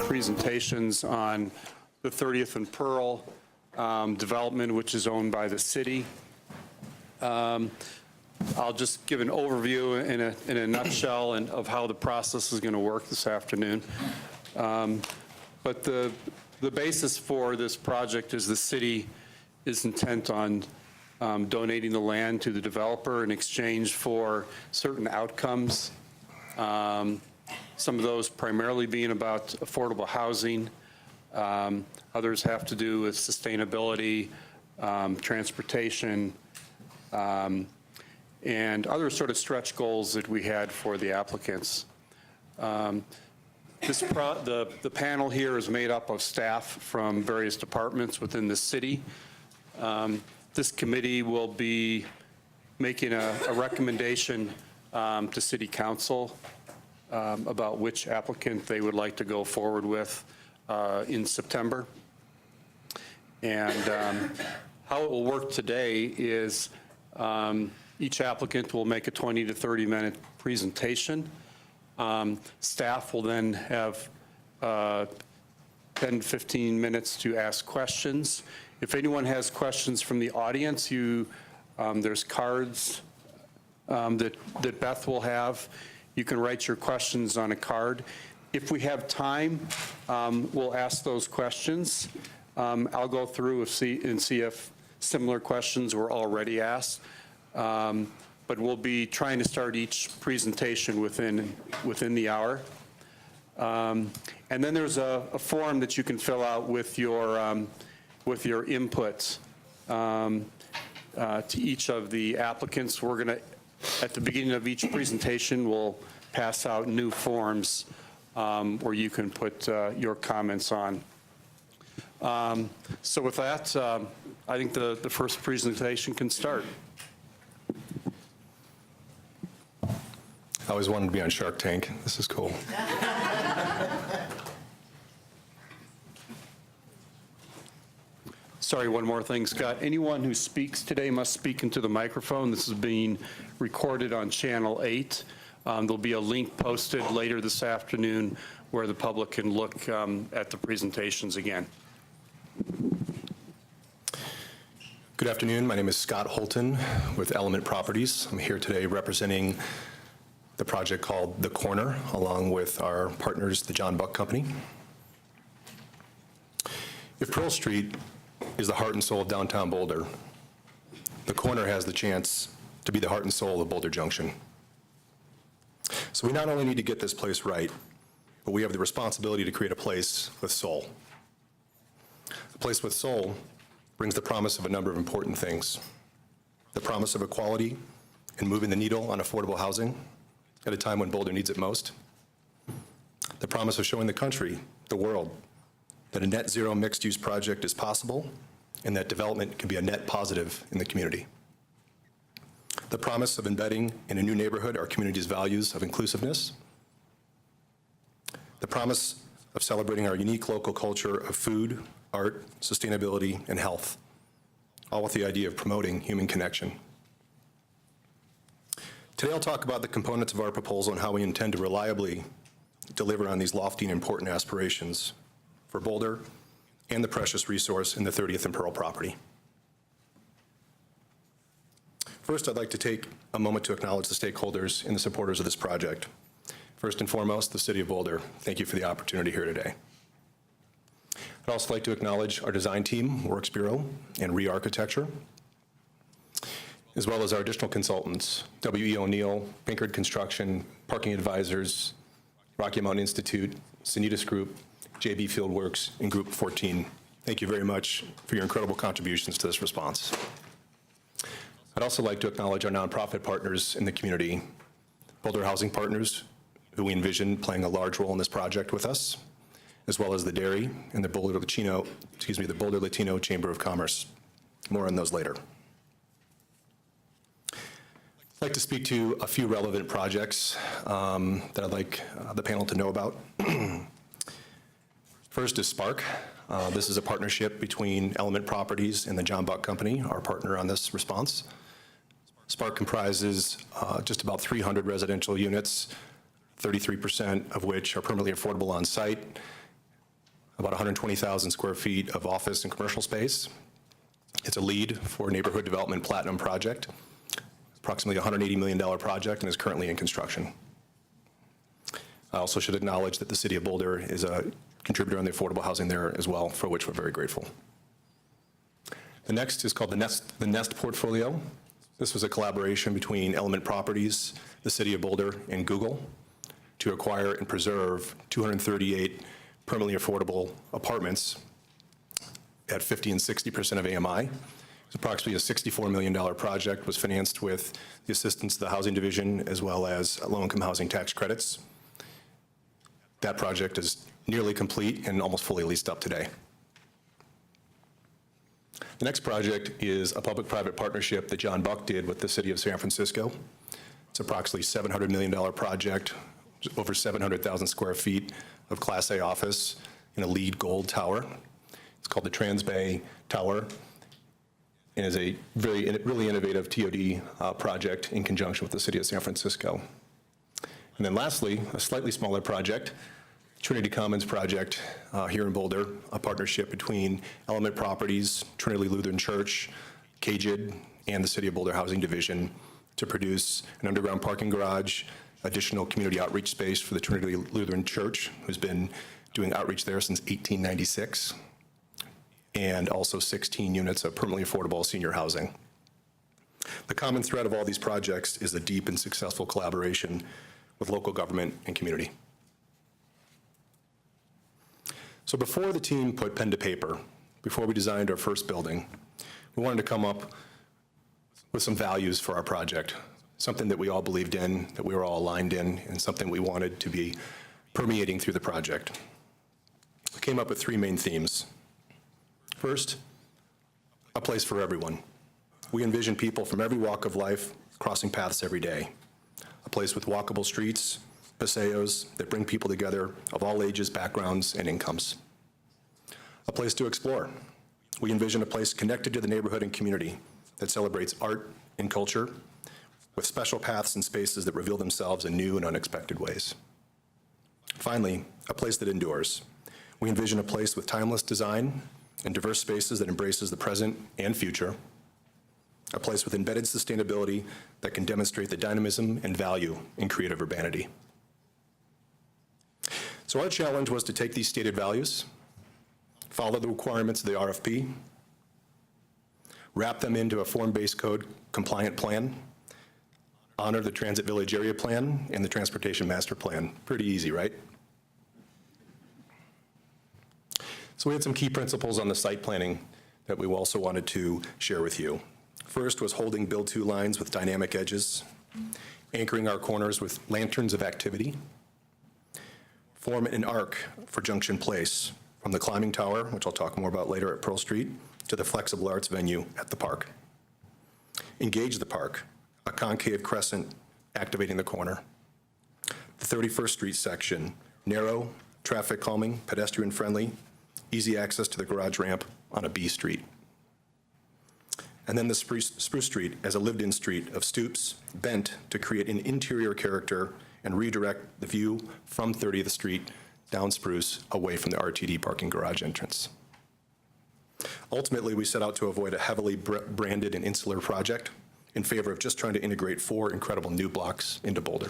presentations on the 30th and Pearl development, which is owned by the city. I'll just give an overview in a nutshell of how the process is going to work this afternoon. But the basis for this project is the city is intent on donating the land to the developer in exchange for certain outcomes. Some of those primarily being about affordable housing. Others have to do with sustainability, transportation, and other sort of stretch goals that we had for the applicants. The panel here is made up of staff from various departments within the city. This committee will be making a recommendation to City Council about which applicant they would like to go forward with in September. And how it will work today is each applicant will make a 20 to 30 minute presentation. Staff will then have 10 to 15 minutes to ask questions. If anyone has questions from the audience, there's cards that Beth will have. You can write your questions on a card. If we have time, we'll ask those questions. I'll go through and see if similar questions were already asked. But we'll be trying to start each presentation within the hour. And then there's a form that you can fill out with your inputs to each of the applicants. We're going to, at the beginning of each presentation, we'll pass out new forms where you can put your comments on. So with that, I think the first presentation can start. I always wanted to be on Shark Tank. This is cool. Sorry, one more thing, Scott. Anyone who speaks today must speak into the microphone. This is being recorded on Channel 8. There'll be a link posted later this afternoon where the public can look at the presentations again. Good afternoon. My name is Scott Holton with Element Properties. I'm here today representing the project called The Corner, along with our partners, the John Buck Company. If Pearl Street is the heart and soul of downtown Boulder, The Corner has the chance to be the heart and soul of Boulder Junction. So we not only need to get this place right, but we have the responsibility to create a place with soul. A place with soul brings the promise of a number of important things. The promise of equality and moving the needle on affordable housing at a time when Boulder needs it most. The promise of showing the country, the world, that a net zero mixed use project is possible and that development can be a net positive in the community. The promise of embedding in a new neighborhood our community's values of inclusiveness. The promise of celebrating our unique local culture of food, art, sustainability, and health, all with the idea of promoting human connection. Today I'll talk about the components of our proposal and how we intend to reliably deliver on these lofty and important aspirations for Boulder and the precious resource in the 30th and Pearl property. First, I'd like to take a moment to acknowledge the stakeholders and the supporters of this project. First and foremost, the City of Boulder. Thank you for the opportunity here today. I'd also like to acknowledge our design team, Works Bureau, and Re-Architecture, as well as our additional consultants, W.E. O'Neill, Pinkard Construction, Parking Advisors, Rocky Mountain Institute, Sanitas Group, JB Fieldworks, and Group 14. Thank you very much for your incredible contributions to this response. I'd also like to acknowledge our nonprofit partners in the community, Boulder Housing Partners, who we envision playing a large role in this project with us, as well as the dairy and the Boulder Latino Chamber of Commerce. More on those later. I'd like to speak to a few relevant projects that I'd like the panel to know about. First is Spark. This is a partnership between Element Properties and the John Buck Company, our partner on this response. Spark comprises just about 300 residential units, 33% of which are permanently affordable on site, about 120,000 square feet of office and commercial space. It's a LEED for Neighborhood Development Platinum project, approximately $180 million project, and is currently in construction. I also should acknowledge that the City of Boulder is a contributor on the affordable housing there as well, for which we're very grateful. The next is called the Nest portfolio. This was a collaboration between Element Properties, the City of Boulder, and Google to acquire and preserve 238 permanently affordable apartments at 50 and 60% of AMI. It's approximately a $64 million project, was financed with the assistance of the Housing Division as well as low-income housing tax credits. That project is nearly complete and almost fully leased up today. The next project is a public-private partnership that John Buck did with the City of San Francisco. It's approximately $700 million project, over 700,000 square feet of Class A office in a LEED Gold tower. It's called the Transbay Tower, and is a really innovative TOD project in conjunction with the City of San Francisco. And then lastly, a slightly smaller project, Trinity Commons project here in Boulder, a partnership between Element Properties, Trinity Lutheran Church, KGID, and the City of Boulder Housing Division to produce an underground parking garage, additional community outreach space for the Trinity Lutheran Church, who's been doing outreach there since 1896, and also 16 units of permanently affordable senior housing. The common thread of all these projects is a deep and successful collaboration with local government and community. So before the team put pen to paper, before we designed our first building, we wanted to come up with some values for our project, something that we all believed in, that we were all aligned in, and something we wanted to be permeating through the project. We came up with three main themes. First, a place for everyone. We envision people from every walk of life crossing paths every day. A place with walkable streets, paseos that bring people together of all ages, backgrounds, and incomes. A place to explore. We envision a place connected to the neighborhood and community that celebrates art and culture with special paths and spaces that reveal themselves in new and unexpected ways. Finally, a place that endures. We envision a place with timeless design and diverse spaces that embraces the present and future. A place with embedded sustainability that can demonstrate the dynamism and value in creative urbanity. So our challenge was to take these stated values, follow the requirements of the RFP, wrap them into a form-based code compliant plan, honor the Transit Village Area Plan and the Transportation Master Plan. Pretty easy, right? So we had some key principles on the site planning that we also wanted to share with you. First was holding build-to lines with dynamic edges, anchoring our corners with lanterns of activity, form an arc for Junction Place, from the climbing tower, which I'll talk more about later at Pearl Street, to the flexible arts venue at the park. Engage the park, a concave crescent activating the corner. The 31st Street section, narrow, traffic calming, pedestrian friendly, easy access to the garage ramp on a B street. And then the Spruce Street as a lived-in street of stoops bent to create an interior character and redirect the view from 30th Street down Spruce away from the RTD parking garage entrance. Ultimately, we set out to avoid a heavily branded and insular project in favor of just trying to integrate 4 incredible new blocks into Boulder.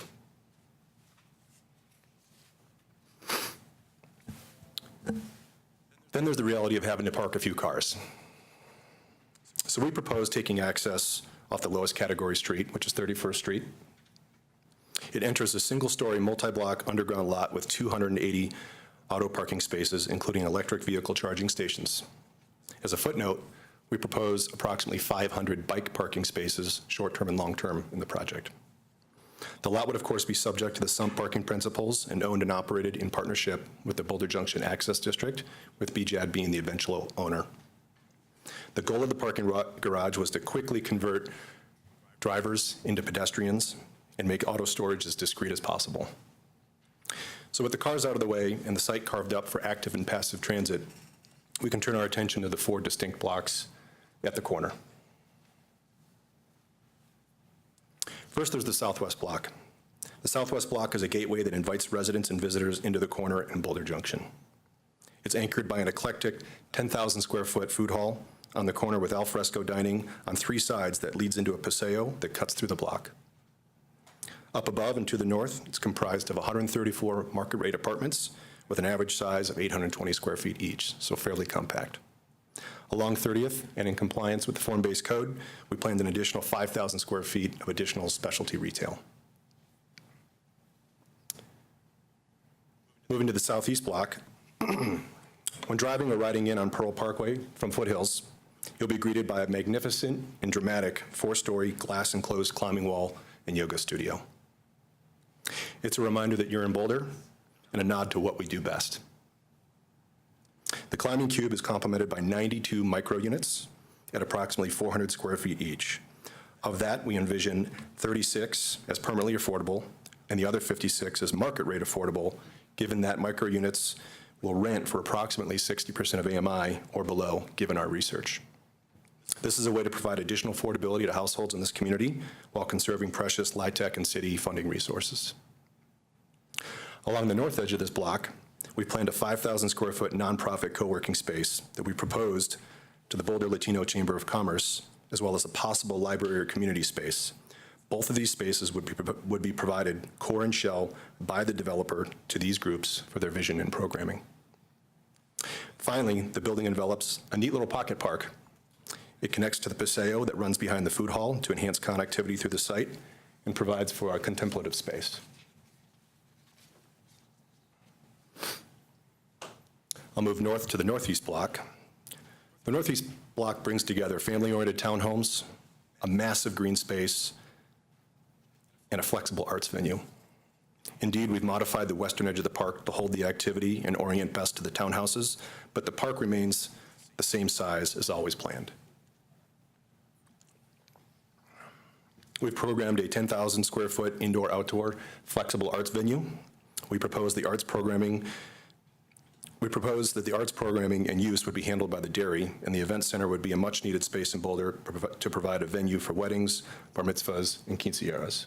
Then there's the reality of having to park a few cars. So we propose taking access off the lowest category street, which is 31st Street. It enters a single-story multi-block underground lot with 280 auto parking spaces, including electric vehicle charging stations. As a footnote, we propose approximately 500 bike parking spaces, short-term and long-term, in the project. The lot would, of course, be subject to the sump parking principles and owned and operated in partnership with the Boulder Junction Access District, with BJAD being the eventual owner. The goal of the parking garage was to quickly convert drivers into pedestrians and make auto storage as discreet as possible. So with the cars out of the way and the site carved up for active and passive transit, we can turn our attention to the 4 distinct blocks at the corner. First, there's the Southwest Block. The Southwest Block is a gateway that invites residents and visitors into the corner in Boulder Junction. It's It's anchored by an eclectic 10,000 square foot food hall on the corner with al fresco dining on 3 sides that leads into a paseo that cuts through the block. Up above and to the north, it's comprised of 134 market rate apartments with an average size of 820 square feet each, so fairly compact. Along 30th, and in compliance with the form-based code, we planned an additional 5,000 square feet of additional specialty retail. Moving to the southeast block, when driving or riding in on Pearl Parkway from Foothills, you'll be greeted by a magnificent and dramatic 4-story glass-enclosed climbing wall and yoga studio. It's a reminder that you're in Boulder and a nod to what we do best. The climbing cube is complemented by 92 micro units at approximately 400 square feet each. Of that, we envision 36 as permanently affordable and the other 56 as market rate affordable, given that micro units will rent for approximately 60% of AMI or below, given our research. This is a way to provide additional affordability to households in this community while conserving precious LIHTC and city funding resources. Along the north edge of this block, we planned a 5,000 square foot nonprofit co-working space that we proposed to the Boulder Latino Chamber of Commerce, as well as a possible library or community space. Both of these spaces would be provided core and shell by the developer to these groups for their vision and programming. Finally, the building envelops a neat little pocket park. It connects to the paseo that runs behind the food hall to enhance connectivity through the site and provides for a contemplative space. I'll move north to the northeast block. The northeast block brings together family-oriented townhomes, a massive green space, and a flexible arts venue. Indeed, we've modified the western edge of the park to hold the activity and orient best to the townhouses, but the park remains the same size as always planned. We've programmed a 10,000 square foot indoor-outdoor flexible arts venue. We propose that the arts programming and use would be handled by the dairy, and the event center would be a much-needed space in Boulder to provide a venue for weddings, bar mitzvahs, and quinceañeras.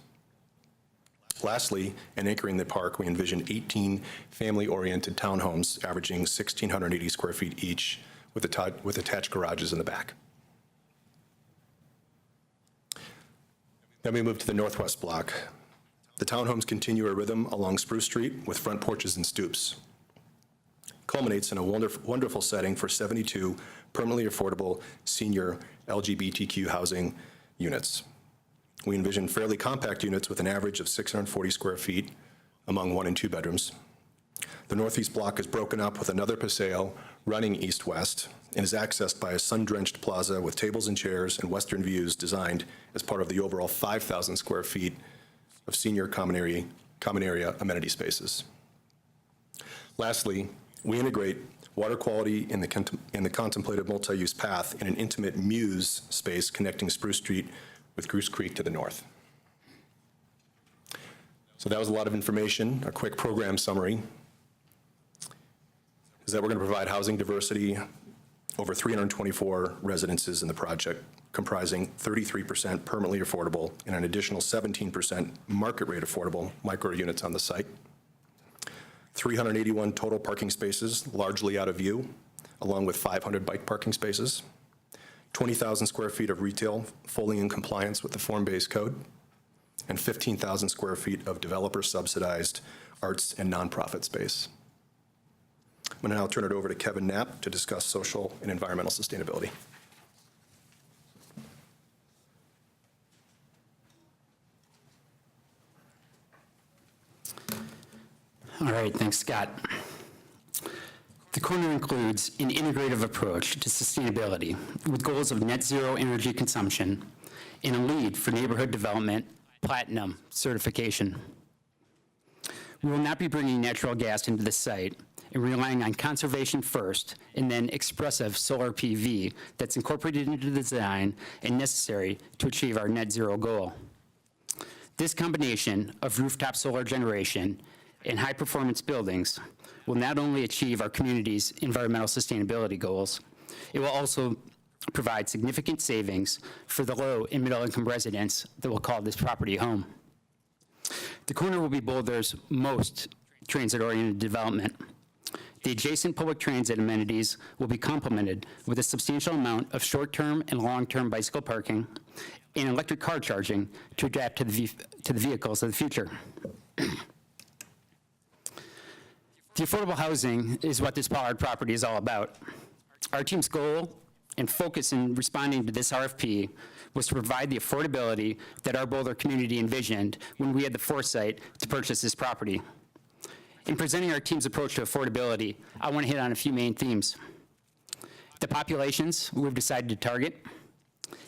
Lastly, and anchoring the park, we envision 18 family-oriented townhomes averaging 1,680 square feet each with attached garages in the back. Then we move to the northwest block. The townhomes continue a rhythm along Spruce Street with front porches and stoops. Culminates in a wonderful setting for 72 permanently affordable senior LGBTQ housing units. We envision fairly compact units with an average of 640 square feet among 1 and 2 bedrooms. The northeast block is broken up with another paseo running east-west and is accessed by a sun-drenched plaza with tables and chairs and western views designed as part of the overall 5,000 square feet of senior common area amenity spaces. Lastly, we integrate water quality in the contemplated multi-use path in an intimate muse space connecting Spruce Street with Goose Creek to the north. So that was a lot of information. A quick program summary is that we're going to provide housing diversity over 324 residences in the project, comprising 33% permanently affordable and an additional 17% market rate affordable micro units on the site. 381 total parking spaces, largely out of view, along with 500 bike parking spaces. 20,000 square feet of retail, fully in compliance with the form-based code, and 15,000 square feet of developer-subsidized arts and nonprofit space. I'm going to now turn it over to Kevin Knapp to discuss social and environmental sustainability. All right, thanks, Scott. The corner includes an integrative approach to sustainability with goals of net zero energy consumption and a lead for neighborhood development platinum certification. We will not be bringing natural gas into the site and relying on conservation first and then expressive solar PV that's incorporated into the design and necessary to achieve our net zero goal. This combination of rooftop solar generation and high-performance buildings will not only achieve our community's environmental sustainability goals, it will also provide significant savings for the low and middle-income residents that will call this property home. The corner will be Boulder's most transit-oriented development. The adjacent public transit amenities will be complemented with a substantial amount of short-term and long-term bicycle parking and electric car charging to adapt to the vehicles of the future. The affordable housing is what this Pollard property is all about. Our team's goal and focus in responding to this RFP was to provide the affordability that our Boulder community envisioned when we had the foresight to purchase this property. In presenting our team's approach to affordability, I want to hit on a few main themes. The populations we've decided to target,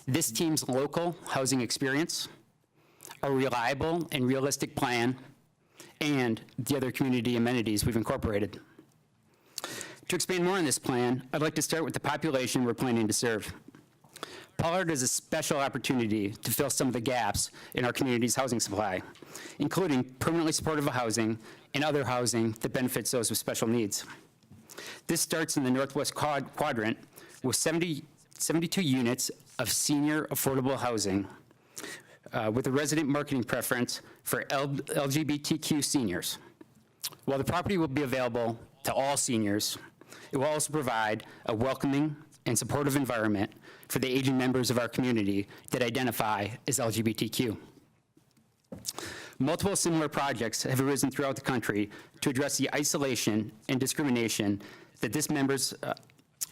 this team's local housing experience, a reliable and realistic plan, and the other community amenities we've incorporated. To expand more on this plan, I'd like to start with the population we're planning to serve. Pollard is a special opportunity to fill some of the gaps in our community's housing supply, including permanently supportive housing and other housing that benefits those with special needs. This starts in the northwest quadrant with 72 units of senior affordable housing with a resident marketing preference for LGBTQ seniors. While the property will be available to all seniors, it will also provide a welcoming and supportive environment for the aging members of our community that identify as LGBTQ. Multiple similar projects have arisen throughout the country to address the isolation and discrimination that members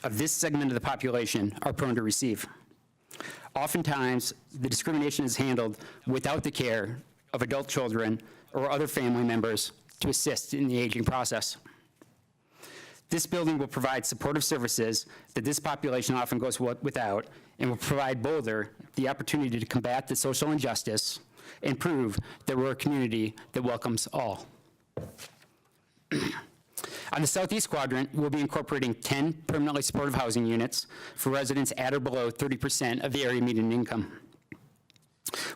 of this segment of the population are prone to receive. Oftentimes, the discrimination is handled without the care of adult children or other family members to assist in the aging process. This building will provide supportive services that this population often goes without, and will provide Boulder the opportunity to combat the social injustice and prove that we're a community that welcomes all. On the southeast quadrant, we'll be incorporating 10 permanently supportive housing units for residents at or below 30% of the area median income,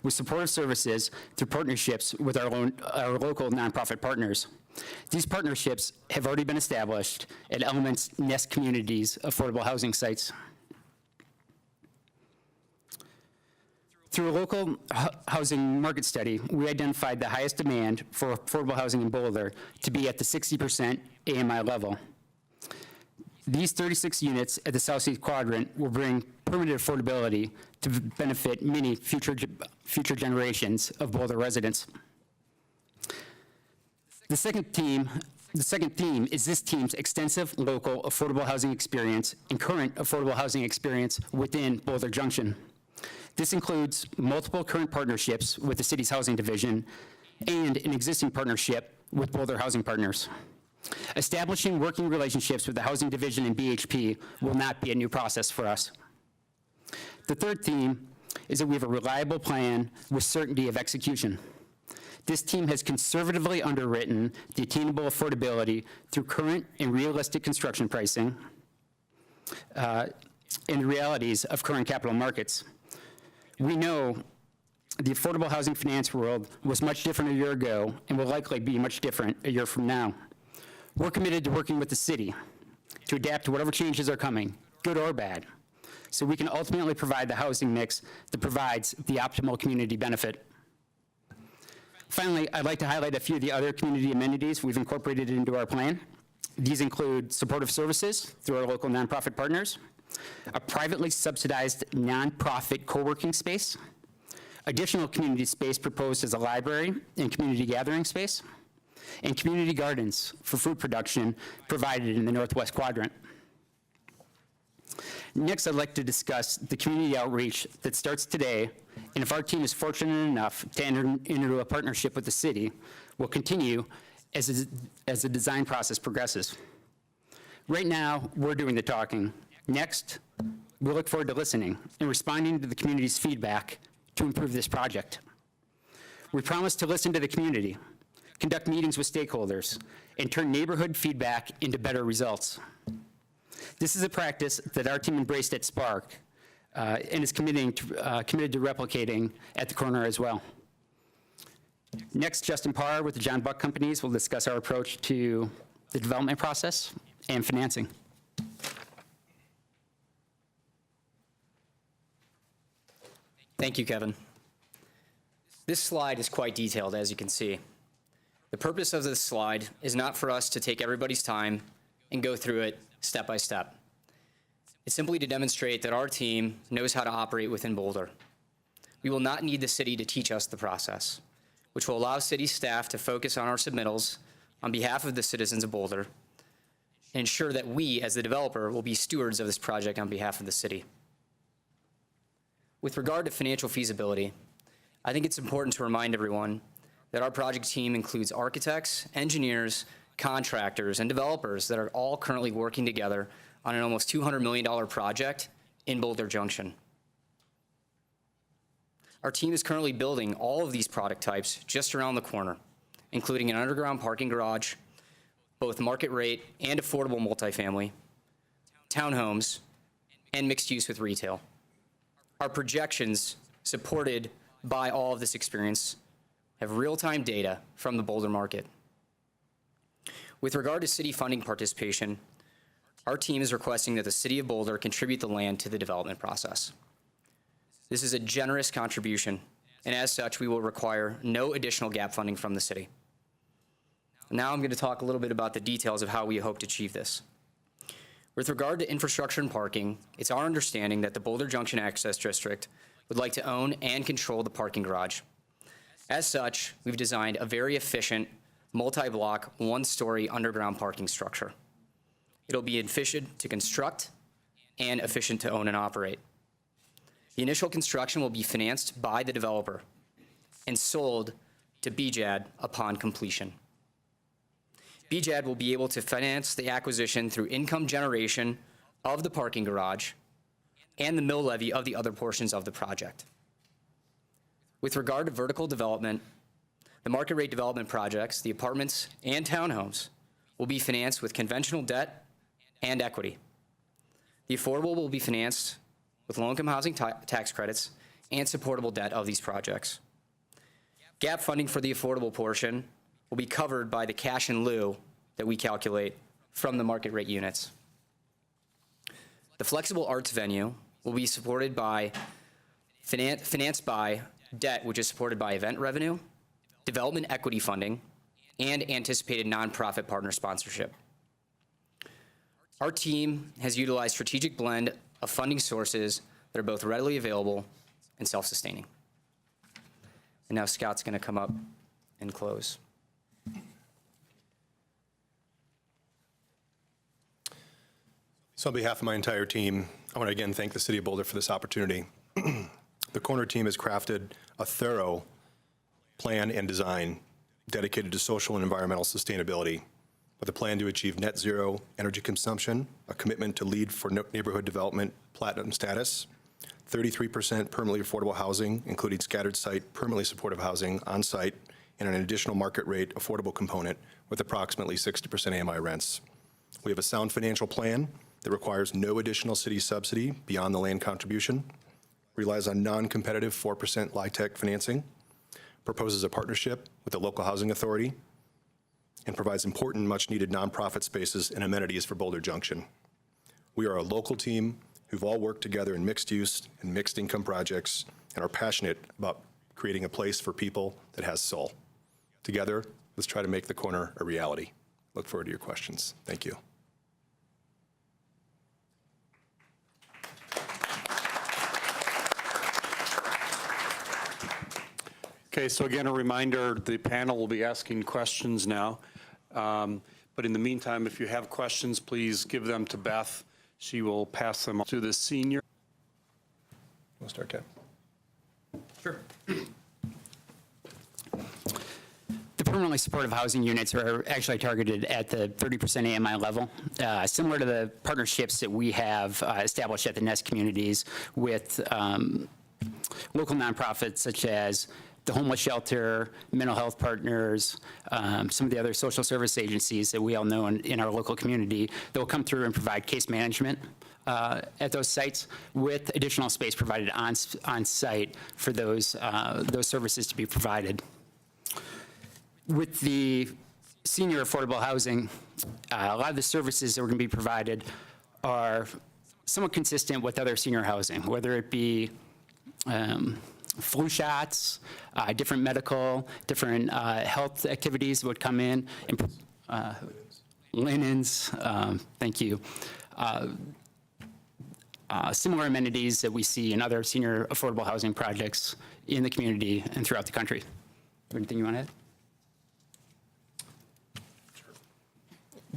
with supportive services through partnerships with our local nonprofit partners. These partnerships have already been established at Element's Nest Communities affordable housing sites. Through a local housing market study, we identified the highest demand for affordable housing in Boulder to be at the 60% AMI level. These 36 units at the southeast quadrant will bring permanent affordability to benefit many future generations of Boulder residents. The second theme is this team's extensive local affordable housing experience and current affordable housing experience within Boulder Junction. This includes multiple current partnerships with the city's housing division and an existing partnership with Boulder Housing Partners. Establishing working relationships with the housing division and BHP will not be a new process for us. The third theme is that we have a reliable plan with certainty of execution. This team has conservatively underwritten the attainable affordability through current and realistic construction pricing and the realities of current capital markets. We know the affordable housing finance world was much different a year ago and will likely be much different a year from now. We're committed to working with the city to adapt to whatever changes are coming, good or bad, so we can ultimately provide the housing mix that provides the optimal community benefit. Finally, I'd like to highlight a few of the other community amenities we've incorporated into our plan. These include supportive services through our local nonprofit partners, a privately subsidized nonprofit co-working space, additional community space proposed as a library and community gathering space, and community gardens for food production provided in the northwest quadrant. Next, I'd like to discuss the community outreach that starts today, and if our team is fortunate enough to enter into a partnership with the city, will continue as the design process progresses. Right now, we're doing the talking. Next, we look forward to listening and responding to the community's feedback to improve this project. We promise to listen to the community, conduct meetings with stakeholders, and turn neighborhood feedback into better results. This is a practice that our team embraced at Spark and is committed to replicating at the corner as well. Next, Justin Parr with the John Buck Companies will discuss our approach to the development process and financing. Thank you, Kevin. This slide is quite detailed, as you can see. The purpose of this slide is not for us to take everybody's time and go through it step by step. It's simply to demonstrate that our team knows how to operate within Boulder. We will not need the city to teach us the process, which will allow city staff to focus on our submittals on behalf of the citizens of Boulder and ensure that we, as the developer, will be stewards of this project on behalf of the city. With regard to financial feasibility, I think it's important to remind everyone that our project team includes architects, engineers, contractors, and developers that are all currently working together on an almost $200 million project in Boulder Junction. Our team is currently building all of these product types just around the corner, including an underground parking garage, both market rate and affordable multifamily, townhomes, and mixed use with retail. Our projections, supported by all of this experience, have real-time data from the Boulder market. With regard to city funding participation, our team is requesting that the City of Boulder contribute the land to the development process. This is a generous contribution, and as such, we will require no additional gap funding from the city. Now I'm going to talk a little bit about the details of how we hope to achieve this. With regard to infrastructure and parking, it's our understanding that the Boulder Junction Access District would like to own and control the parking garage. As such, we've designed a very efficient, multi-block, one-story underground parking structure. It'll be efficient to construct and efficient to own and operate. The initial construction will be financed by the developer and sold to BJAD upon completion. BJAD will be able to finance the acquisition through income generation of the parking garage and the mill levy of the other portions of the project. With regard to vertical development, the market rate development projects, the apartments and townhomes, will be financed with conventional debt and equity. The affordable will be financed with low-income housing tax credits and supportable debt of these projects. Gap funding for the affordable portion will be covered by the cash in lieu that we calculate from the market rate units. The flexible arts venue will be supported by, financed by debt, which is supported by event revenue, development equity funding, and anticipated nonprofit partner sponsorship. Our team has utilized strategic blend of funding sources that are both readily available and self-sustaining. And now Scott's going to come up and close. So on behalf of my entire team, I want to again thank the City of Boulder for this opportunity. The Corner team has crafted a thorough plan and design dedicated to social and environmental sustainability, with a plan to achieve net zero energy consumption, a commitment to lead for neighborhood development platinum status, 33% permanently affordable housing, including scattered site permanently supportive housing on site, and an additional market rate affordable component with approximately 60% AMI rents. We have a sound financial plan that requires no additional city subsidy beyond the land contribution, relies on non-competitive 4% LIHTC financing, proposes a partnership with the local housing authority, and provides important, much-needed nonprofit spaces and amenities for Boulder Junction. We are a local team who've all worked together in mixed use and mixed income projects and are passionate about creating a place for people that has soul. Together, let's try to make the Corner a reality. Look forward to your questions. Thank you. Okay, so again, a reminder, the panel will be asking questions now. But in the meantime, if you have questions, please give them to Beth. She will pass them to the senior. We'll start, Ken. Sure. The permanently supportive housing units are actually targeted at the 30% AMI level, similar to the partnerships that we have established at the Nest communities with local nonprofits such as the homeless shelter, mental health partners, some of the other social service agencies that we all know in our local community that will come through and provide case management at those sites with additional space provided on site for those services to be provided. With the senior affordable housing, a lot of the services that are going to be provided are somewhat consistent with other senior housing, whether it be flu shots, different medical, different health activities would come in. And, linens, thank you. Similar amenities that we see in other senior affordable housing projects in the community and throughout the country. Anything you want to add?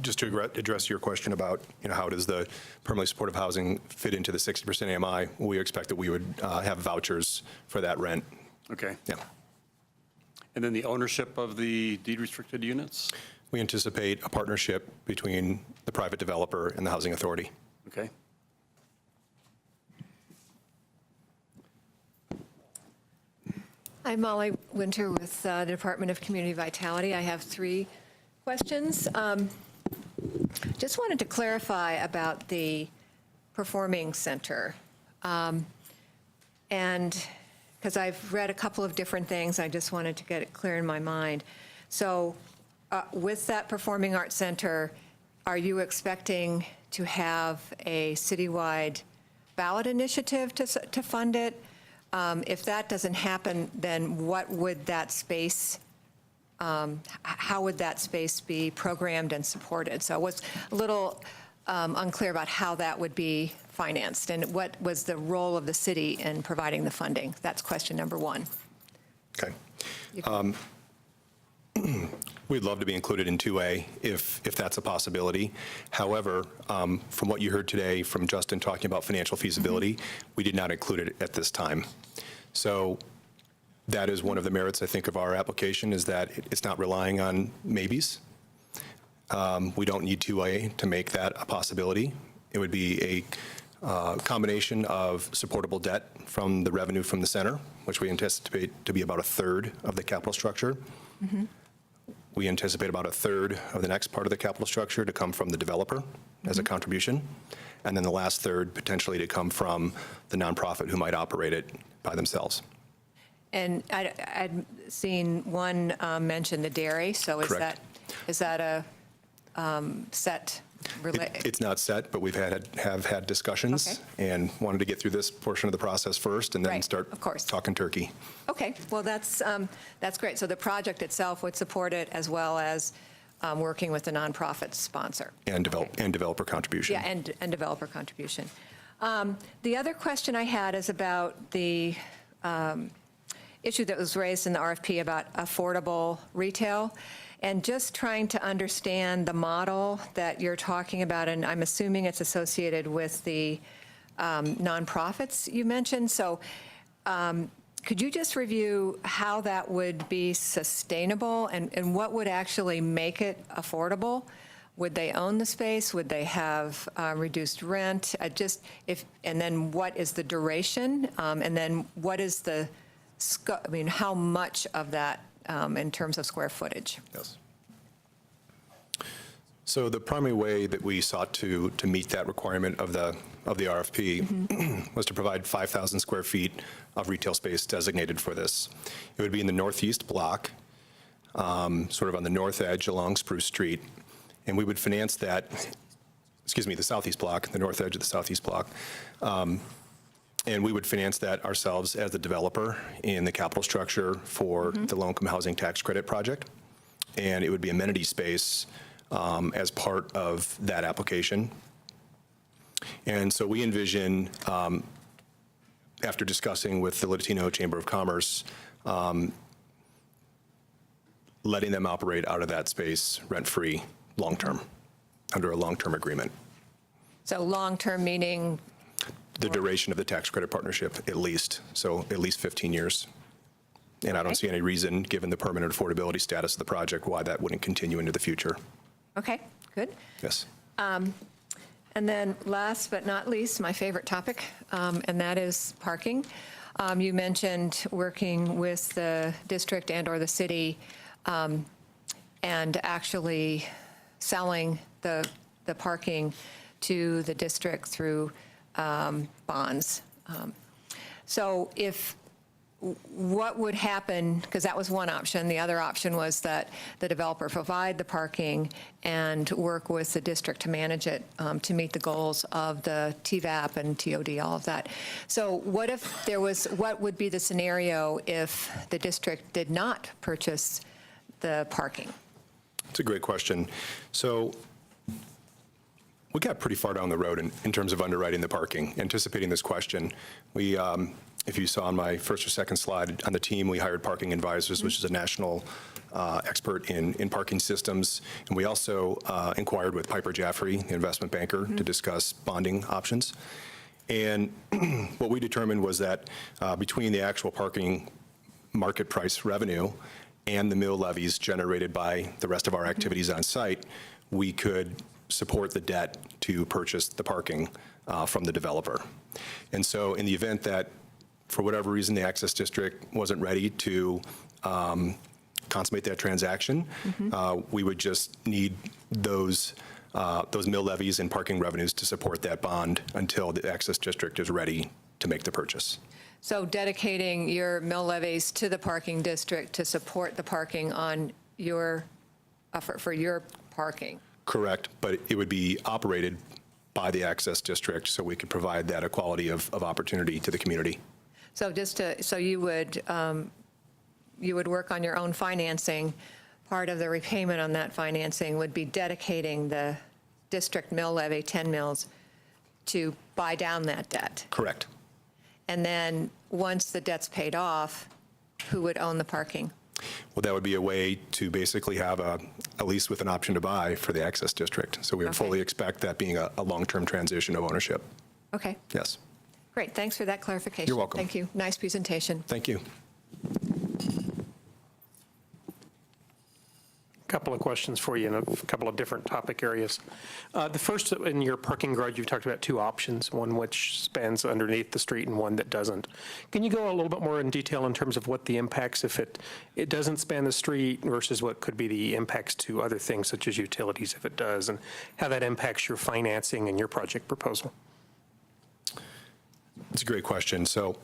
Just to address your question about, how does the permanently supportive housing fit into the 60% AMI, we expect that we would have vouchers for that rent. Okay. Yeah. And then the ownership of the deed restricted units? We anticipate a partnership between the private developer and the housing authority. Okay. I'm Molly Winter with the Department of Community Vitality. I have 3 questions. Just wanted to clarify about the performing center. And because I've read a couple of different things, I just wanted to get it clear in my mind. So with that performing arts center, are you expecting to have a citywide ballot initiative to fund it? If that doesn't happen, then what would that space, how would that space be programmed and supported? So I was a little unclear about how that would be financed and what was the role of the city in providing the funding. That's question number 1. Okay. We'd love to be included in 2A if that's a possibility. However, from what you heard today from Justin talking about financial feasibility, we did not include it at this time. So that is one of the merits, I think, of our application, is that it's not relying on maybes. We don't need 2A to make that a possibility. It would be a combination of supportable debt from the revenue from the center, which we anticipate to be about 1/3 of the capital structure. We anticipate about 1/3 of the next part of the capital structure to come from the developer as a contribution, and then the last 1/3 potentially to come from the nonprofit who might operate it by themselves. And I'd seen one mention the dairy, so Correct. is that a set? It's not set, but we've have had discussions Okay. and wanted to get through this portion of the process first and then Right, start of course. talking turkey. Okay, well, that's great. So the project itself would support it as well as working with the nonprofit sponsor. And developer contribution. Yeah, and developer contribution. The other question I had is about the issue that was raised in the RFP about affordable retail, and just trying to understand the model that you're talking about, and I'm assuming it's associated with the nonprofits you mentioned. So could you just review how that would be sustainable and what would actually make it affordable? Would they own the space? Would they have reduced rent? And then what is the duration? And then what is the how much of that in terms of square footage? Yes. So the primary way that we sought to meet that requirement of the RFP was to provide 5,000 square feet of retail space designated for this. It would be in the northeast block, sort of on the north edge along Spruce Street, and we would finance that, the southeast block, the north edge of the southeast block, and we would finance that ourselves as the developer in the capital structure for the low-income housing tax credit project. And it would be amenity space as part of that application. And so we envision, after discussing with the Latino Chamber of Commerce, letting them operate out of that space rent-free long-term, under a long-term agreement. So long-term meaning? The duration of the tax credit partnership, at least. So at least 15 years. And I don't see any reason, given the permanent affordability status of the project, why that wouldn't continue into the future. Okay, good. Yes. And then last but not least, my favorite topic, and that is parking. You mentioned working with the district and/or the city and actually selling the parking to the district through bonds. So what would happen, because that was one option. The other option was that the developer provide the parking and work with the district to manage it to meet the goals of the TVAP and TOD, all of that. So what would be the scenario if the district did not purchase the parking? It's a great question. So we got pretty far down the road in terms of underwriting the parking, anticipating this question. We, if you saw on my first or second slide on the team, we hired Parking Advisors, which is a national expert in parking systems. And we also inquired with Piper Jaffray, the investment banker, to discuss bonding options. And what we determined was that between the actual parking market price revenue and the mill levies generated by the rest of our activities on site, we could support the debt to purchase the parking from the developer. And so in the event that, for whatever reason, the Access District wasn't ready to consummate that transaction, we would just need those mill levies and parking revenues to support that bond until the Access District is ready to make the purchase. So dedicating your mill levies to the parking district to support the parking on your, for your parking? Correct, but it would be operated by the Access District, so we could provide that equality of opportunity to the community. So just to, so you would work on your own financing. Part of the repayment on that financing would be dedicating the district mill levy, 10 mills, to buy down that debt. Correct. And then once the debt's paid off, who would own the parking? Well, that would be a way to basically have a lease with an option to buy for the Access District. So we would Okay. fully expect that being a long-term transition of ownership. Okay, Yes. great. Thanks for that clarification. You're welcome. Thank you. Nice presentation. Thank you. Couple of questions for you in a couple of different topic areas. The first, in your parking garage, you've talked about two options, one which spans underneath the street and one that doesn't. Can you go a little bit more in detail in terms of what the impacts, if it doesn't span the street versus what could be the impacts to other things such as utilities if it does, and how that impacts your financing and your project proposal? It's a great question. So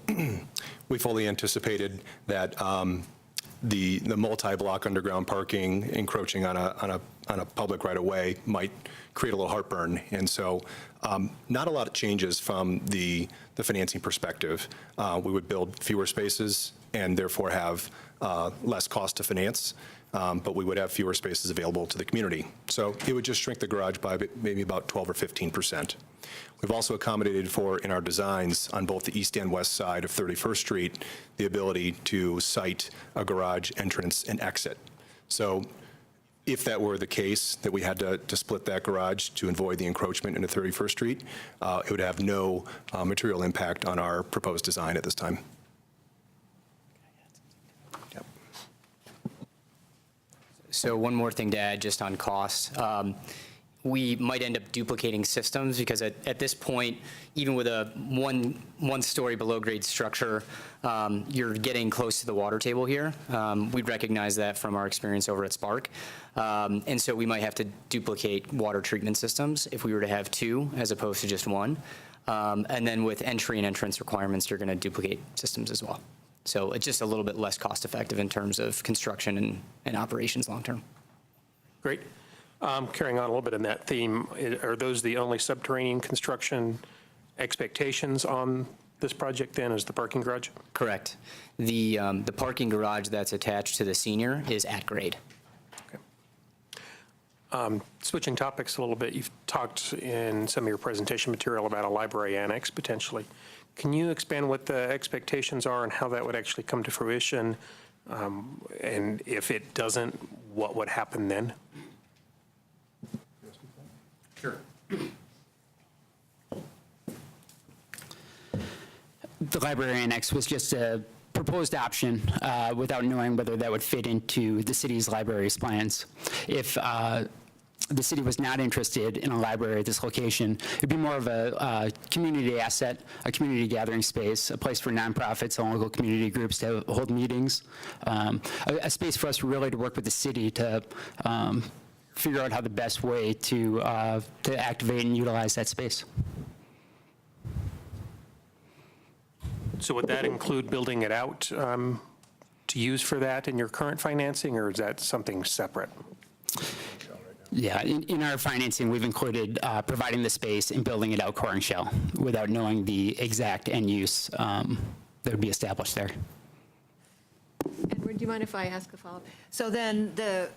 we fully anticipated that the multi-block underground parking encroaching on a public right-of-way might create a little heartburn. And so not a lot of changes from the financing perspective. We would build fewer spaces and therefore have less cost to finance, but we would have fewer spaces available to the community. So it would just shrink the garage by maybe about 12 or 15%. We've also accommodated for, in our designs, on both the east and west side of 31st Street, the ability to site a garage entrance and exit. So if that were the case, that we had to split that garage to avoid the encroachment into 31st Street, it would have no material impact on our proposed design at this time. Yep. So one more thing to add just on cost. We might end up duplicating systems because at this point, even with a one-story below-grade structure, you're getting close to the water table here. We'd recognize that from our experience over at Spark. And so we might have to duplicate water treatment systems if we were to have two as opposed to just one. And then with entry and entrance requirements, you're going to duplicate systems as well. So it's just a little bit less cost-effective in terms of construction and operations long-term. Great. Carrying on a little bit in that theme, are those the only subterranean construction expectations on this project then, is the parking garage? Correct. The parking garage that's attached to the senior is at grade. Okay. Switching topics a little bit, you've talked in some of your presentation material about a library annex potentially. Can you expand what the expectations are and how that would actually come to fruition? And if it doesn't, what would happen then? Sure. The library annex was just a proposed option without knowing whether that would fit into the city's library's plans. If the city was not interested in a library at this location, it'd be more of a community asset, a community gathering space, a place for nonprofits and local community groups to hold meetings, a space for us really to work with the city to figure out how the best way to activate and utilize that space. So would that include building it out to use for that in your current financing, or is that something separate? Yeah, in our financing, we've included providing the space and building it out core and shell without knowing the exact end use that would be established there. Edward, do you mind if I ask a follow-up? So then the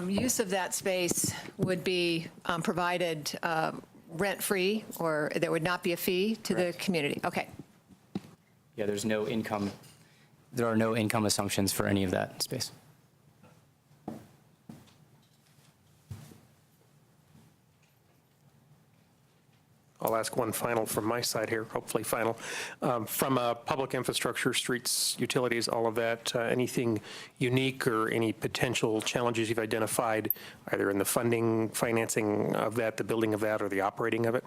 use of that space would be provided rent-free, or there would not be a fee to the community? Okay. Yeah, there are no income assumptions for any of that space. I'll ask one final from my side here, hopefully final. From public infrastructure, streets, utilities, all of that, anything unique or any potential challenges you've identified, either in the funding, financing of that, the building of that, or the operating of it?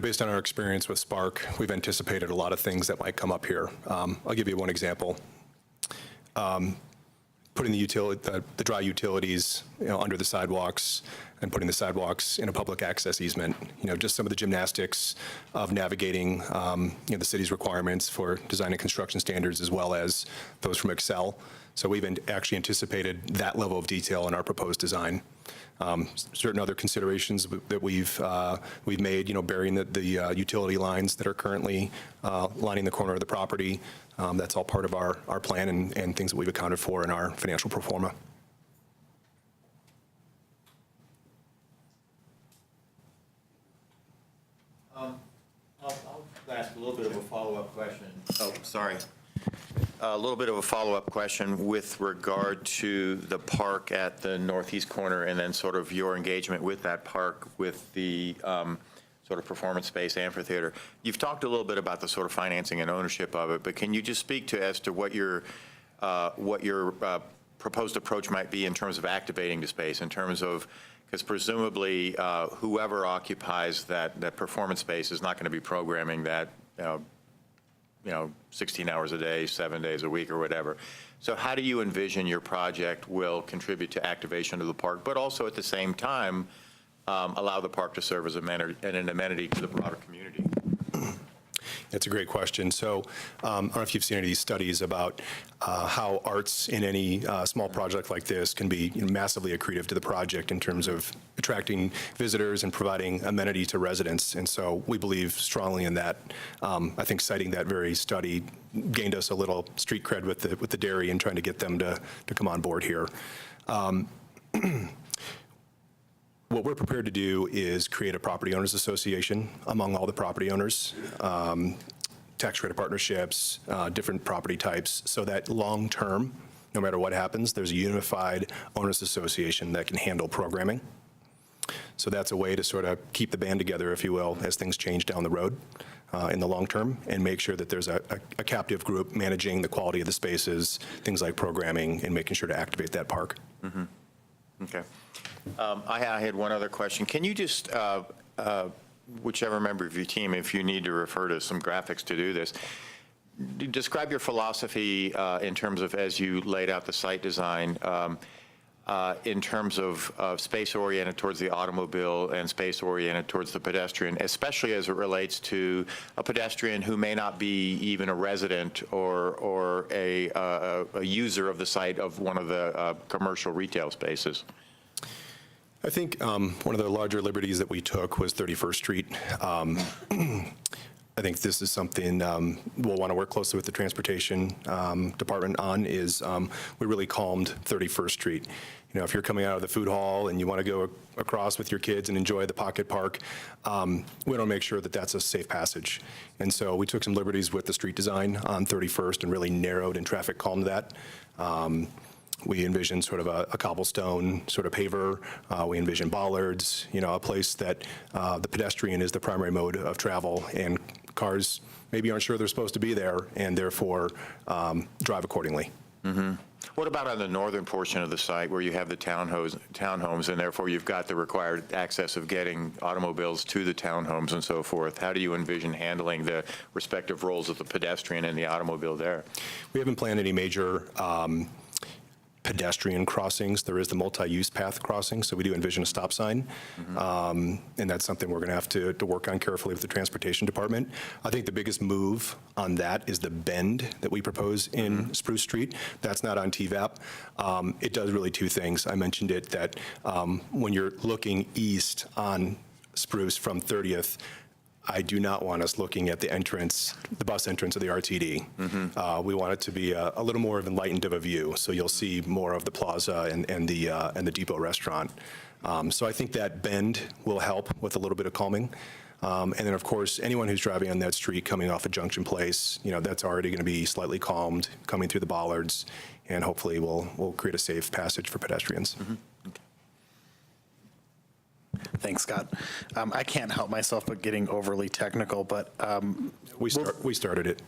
Based on our experience with Spark, we've anticipated a lot of things that might come up here. I'll give you one example. Putting the dry utilities, under the sidewalks and putting the sidewalks in a public access easement, just some of the gymnastics of navigating, the city's requirements for design and construction standards as well as those from Excel. So we've actually anticipated that level of detail in our proposed design. Certain other considerations that we've made, burying the utility lines that are currently lining the corner of the property. That's all part of our plan and things that we've accounted for in our financial pro forma. I'll ask a little bit of a follow-up question. Oh, sorry. A little bit of a follow-up question with regard to the park at the northeast corner and then sort of your engagement with that park with the sort of performance space amphitheater. You've talked a little bit about the sort of financing and ownership of it, but can you just speak as to what your proposed approach might be in terms of activating the space, in terms of, because presumably whoever occupies that performance space is not going to be programming that 16 hours a day, 7 days a week or whatever. So how do you envision your project will contribute to activation of the park, but also at the same time allow the park to serve as an amenity to the broader community? That's a great question. So I don't know if you've seen any of these studies about how arts in any small project like this can be massively accretive to the project in terms of attracting visitors and providing amenity to residents. And so we believe strongly in that. I think citing that very study gained us a little street cred with the dairy and trying to get them to come on board here. What we're prepared to do is create a property owners association among all the property owners, tax credit partnerships, different property types, so that long term, no matter what happens, there's a unified owners association that can handle programming. So that's a way to sort of keep the band together, if you will, as things change down the road in the long term, and make sure that there's a captive group managing the quality of the spaces, things like programming, and making sure to activate that park. Mm-hmm. Okay. I had one other question. Can you just, whichever member of your team, if you need to refer to some graphics to do this, describe your philosophy in terms of, as you laid out the site design, in terms of space oriented towards the automobile and space oriented towards the pedestrian, especially as it relates to a pedestrian who may not be even a resident or a user of the site of one of the commercial retail spaces. I think one of the larger liberties that we took was 31st Street. I think this is something we'll want to work closely with the transportation department on, is we really calmed 31st Street. If you're coming out of the food hall and you want to go across with your kids and enjoy the pocket park, we want to make sure that that's a safe passage. And so we took some liberties with the street design on 31st and really narrowed and traffic calmed that. We envisioned sort of a cobblestone sort of paver. We envisioned bollards, a place that the pedestrian is the primary mode of travel, and cars maybe aren't sure they're supposed to be there, and therefore drive accordingly. Mm-hmm. What about on the northern portion of the site where you have the townhomes, and therefore you've got the required access of getting automobiles to the townhomes and so forth? How do you envision handling the respective roles of the pedestrian and the automobile there? We haven't planned any major pedestrian crossings. There is the multi-use path crossing, so we do envision a stop sign. Mm-hmm. And that's something we're going to have to work on carefully with the transportation department. I think the biggest move on that is the bend that we propose in Spruce Street. That's not on TVAP. It does really two things. I mentioned it that when you're looking east on Spruce from 30th, I do not want us looking at the bus entrance of the RTD. We want it to be a little more of enlightened of a view, so you'll see more of the plaza and the Depot restaurant. So I think that bend will help with a little bit of calming. And then, of course, anyone who's driving on that street coming off of Junction Place, that's already going to be slightly calmed coming through the bollards, and hopefully we'll create a safe passage for pedestrians. Thanks, Scott. I can't help myself but getting overly technical, but We started it.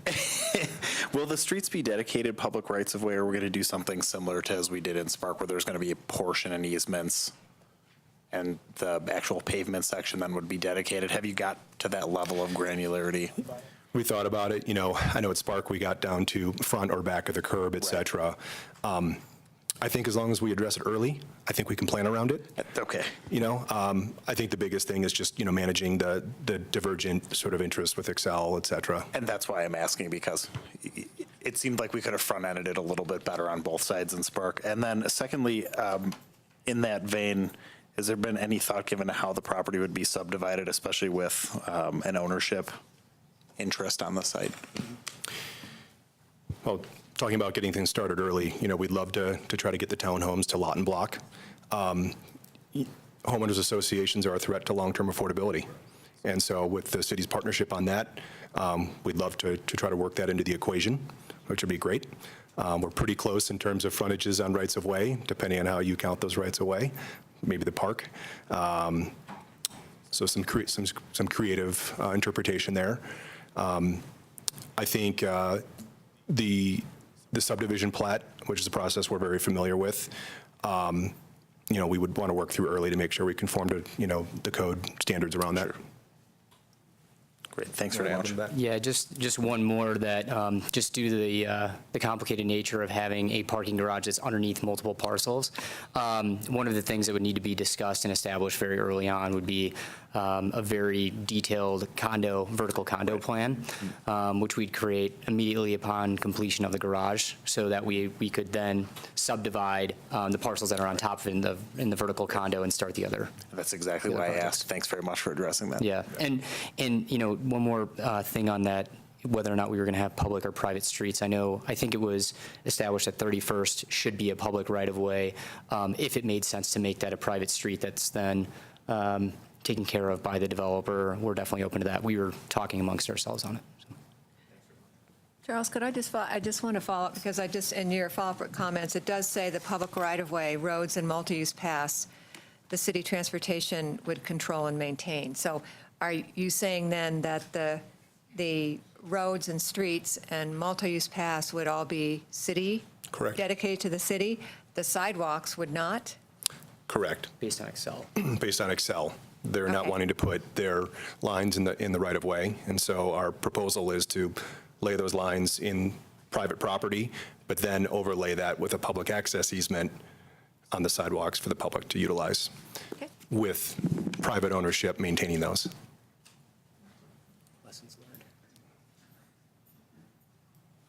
will the streets be dedicated public rights of way, or are we going to do something similar to as we did in Spark, where there's going to be a portion and easements and the actual pavement section then would be dedicated? Have you got to that level of granularity? We thought about it. I know at Spark we got down to front or back of the curb, et cetera. I think as long as we address it early, I think we can plan around it. Okay. I think the biggest thing is just, managing the divergent sort of interest with Excel, et cetera. And that's why I'm asking, because it seemed like we could have front-ended it a little bit better on both sides in Spark. And then secondly, in that vein, has there been any thought given to how the property would be subdivided, especially with an ownership interest on the site? Well, talking about getting things started early, we'd love to try to get the townhomes to lot and block. Homeowners associations are a threat to long-term affordability. And so with the city's partnership on that, we'd love to try to work that into the equation, which would be great. We're pretty close in terms of frontages on rights of way, depending on how you count those rights of way, maybe the park. So some creative interpretation there. I think the subdivision plat, which is a process we're very familiar with, we would want to work through early to make sure we conform to, the code standards around that. Great, thanks very much. Yeah, just one more that, just due to the complicated nature of having a parking garage that's underneath multiple parcels, one of the things that would need to be discussed and established very early on would be a very detailed vertical condo plan, which we'd create immediately upon completion of the garage, so that we could then subdivide the parcels that are on top of it in the vertical condo and start the other. That's exactly why I asked. Thanks very much for addressing that. Yeah, and one more thing on that, whether or not we were going to have public or private streets. I think it was established that 31st should be a public right-of-way. If it made sense to make that a private street that's then taken care of by the developer, we're definitely open to that. We were talking amongst ourselves on it. So. Charles, could I just want to follow up, because in your follow-up comments, it does say the public right-of-way, roads, and multi-use paths, the city transportation would control and maintain. So are you saying then that the roads and streets and multi-use paths would all be city? Correct. Dedicated to the city? The sidewalks would not? Correct. Based on Excel. Based on Excel. They're not Okay. wanting to put their lines in the right of way. And so our proposal is to lay those lines in private property, but then overlay that with a public access easement on the sidewalks for the public to utilize, Okay. with private ownership maintaining those. Lessons learned.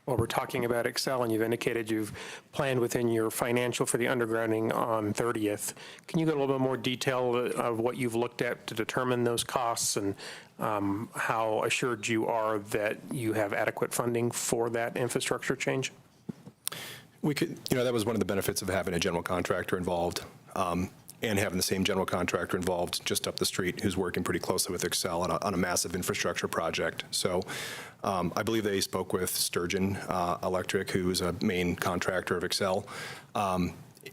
Well, we're talking about Excel, and you've indicated you've planned within your financial for the undergrounding on 30th. Can you go a little bit more detail of what you've looked at to determine those costs, and how assured you are that you have adequate funding for that infrastructure change? We could, that was one of the benefits of having a general contractor involved, and having the same general contractor involved just up the street, who's working pretty closely with Excel on a massive infrastructure project. So I believe they spoke with Sturgeon Electric, who is a main contractor of Excel.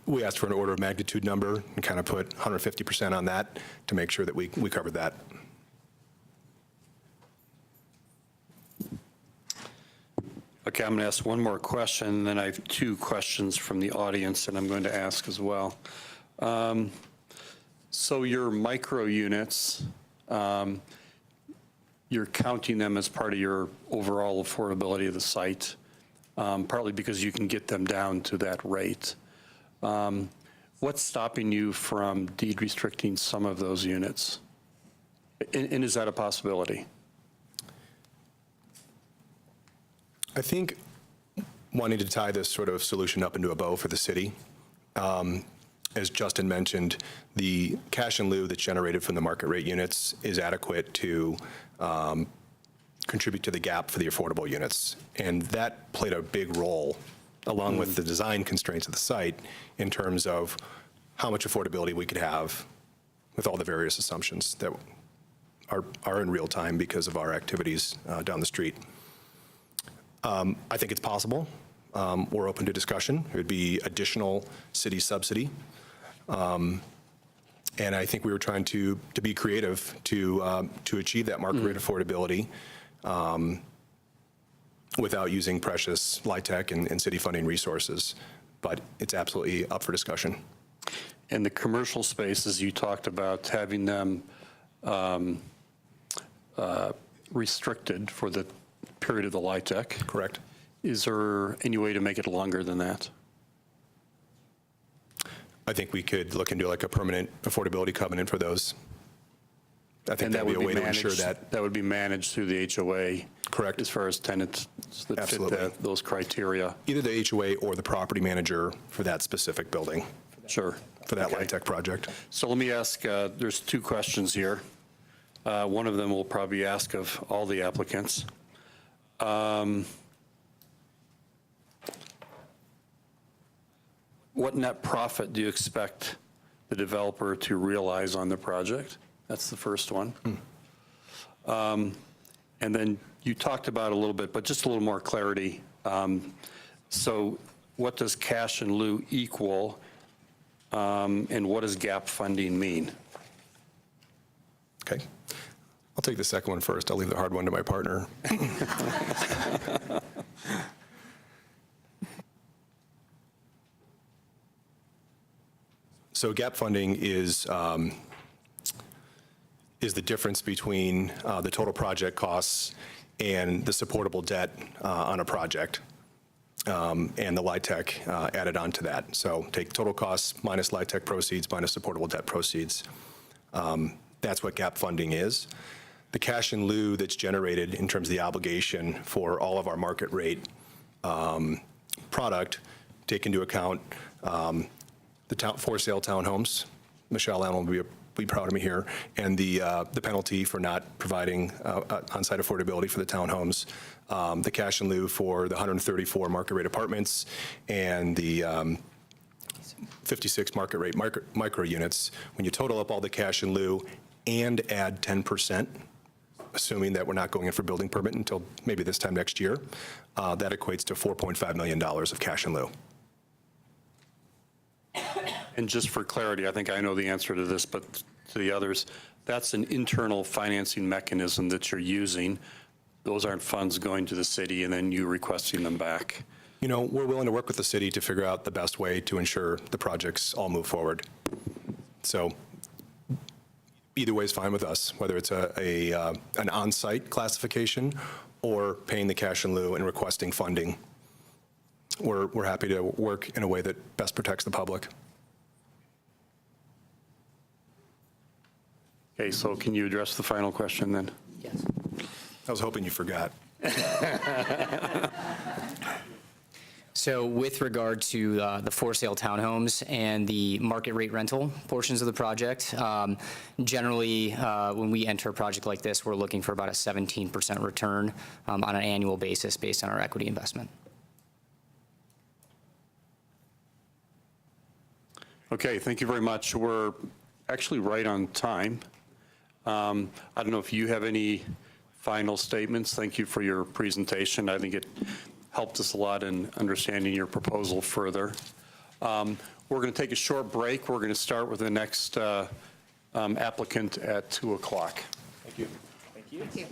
We asked for an order of magnitude number and kind of put 150% on that to make sure that we covered that. Okay, I'm going to ask one more question, and then I have two questions from the audience that I'm going to ask as well. So your micro units, you're counting them as part of your overall affordability of the site, partly because you can get them down to that rate. What's stopping you from deed restricting some of those units? And is that a possibility? I think wanting to tie this sort of solution up into a bow for the city, as Justin mentioned, the cash in lieu that's generated from the market rate units is adequate to contribute to the gap for the affordable units. And that played a big role, along with the design constraints of the site, in terms of how much affordability we could have with all the various assumptions that are in real time because of our activities down the street. I think it's possible. We're open to discussion. It would be additional city subsidy. And I think we were trying to be creative to achieve that market rate affordability without using precious LIHTC and city funding resources. But it's absolutely up for discussion. And the commercial spaces, you talked about having them restricted for the period of the LIHTC. Correct. Is there any way to make it longer than that? I think we could look into like a permanent affordability covenant for those. I think And that'd be a way to ensure managed- that. That would be managed through the HOA. Correct. As far as tenants that Absolutely. fit those criteria. Either the HOA or the property manager for that specific building, Sure. for that Okay. LIHTC project. So let me ask, there's two questions here. One of them we'll probably ask of all the applicants. What net profit do you expect the developer to realize on the project? That's the first one. And then you talked about it a little bit, but just a little more clarity. So what does cash in lieu equal, and what does gap funding mean? Okay. I'll take the second one first. I'll leave the hard one to my partner. So gap funding is the difference between the total project costs and the supportable debt on a project, and the LIHTC added on to that. So take total costs minus LIHTC proceeds minus supportable debt proceeds. That's what gap funding is. The cash in lieu that's generated in terms of the obligation for all of our market rate product, take into account the for sale townhomes. Michelle Allen will be proud of me here, and the penalty for not providing on-site affordability for the townhomes, the cash in lieu for the 134 market rate apartments, and the 56 market rate micro units. When you total up all the cash in lieu and add 10%, assuming that we're not going in for building permit until maybe this time next year, that equates to $4.5 million of cash in lieu. And just for clarity, I think I know the answer to this, but to the others, that's an internal financing mechanism that you're using. Those aren't funds going to the city and then you requesting them back. You know, we're willing to work with the city to figure out the best way to ensure the projects all move forward. So either way is fine with us, whether it's an on-site classification or paying the cash in lieu and requesting funding. We're happy to work in a way that best protects the public. Okay, so can you address the final question then? Yes. I was hoping you forgot. So with regard to the for sale townhomes and the market rate rental portions of the project, generally when we enter a project like this, we're looking for about a 17% return on an annual basis based on our equity investment. Okay, thank you very much. We're actually right on time. I don't know if you have any final statements. Thank you for your presentation. I think it helped us a lot in understanding your proposal further. We're going to take a short break. We're going to start with the next applicant at 2 o'clock. Thank you. Thank you.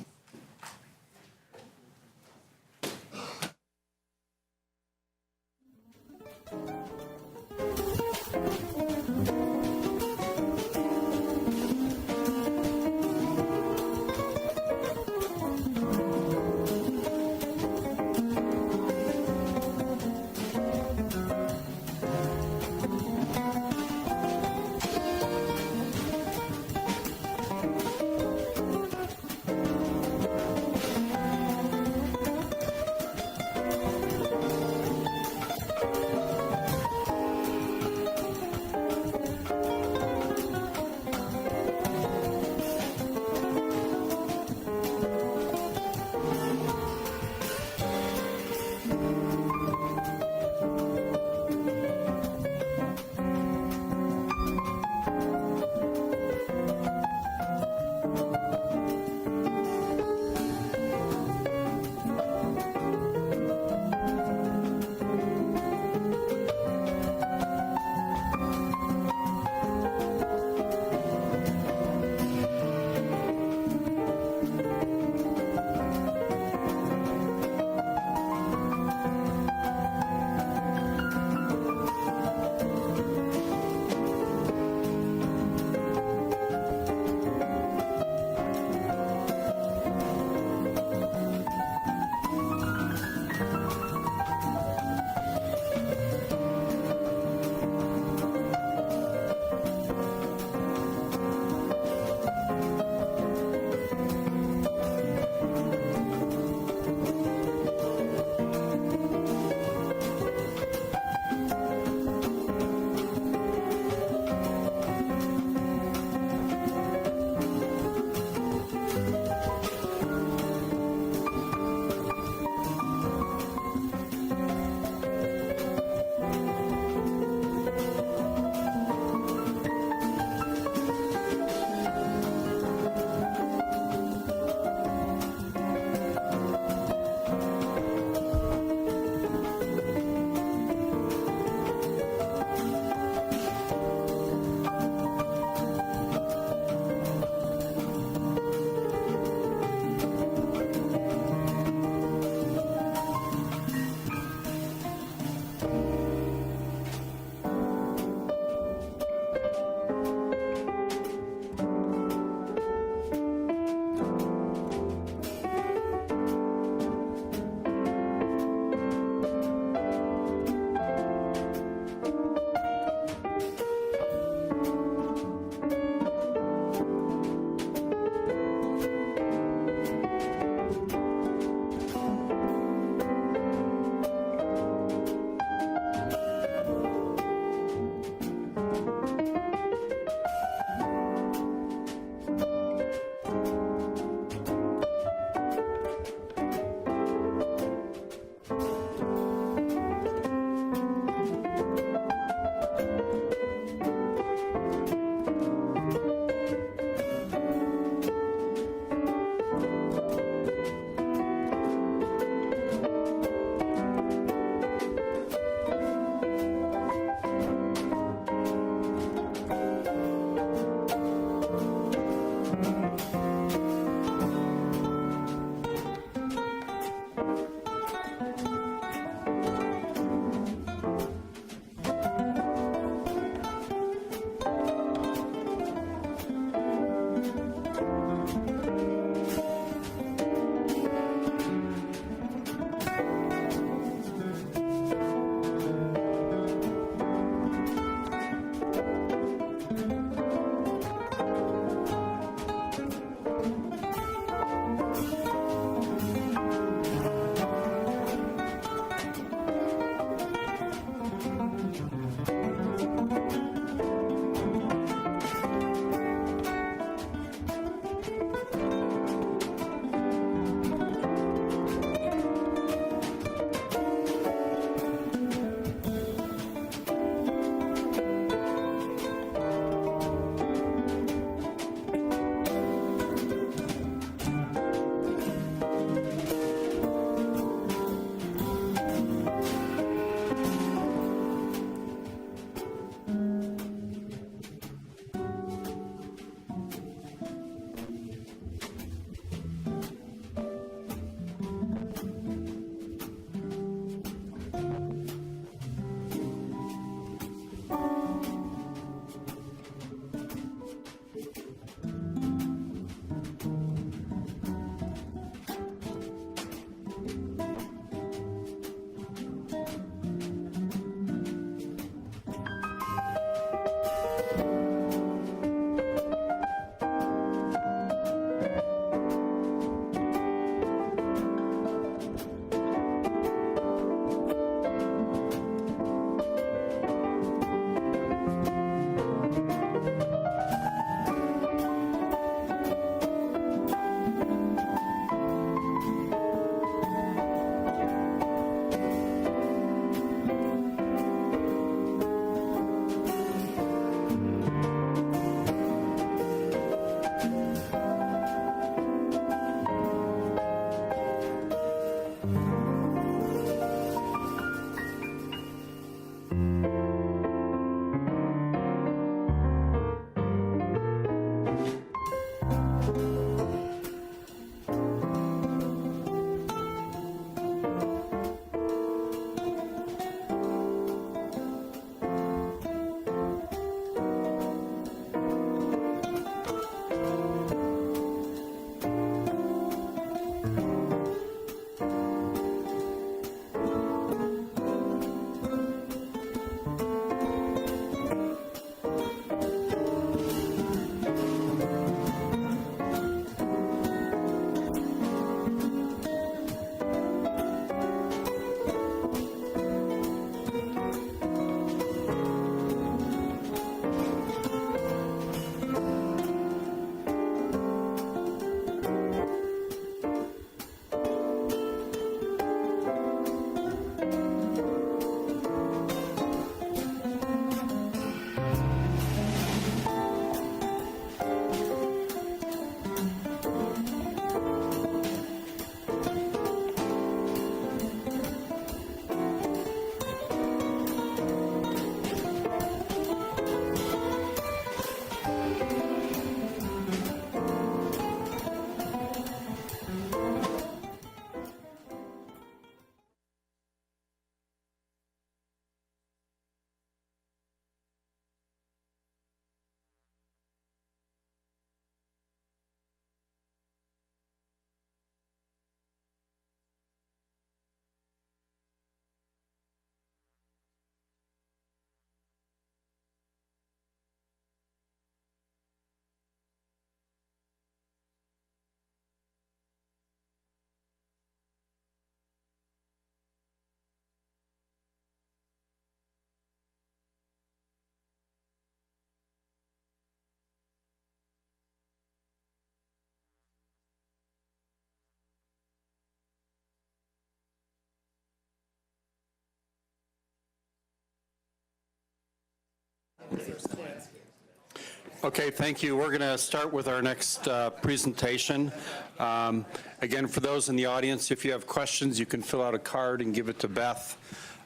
Okay, thank you. We're going to start with our next presentation. Again, for those in the audience, if you have questions, you can fill out a card and give it to Beth.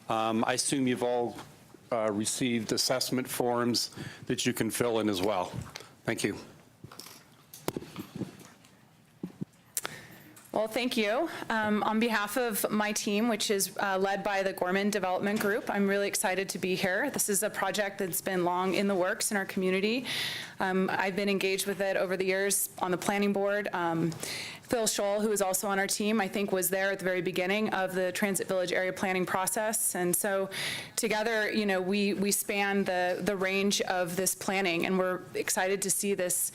I assume you've all received assessment forms that you can fill in as well. Thank you. Well, thank you. On behalf of my team, which is led by the Gorman Development Group, I'm really excited to be here. This is a project that's been long in the works in our community. I've been engaged with it over the years on the planning board. Phil Scholl, who is also on our team, I think was there at the very beginning of the Transit Village area planning process. And so together, you know, we span the range of this planning, and we're excited to see this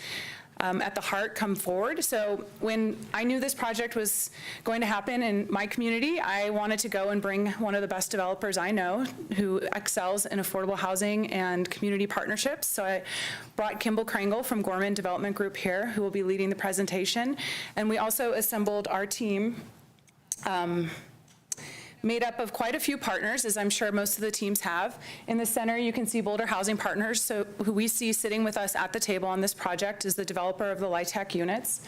at the heart come forward. So when I knew this project was going to happen in my community, I wanted to go and bring one of the best developers I know who excels in affordable housing and community partnerships. So I brought Kimball Krangle from Gorman Development Group here, who will be leading the presentation. And we also assembled our team made up of quite a few partners, as I'm sure most of the teams have. In the center, you can see Boulder Housing Partners, so who we see sitting with us at the table on this project is the developer of the LIHTC units.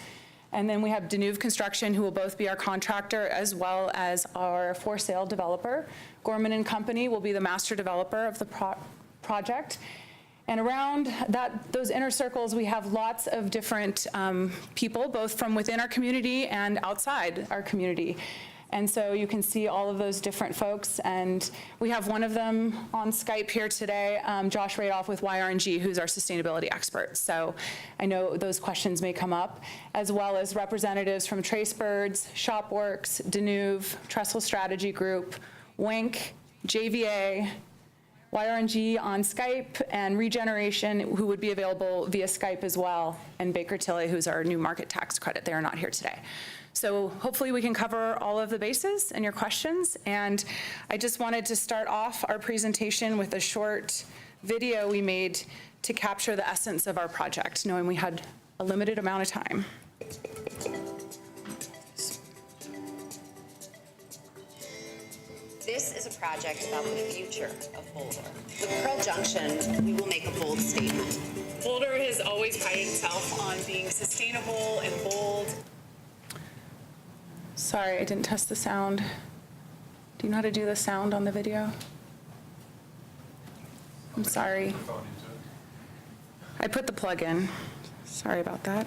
And then we have Danuve Construction, who will both be our contractor as well as our for-sale developer. Gorman and Company will be the master developer of the project. And around those inner circles, we have lots of different people, both from within our community and outside our community. And so you can see all of those different folks, and we have one of them on Skype here today, Josh Radoff with YRNG, who's our sustainability expert. So I know those questions may come up, as well as representatives from Tracebirds, Shopworks, Danuve, Trestle Strategy Group, Wink, JVA, YRNG on Skype, and Regeneration, who would be available via Skype as well, and Baker Tilly, who's our new market tax credit. They are not here today. So hopefully we can cover all of the bases and your questions. And I just wanted to start off our presentation with a short video we made to capture the essence of our project, knowing we had a limited amount of time. This is a project about the future of Boulder. With Pearl Junction, we will make a bold statement. Boulder has always prided itself on being sustainable and bold. Sorry, I didn't test the sound. Do you know how to do the sound on the video? I'm sorry. I put the plug in. Sorry about that.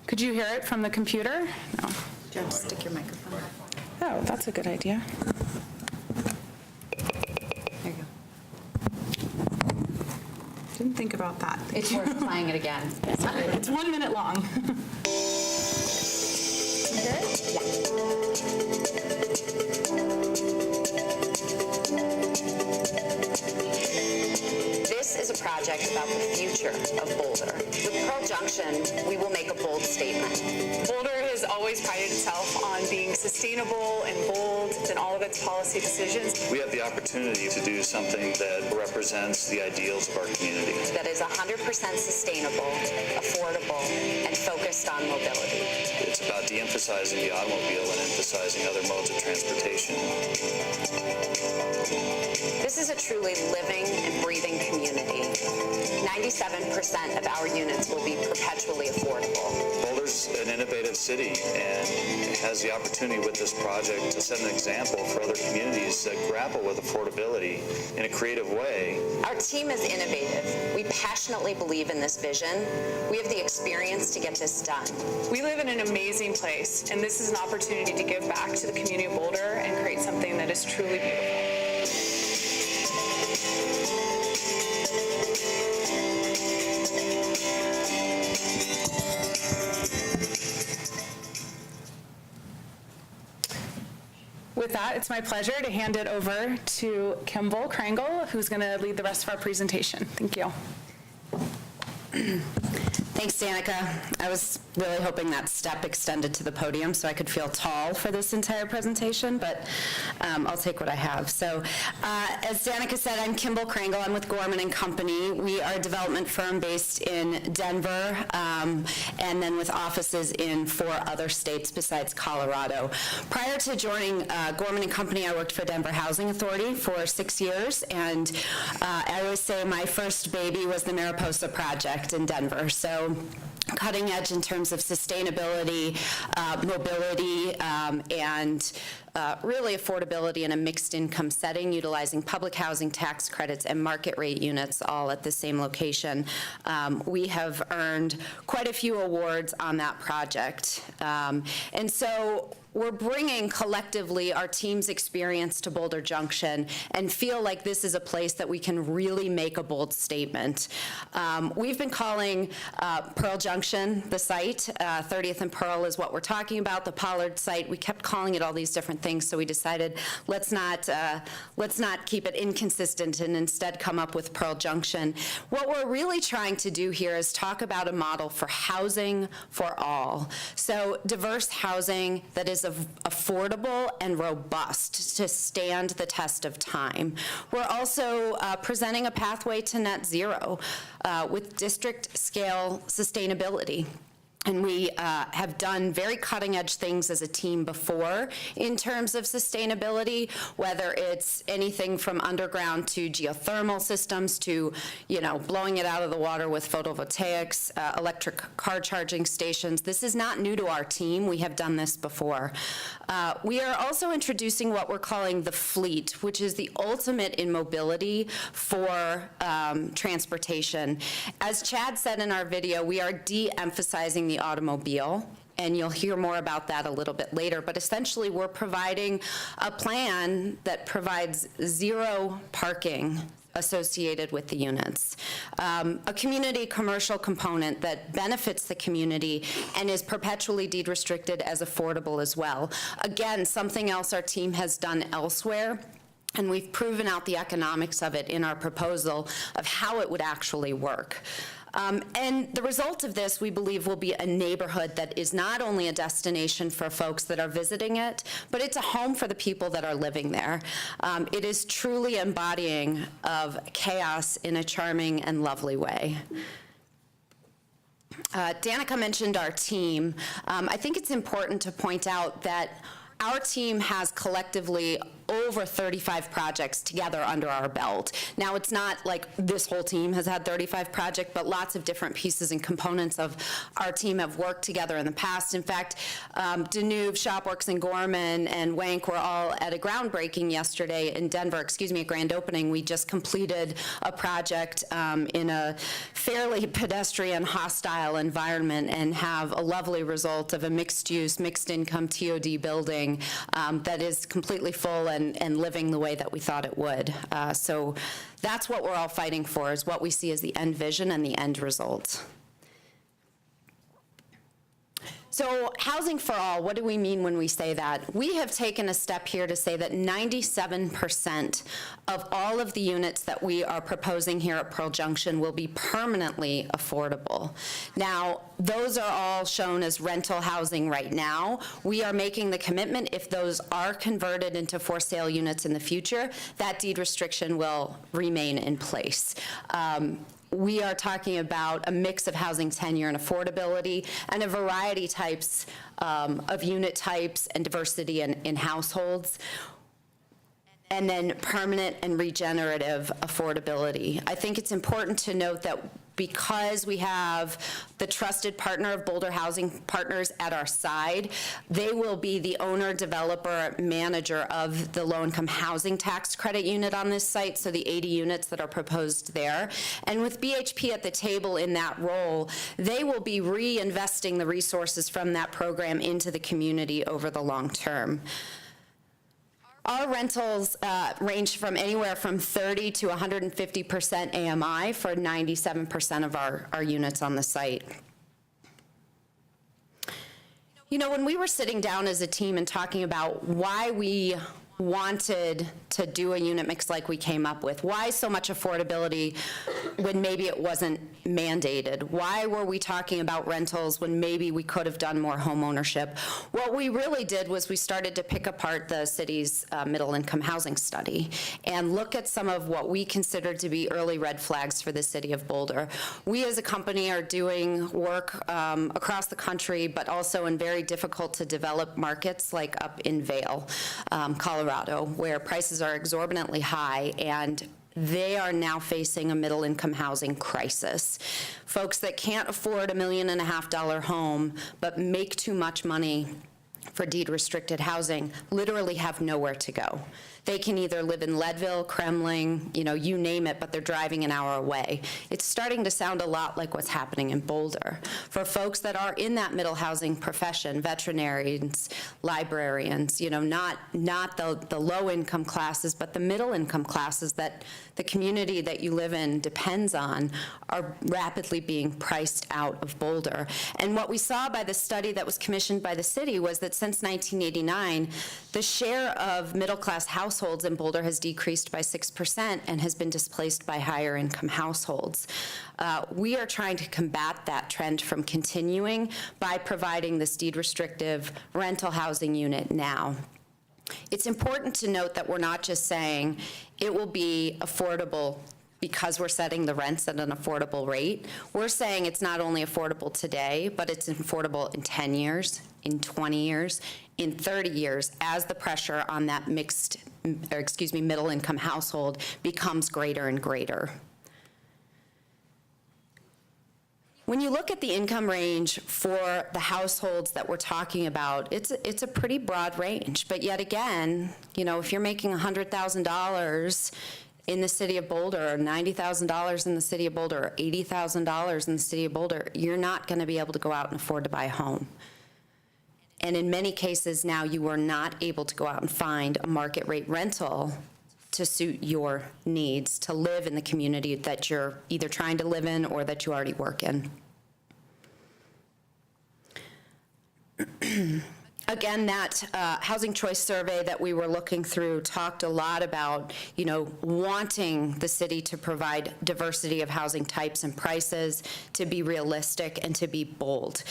Could you hear it from the computer? No. Do you want to stick your microphone up? Oh, that's a good idea. There you go. Didn't think about that. It's worth playing it again. It's 1 minute long. This is a project about the future of Boulder. With Pearl Junction, we will make a bold statement. Boulder has always prided itself on being sustainable and bold in all of its policy decisions. We have the opportunity to do something that represents the ideals of our community. That is 100% sustainable, affordable, and focused on mobility. It's about de-emphasizing the automobile and emphasizing other modes of transportation. This is a truly living and breathing community. 97% of our units will be perpetually affordable. Boulder's an innovative city and has the opportunity with this project to set an example for other communities that grapple with affordability in a creative way. Our team is innovative. We passionately believe in this vision. We have the experience to get this done. We live in an amazing place, and this is an opportunity to give back to the community of Boulder and create something that is truly beautiful. With that, it's my pleasure to hand it over to Kimball Krangle, who's going to lead the rest of our presentation. Thank you. Thanks, Danica. I was really hoping that step extended to the podium so I could feel tall for this entire presentation, but I'll take what I have. So, as Danica said, I'm Kimball Krangle. I'm with Gorman & Company. We are a development firm based in Denver, and then with offices in 4 other states besides Colorado. Prior to joining Gorman & Company, I worked for Denver Housing Authority for 6 years, and I always say my first baby was the Mariposa Project in Denver. So cutting edge in terms of sustainability, mobility, and really affordability in a mixed income setting, utilizing public housing tax credits and market rate units all at the same location. We have earned quite a few awards on that project. And so we're bringing collectively our team's experience to Boulder Junction and feel like this is a place that we can really make a bold statement. We've been calling Pearl Junction the site. 30th and Pearl is what we're talking about, the Pollard site. We kept calling it all these different things, so we decided let's not keep it inconsistent and instead come up with Pearl Junction. What we're really trying to do here is talk about a model for housing for all. So diverse housing that is affordable and robust to stand the test of time. We're also presenting a pathway to net zero with district scale sustainability. And we have done very cutting-edge things as a team before in terms of sustainability, whether it's anything from underground to geothermal systems to, blowing it out of the water with photovoltaics, electric car charging stations. This is not new to our team. We have done this before. We are also introducing what we're calling the fleet, which is the ultimate in mobility for transportation. As Chad said in our video, we are de-emphasizing the automobile, and you'll hear more about that a little bit later, but essentially we're providing a plan that provides 0 parking associated with the units. A community commercial component that benefits the community and is perpetually deed restricted as affordable as well. Again, something else our team has done elsewhere, and we've proven out the economics of it in our proposal of how it would actually work. And the result of this, we believe, will be a neighborhood that is not only a destination for folks that are visiting it, but it's a home for the people that are living there. It is truly embodying of chaos in a charming and lovely way. Danica mentioned our team. I think it's important to point out that our team has collectively over 35 projects together under our belt. Now, it's not like this whole team has had 35 projects, but lots of different pieces and components of our team have worked together in the past. In fact, Danuve, Shopworks, and Gorman and Wank were all at a groundbreaking yesterday in Denver, a grand opening. We just completed a project in a fairly pedestrian, hostile environment and have a lovely result of a mixed-use, mixed-income TOD building that is completely full and living the way that we thought it would. So that's what we're all fighting for, is what we see as the end vision and the end result. So housing for all, what do we mean when we say that? We have taken a step here to say that 97% of all of the units that we are proposing here at Pearl Junction will be permanently affordable. Now, those are all shown as rental housing right now. We are making the commitment, if those are converted into for sale units in the future, that deed restriction will remain in place. We are talking about a mix of housing tenure and affordability and a variety types of unit types and diversity in households. And then permanent and regenerative affordability. I think it's important to note that because we have the trusted partner of Boulder Housing Partners at our side, they will be the owner, developer, manager of the low-income housing tax credit unit on this site, so the 80 units that are proposed there. And with BHP at the table in that role, they will be reinvesting the resources from that program into the community over the long term. Our rentals range from anywhere from 30 to 150% AMI for 97% of our units on the site. You know, when we were sitting down as a team and talking about why we wanted to do a unit mix like we came up with? Why so much affordability when maybe it wasn't mandated? Why were we talking about rentals when maybe we could have done more home ownership? What we really did was we started to pick apart the city's middle-income housing study and look at some of what we considered to be early red flags for the city of Boulder. We as a company are doing work across the country, but also in very difficult to develop markets like up in Vail, Colorado, where prices are exorbitantly high, and they are now facing a middle-income housing crisis. Folks that can't afford $1.5 million home but make too much money for deed-restricted housing literally have nowhere to go. They can either live in Leadville, Kremling, you name it, but they're driving an hour away. It's starting to sound a lot like what's happening in Boulder. For folks that are in that middle housing profession, veterinarians, librarians, not the low-income classes, but the middle-income classes that the community that you live in depends on, are rapidly being priced out of Boulder. And what we saw by the study that was commissioned by the city was that since 1989, the share of middle-class households in Boulder has decreased by 6% and has been displaced by higher income households. We are trying to combat that trend from continuing by providing this deed-restrictive rental housing unit now. It's important to note that we're not just saying it will be affordable because we're setting the rents at an affordable rate. We're saying it's not only affordable today, but it's affordable in 10 years, in 20 years, in 30 years, as the pressure on that middle-income household becomes greater and greater. When you look at the income range for the households that we're talking about, it's a pretty broad range. But yet again, if you're making $100,000 in the city of Boulder, or $90,000 in the city of Boulder, or $80,000 in the city of Boulder, you're not going to be able to go out and afford to buy a home. And in many cases now, you are not able to go out and find a market rate rental to suit your needs, to live in the community that you're either trying to live in or that you already work in. Again, that housing choice survey that we were looking through talked a lot about, wanting the city to provide diversity of housing types and prices, to be realistic and to be bold.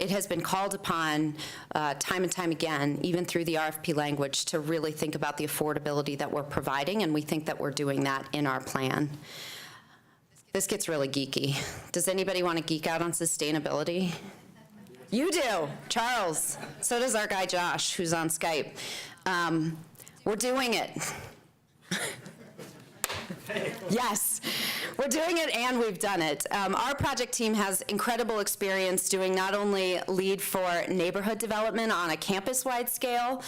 It has been called upon time and time again, even through the RFP language, to really think about the affordability that we're providing, and we think that we're doing that in our plan. This gets really geeky. Does anybody want to geek out on sustainability? You do, Charles. So does our guy Josh, who's on Skype. We're doing it. Yes, we're doing it and we've done it. Our project team has incredible experience doing not only LEED for neighborhood development on a campus-wide scale,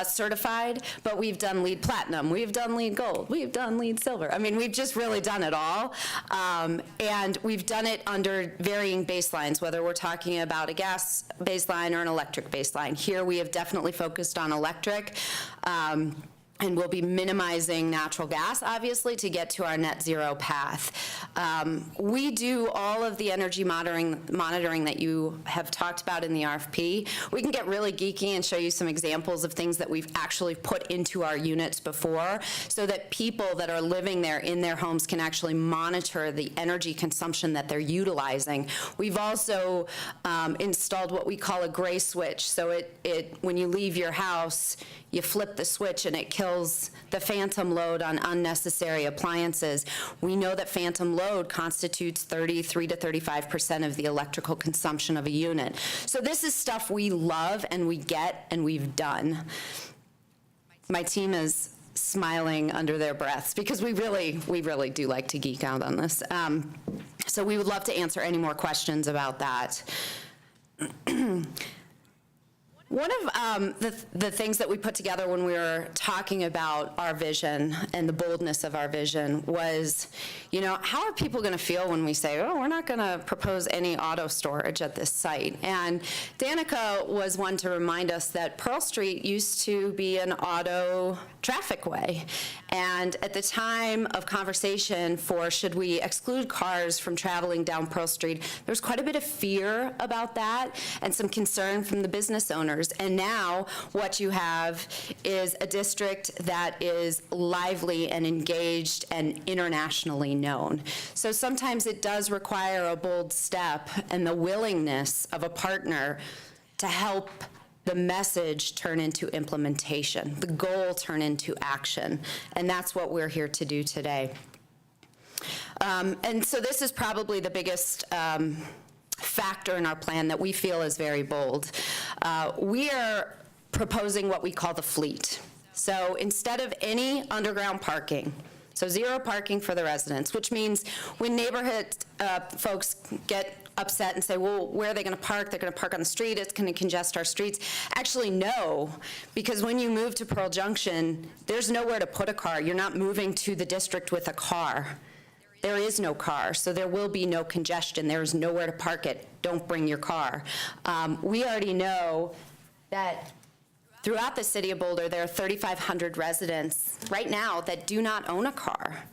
certified, but we've done LEED Platinum, we've done LEED Gold, we've done LEED Silver. I mean, we've just really done it all. And we've done it under varying baselines, whether we're talking about a gas baseline or an electric baseline. Here we have definitely focused on electric. And we'll be minimizing natural gas, obviously, to get to our net zero path. We do all of the energy monitoring that you have talked about in the RFP. We can get really geeky and show you some examples of things that we've actually put into our units before, so that people that are living there in their homes can actually monitor the energy consumption that they're utilizing. We've also installed what we call a gray switch. So when you leave your house, you flip the switch and it kills the phantom load on unnecessary appliances. We know that phantom load constitutes 33 to 35% of the electrical consumption of a unit. So this is stuff we love and we get and we've done. My team is smiling under their breaths because we really do like to geek out on this. So we would love to answer any more questions about that. One of the things that we put together when we were talking about our vision and the boldness of our vision was, how are people going to feel when we say, oh, we're not going to propose any auto storage at this site? And Danica was one to remind us that Pearl Street used to be an auto traffic way. And at the time of conversation for should we exclude cars from traveling down Pearl Street, there's quite a bit of fear about that and some concern from the business owners. And now what you have is a district that is lively and engaged and internationally known. So sometimes it does require a bold step and the willingness of a partner to help the message turn into implementation, the goal turn into action, and that's what we're here to do today. And so this is probably the biggest factor in our plan that we feel is very bold. We are proposing what we call the fleet. So instead of any underground parking, so zero parking for the residents, which means when neighborhood folks get upset and say, well, where are they going to park? They're going to park on the street. It's going to congest our streets. Actually, no, because when you move to Pearl Junction, there's nowhere to put a car. You're not moving to the district with a car. There is no car, so there will be no congestion. There is nowhere to park it. Don't bring your car. We already know that throughout the city of Boulder, there are 3,500 residents right now that do not own a car.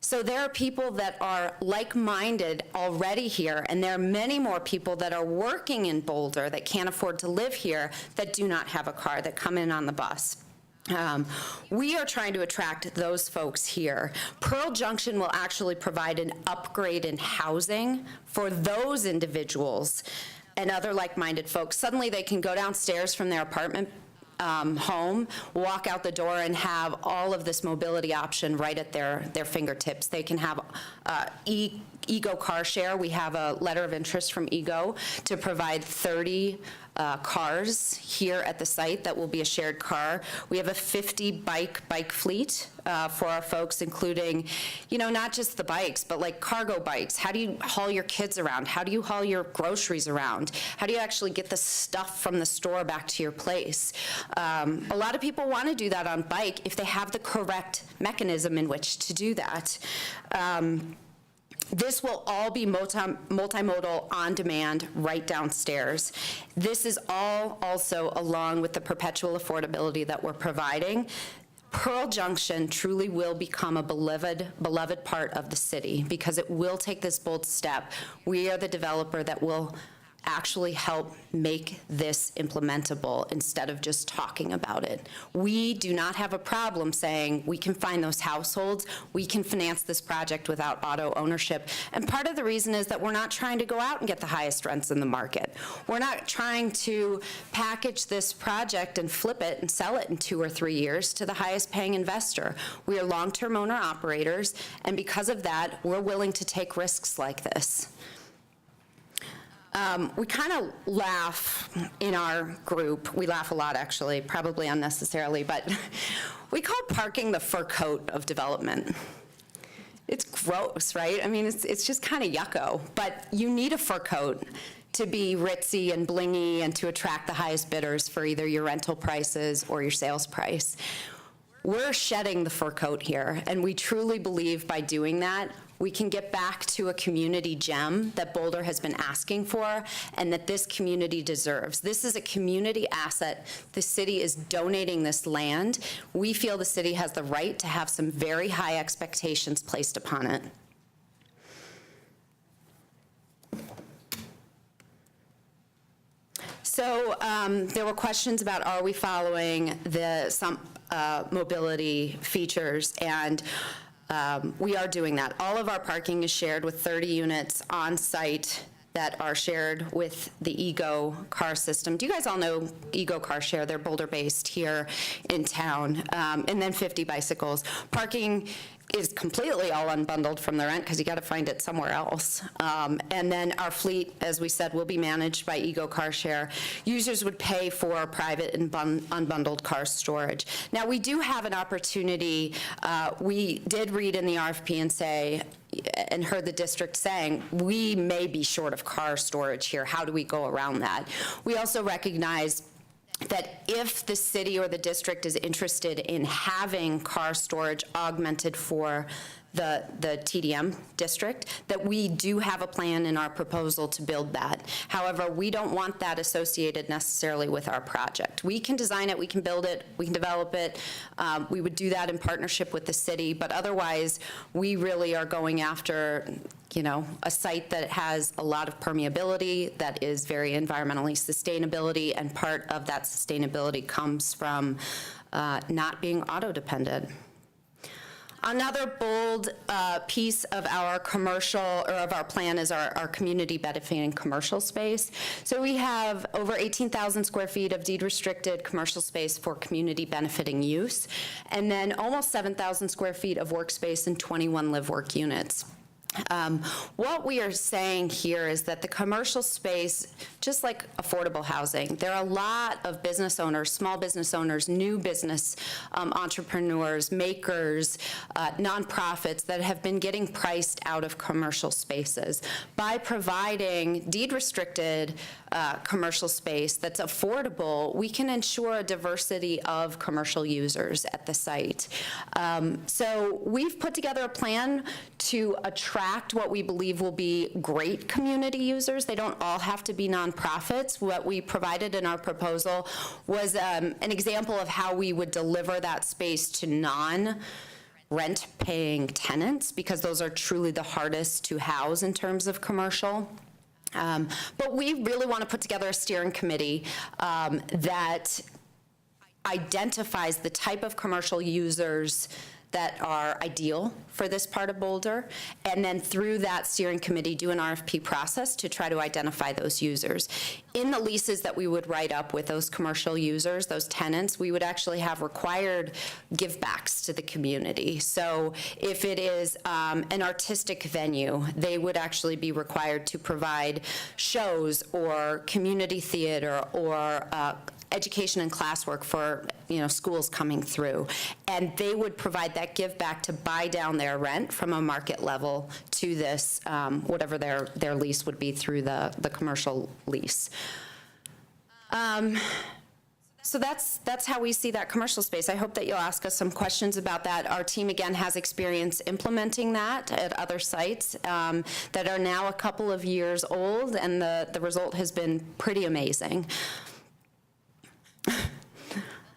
So there are people that are like-minded already here, and there are many more people that are working in Boulder that can't afford to live here that do not have a car, that come in on the bus. We are trying to attract those folks here. Pearl Junction will actually provide an upgrade in housing for those individuals and other like-minded folks. Suddenly they can go downstairs from their apartment home, walk out the door, and have all of this mobility option right at their fingertips. They can have Ego Car Share. We have a letter of interest from Ego to provide 30 cars here at the site that will be a shared car. We have a 50 bike fleet for our folks, including, not just the bikes, but like cargo bikes. How do you haul your kids around? How do you haul your groceries around? How do you actually get the stuff from the store back to your place? A lot of people want to do that on bike if they have the correct mechanism in which to do that. This will all be multimodal on demand right downstairs. This is all also along with the perpetual affordability that we're providing. Pearl Junction truly will become a beloved part of the city because it will take this bold step. We are the developer that will actually help make this implementable instead of just talking about it. We do not have a problem saying we can find those households, we can finance this project without auto ownership. And part of the reason is that we're not trying to go out and get the highest rents in the market. We're not trying to package this project and flip it and sell it in 2 or 3 years to the highest paying investor. We are long-term owner operators, and because of that, we're willing to take risks like this. We kind of laugh in our group. We laugh a lot, actually, probably unnecessarily, but we call parking the fur coat of development. It's gross, right? I mean, it's just kind of yucko, but you need a fur coat to be ritzy and blingy and to attract the highest bidders for either your rental prices or your sales price. We're shedding the fur coat here, and we truly believe by doing that, we can get back to a community gem that Boulder has been asking for and that this community deserves. This is a community asset. The city is donating this land. We feel the city has the right to have some very high expectations placed upon it. So there were questions about are we following some mobility features, and we are doing that. All of our parking is shared with 30 units on site that are shared with the Ego car system. Do you guys all know Ego Car Share? They're Boulder-based here in town. And then 50 bicycles. Parking is completely all unbundled from the rent because you got to find it somewhere else. And then our fleet, as we said, will be managed by Ego Car Share. Users would pay for private and unbundled car storage. Now, we do have an opportunity. We did read in the RFP and say, and heard the district saying, we may be short of car storage here. How do we go around that? We also recognize that if the city or the district is interested in having car storage augmented for the TDM district, that we do have a plan in our proposal to build that. However, we don't want that associated necessarily with our project. We can design it, we can build it, we can develop it. We would do that in partnership with the city, but otherwise, we really are going after, you know, a site that has a lot of permeability, that is very environmentally sustainability, and part of that sustainability comes from not being auto-dependent. Another bold piece of our commercial, or of our plan, is our community benefiting commercial space. So we have over 18,000 square feet of deed-restricted commercial space for community benefiting use, and then almost 7,000 square feet of workspace and 21 live-work units. What we are saying here is that the commercial space, just like affordable housing, there are a lot of business owners, small business owners, new business entrepreneurs, makers, nonprofits that have been getting priced out of commercial spaces. By providing deed-restricted commercial space that's affordable, we can ensure a diversity of commercial users at the site. So we've put together a plan to attract what we believe will be great community users. They don't all have to be nonprofits. What we provided in our proposal was an example of how we would deliver that space to non-rent-paying tenants, because those are truly the hardest to house in terms of commercial. But we really want to put together a steering committee that identifies the type of commercial users that are ideal for this part of Boulder, and then through that steering committee do an RFP process to try to identify those users. In the leases that we would write up with those commercial users, those tenants, we would actually have required givebacks to the community. So if it is an artistic venue, they would actually be required to provide shows or community theater or education and classwork for, you know, schools coming through. And they would provide that give back to buy down their rent from a market level to this, whatever their lease would be through the commercial lease. So that's how we see that commercial space. I hope that you'll ask us some questions about that. Our team, again, has experience implementing that at other sites that are now a couple of years old, and the result has been pretty amazing.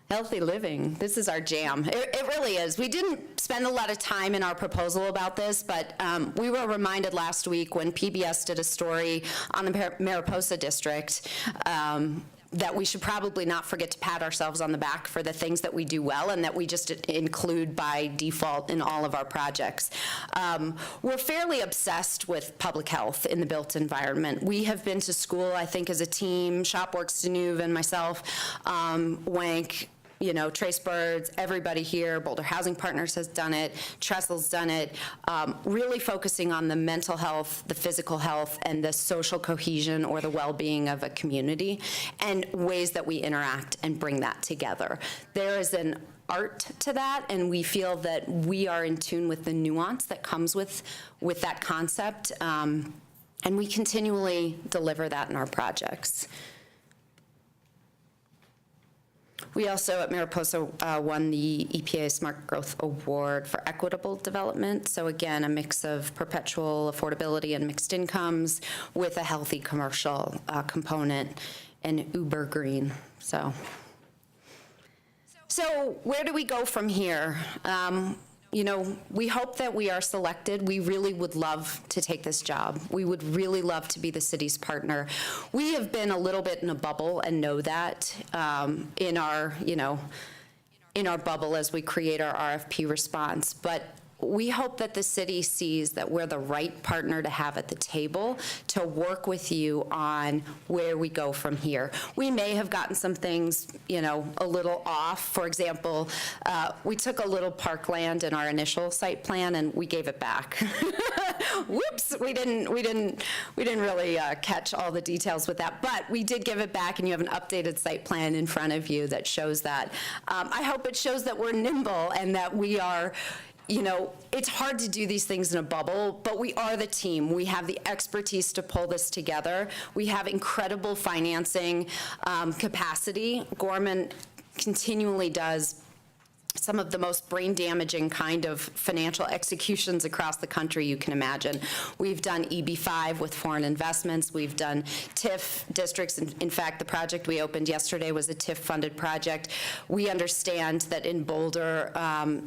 Healthy living, this is our jam. It really is. We didn't spend a lot of time in our proposal about this, but we were reminded last week when PBS did a story on the Mariposa district that we should probably not forget to pat ourselves on the back for the things that we do well and that we just include by default in all of our projects. We're fairly obsessed with public health in the built environment. We have been to school, I think, as a team, Shopworks, Danuve, and myself, Wank, you know, Trace Birds, everybody here, Boulder Housing Partners has done it, Tressel's done it, really focusing on the mental health, the physical health, and the social cohesion or the well-being of a community, and ways that we interact and bring that together. There is an art to that, and we feel that we are in tune with the nuance that comes with that concept, and we continually deliver that in our projects. We also, at Mariposa, won the EPA Smart Growth Award for Equitable Development. So again, a mix of perpetual affordability and mixed incomes with a healthy commercial component and uber green. So where do we go from here? You know, we hope that we are selected. We really would love to take this job. We would really love to be the city's partner. We have been a little bit in a bubble and know that in our, you know, in our bubble as we create our RFP response. But we hope that the city sees that we're the right partner to have at the table to work with you on where we go from here. We may have gotten some things, you know, a little off. For example, we took a little parkland in our initial site plan and we gave it back. Whoops, we didn't really catch all the details with that, but we did give it back, and you have an updated site plan in front of you that shows that. I hope it shows that we're nimble and that we are it's hard to do these things in a bubble, but we are the team. We have the expertise to pull this together. We have incredible financing capacity. Gorman continually does some of the most brain-damaging kind of financial executions across the country you can imagine. We've done EB5 with foreign investments. We've done TIF districts. In fact, the project we opened yesterday was a TIF-funded project. We understand that in Boulder,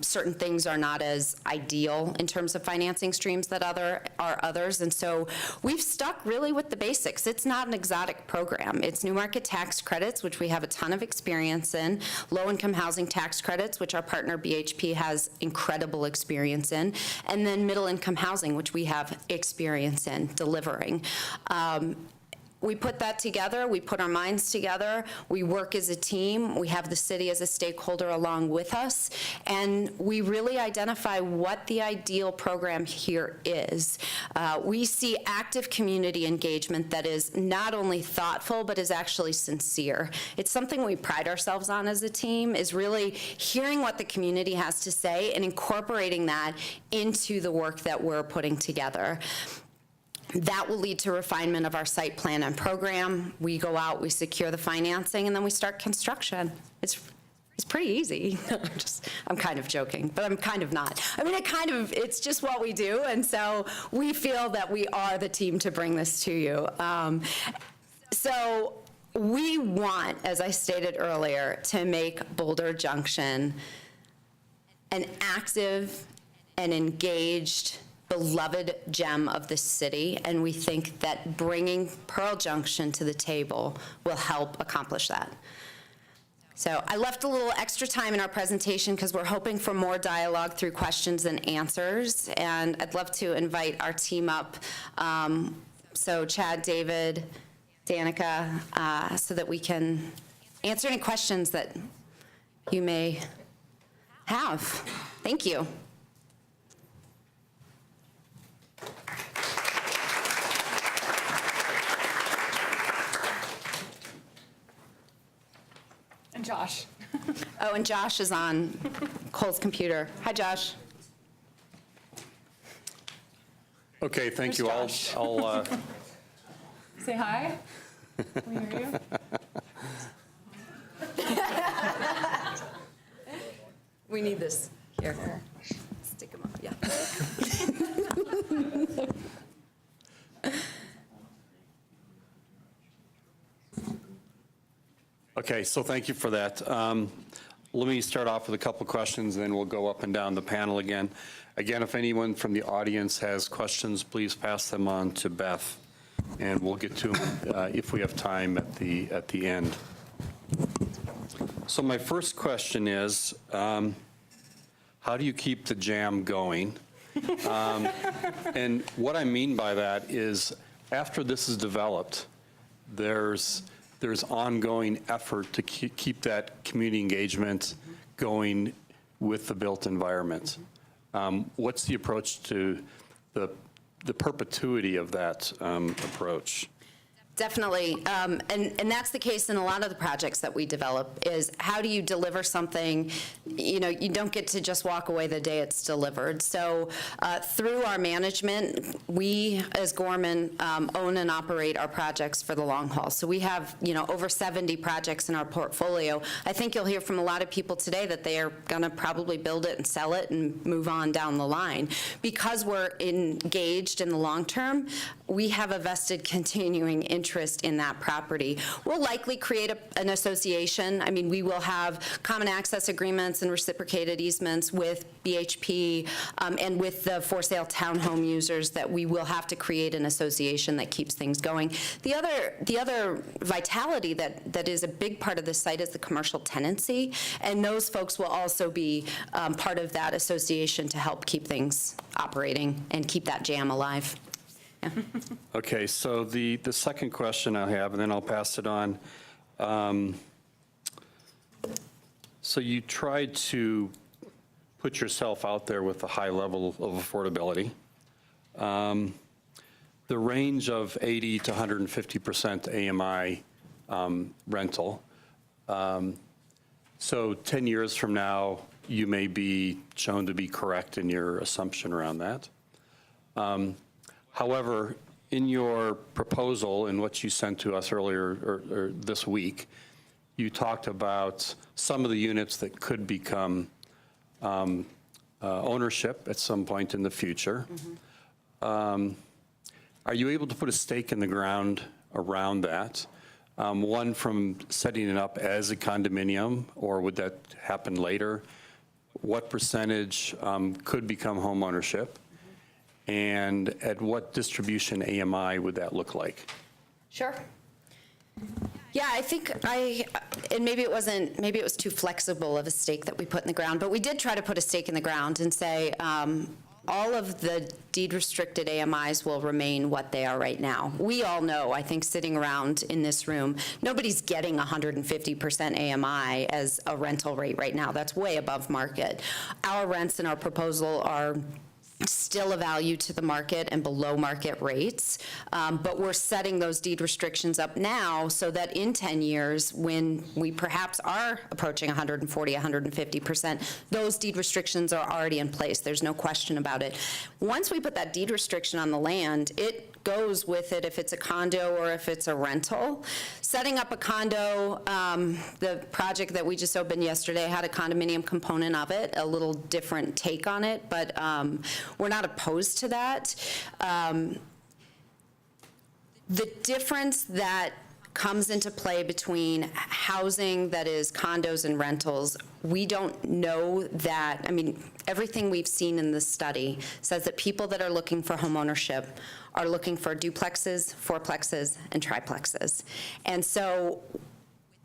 certain things are not as ideal in terms of financing streams that are others, and so we've stuck really with the basics. It's not an exotic program. It's new market tax credits, which we have a ton of experience in, low-income housing tax credits, which our partner BHP has incredible experience in, and then middle-income housing, which we have experience in delivering. We put that together, we put our minds together, we work as a team, we have the city as a stakeholder along with us, and we really identify what the ideal program here is. We see active community engagement that is not only thoughtful, but is actually sincere. It's something we pride ourselves on as a team, is really hearing what the community has to say and incorporating that into the work that we're putting together. That will lead to refinement of our site plan and program. We go out, we secure the financing, and then we start construction. It's pretty easy. I'm kind of joking, but I'm kind of not. I mean, it's just what we do, and so we feel that we are the team to bring this to you. So we want, as I stated earlier, to make Boulder Junction an active and engaged, beloved gem of the city, and we think that bringing Pearl Junction to the table will help accomplish that. So I left a little extra time in our presentation because we're hoping for more dialogue through questions and answers, and I'd love to invite our team up. So Chad, David, Danica, so that we can answer any questions that you may have. Thank you. And Josh. Oh, and Josh is on Cole's computer. Hi, Josh. Okay, thank you. Where's Josh? I'll Say hi. Can we hear you? We need this. Here. Stick him up, yeah. Okay, so thank you for that. Let me start off with a couple of questions, then we'll go up and down the panel again. Again, if anyone from the audience has questions, please pass them on to Beth, and we'll get to them if we have time at the end. So my first question is, how do you keep the jam going? And what I mean by that is, after this is developed, there's ongoing effort to keep that community engagement going with the built environment. What's the approach to the perpetuity of that approach? Definitely, and that's the case in a lot of the projects that we develop, is how do you deliver something, you don't get to just walk away the day it's delivered. So through our management, we as Gorman own and operate our projects for the long haul. So we have, over 70 projects in our portfolio. I think you'll hear from a lot of people today that they are gonna probably build it and sell it and move on down the line. Because we're engaged in the long term, we have a vested continuing interest in that property. We'll likely create an association. I mean, we will have common access agreements and reciprocated easements with BHP and with the for sale townhome users that we will have to create an association that keeps things going. The other vitality that is a big part of this site is the commercial tenancy, and those folks will also be part of that association to help keep things operating and keep that jam alive. Okay, so the second question I have, and then I'll pass it on. So you tried to put yourself out there with a high level of affordability. The range of 80 to 150% AMI rental. So 10 years from now, you may be shown to be correct in your assumption around that. However, in your proposal and what you sent to us earlier or this week, you talked about some of the units that could become ownership at some point in the future. Are you able to put a stake in the ground around that? One, from setting it up as a condominium, or would that happen later? What percentage could become home ownership? And at what distribution AMI would that look like? Sure. Yeah, I think and maybe it was too flexible of a stake that we put in the ground, but we did try to put a stake in the ground and say, all of the deed-restricted AMIs will remain what they are right now. We all know, I think, sitting around in this room, nobody's getting 150% AMI as a rental rate right now. That's way above market. Our rents in our proposal are still a value to the market and below market rates, but we're setting those deed restrictions up now so that in 10 years, when we perhaps are approaching 140, 150%, those deed restrictions are already in place. There's no question about it. Once we put that deed restriction on the land, it goes with it if it's a condo or if it's a rental. Setting up a condo, the project that we just opened yesterday had a condominium component of it, a little different take on it, but we're not opposed to that. The difference that comes into play between housing that is condos and rentals, we don't know that. I mean, everything we've seen in this study says that people that are looking for home ownership are looking for duplexes, fourplexes, and triplexes. And so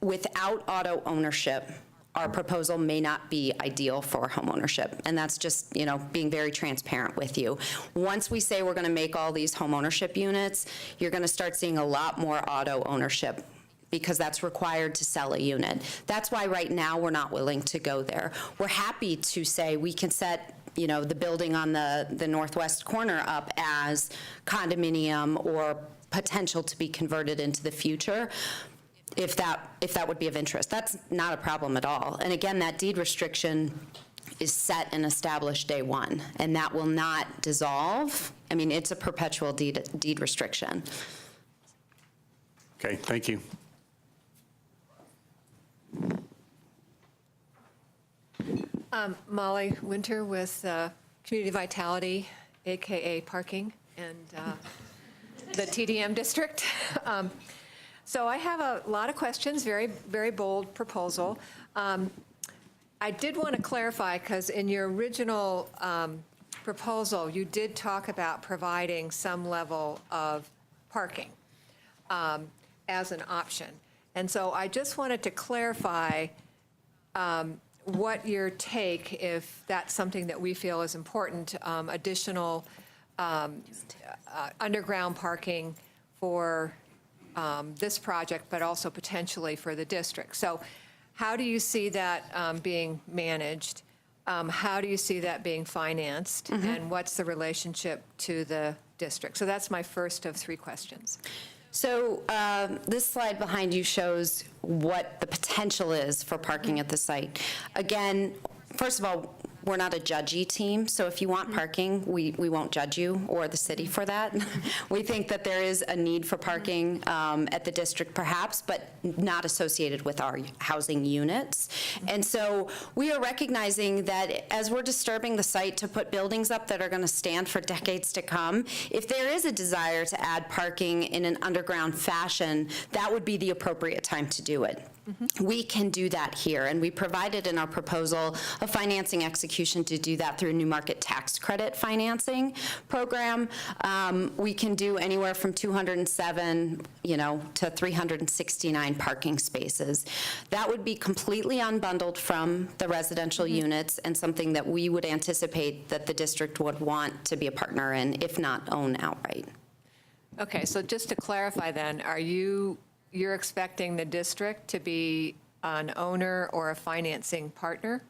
without auto ownership, our proposal may not be ideal for home ownership. And that's just, being very transparent with you. Once we say we're going to make all these home ownership units, you're going to start seeing a lot more auto ownership because that's required to sell a unit. That's why right now we're not willing to go there. We're happy to say we can set the building on the northwest corner up as condominium or potential to be converted into the future. If that would be of interest. That's not a problem at all. And again, that deed restriction is set and established day one, and that will not dissolve. I mean, it's a perpetual deed restriction. Okay, thank you. Molly Winter with Community Vitality, AKA Parking, and the TDM District. So I have a lot of questions, very, very bold proposal. I did want to clarify, because in your original proposal, you did talk about providing some level of parking as an option. And so I just wanted to clarify what your take, if that's something that we feel is important, additional underground parking for this project, but also potentially for the district. So how do you see that being managed? How do you see that being financed? And what's the relationship to the district? So that's my first of three questions. So this slide behind you shows what the potential is for parking at the site. Again, first of all, we're not a judgy team, so if you want parking, we won't judge you or the city for that. We think that there is a need for parking at the district perhaps, but not associated with our housing units. And so we are recognizing that as we're disturbing the site to put buildings up that are going to stand for decades to come, if there is a desire to add parking in an underground fashion, that would be the appropriate time to do it. We can do that here, and we provided in our proposal a financing execution to do that through a new market tax credit financing program. We can do anywhere from 207, to 369 parking spaces. That would be completely unbundled from the residential units and something that we would anticipate that the district would want to be a partner in, if not own outright. Okay, so just to clarify then, you're expecting the district to be an owner or a financing partner?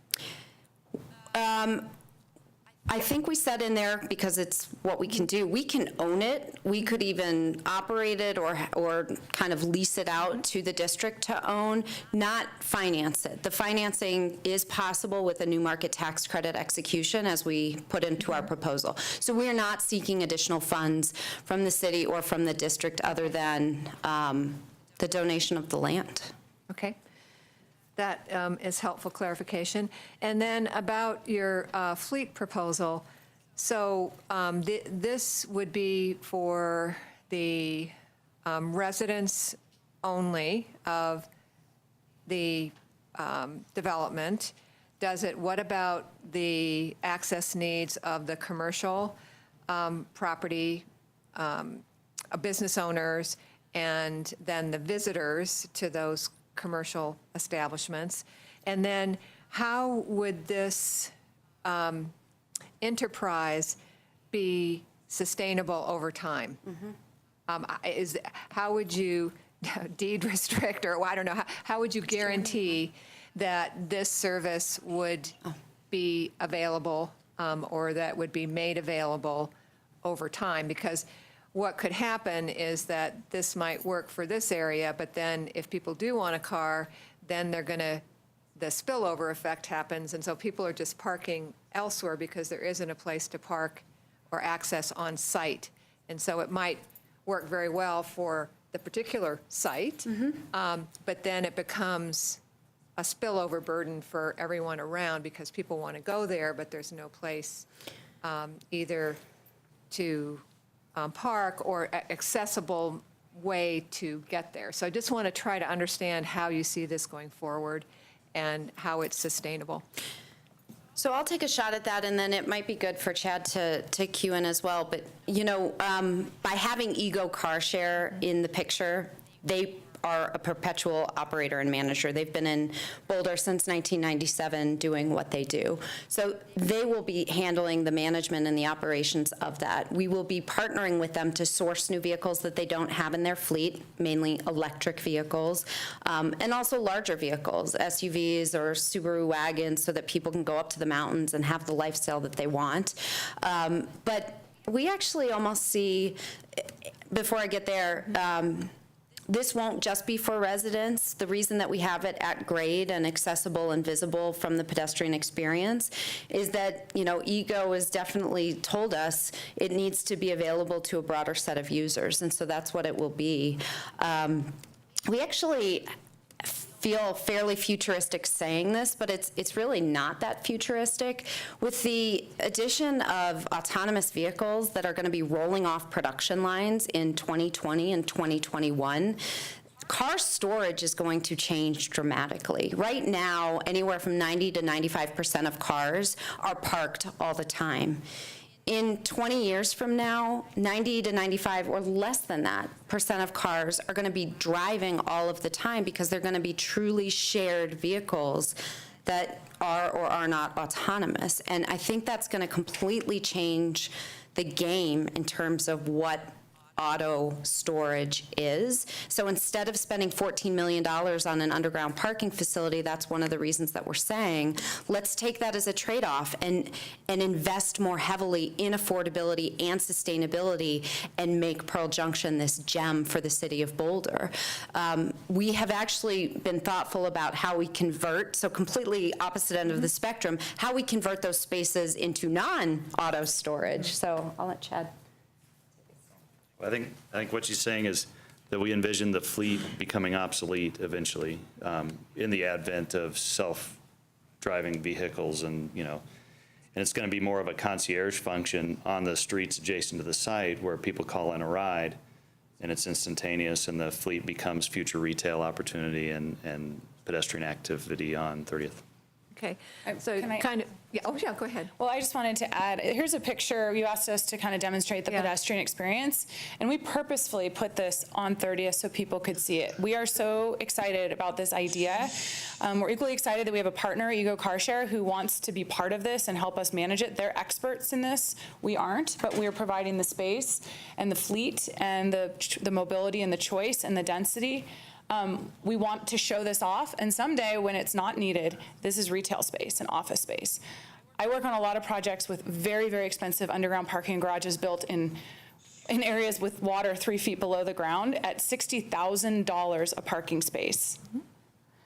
I think we said in there, because it's what we can do, we can own it. We could even operate it or kind of lease it out to the district to own, not finance it. The financing is possible with a new market tax credit execution, as we put into our proposal. So we are not seeking additional funds from the city or from the district other than the donation of the land. Okay. That is helpful clarification. And then about your fleet proposal, so this would be for the residents only of the development. What about the access needs of the commercial property, business owners, and then the visitors to those commercial establishments? And then how would this enterprise be sustainable over time? How would you deed restrict, or I don't know, how would you guarantee that this service would be available or that would be made available over time? Because what could happen is that this might work for this area, but then if people do want a car, then the spillover effect happens, and so people are just parking elsewhere because there isn't a place to park or access on site. And so it might work very well for the particular site, but then it becomes a spillover burden for everyone around because people want to go there, but there's no place either to park or accessible way to get there. So I just want to try to understand how you see this going forward and how it's sustainable. So I'll take a shot at that, and then it might be good for Chad to cue in as well. But, by having Ego Car Share in the picture, they are a perpetual operator and manager. They've been in Boulder since 1997 doing what they do. So they will be handling the management and the operations of that. We will be partnering with them to source new vehicles that they don't have in their fleet, mainly electric vehicles, and also larger vehicles, SUVs or Subaru wagons, so that people can go up to the mountains and have the lifestyle that they want. But we actually almost see, before I get there, this won't just be for residents. The reason that we have it at grade and accessible and visible from the pedestrian experience is that, Ego has definitely told us it needs to be available to a broader set of users, and so that's what it will be. We actually feel fairly futuristic saying this, but it's really not that futuristic. With the addition of autonomous vehicles that are going to be rolling off production lines in 2020 and 2021, car storage is going to change dramatically. Right now, anywhere from 90 to 95% of cars are parked all the time. In 20 years from now, 90 to 95 or less than that % of cars are going to be driving all of the time because they're going to be truly shared vehicles that are or are not autonomous. And I think that's going to completely change the game in terms of what auto storage is. So instead of spending $14 million on an underground parking facility, that's one of the reasons that we're saying, let's take that as a trade-off and invest more heavily in affordability and sustainability and make Pearl Junction this gem for the city of Boulder. We have actually been thoughtful about how we convert, so completely opposite end of the spectrum, how we convert those spaces into non-auto storage. So I'll let Chad. I think what she's saying is that we envision the fleet becoming obsolete eventually in the advent of self-driving vehicles, and it's going to be more of a concierge function on the streets adjacent to the site where people call in a ride and it's instantaneous, and the fleet becomes future retail opportunity and pedestrian activity on 30th. Okay, so go ahead. Well, I just wanted to add, here's a picture. You asked us to kind of demonstrate the pedestrian experience, and we purposefully put this on 30th so people could see it. We are so excited about this idea. We're equally excited that we have a partner, Ego Car Share, who wants to be part of this and help us manage it. They're experts in this. We aren't, but we are providing the space and the fleet and the mobility and the choice and the density. We want to show this off, and someday when it's not needed, this is retail space and office space. I work on a lot of projects with very, very expensive underground parking garages built in areas with water 3 feet below the ground at $60,000 a parking space.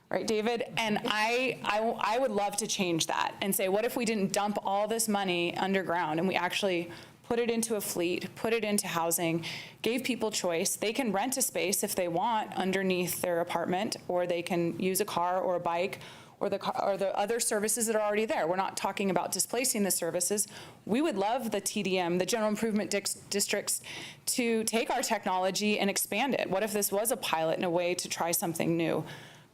Right, David? And I would love to change that and say, what if we didn't dump all this money underground and we actually put it into a fleet, put it into housing, gave people choice. They can rent a space if they want underneath their apartment, or they can use a car or a bike or the other services that are already there. We're not talking about displacing the services. We would love the TDM, the general improvement districts, to take our technology and expand it. What if this was a pilot and a way to try something new?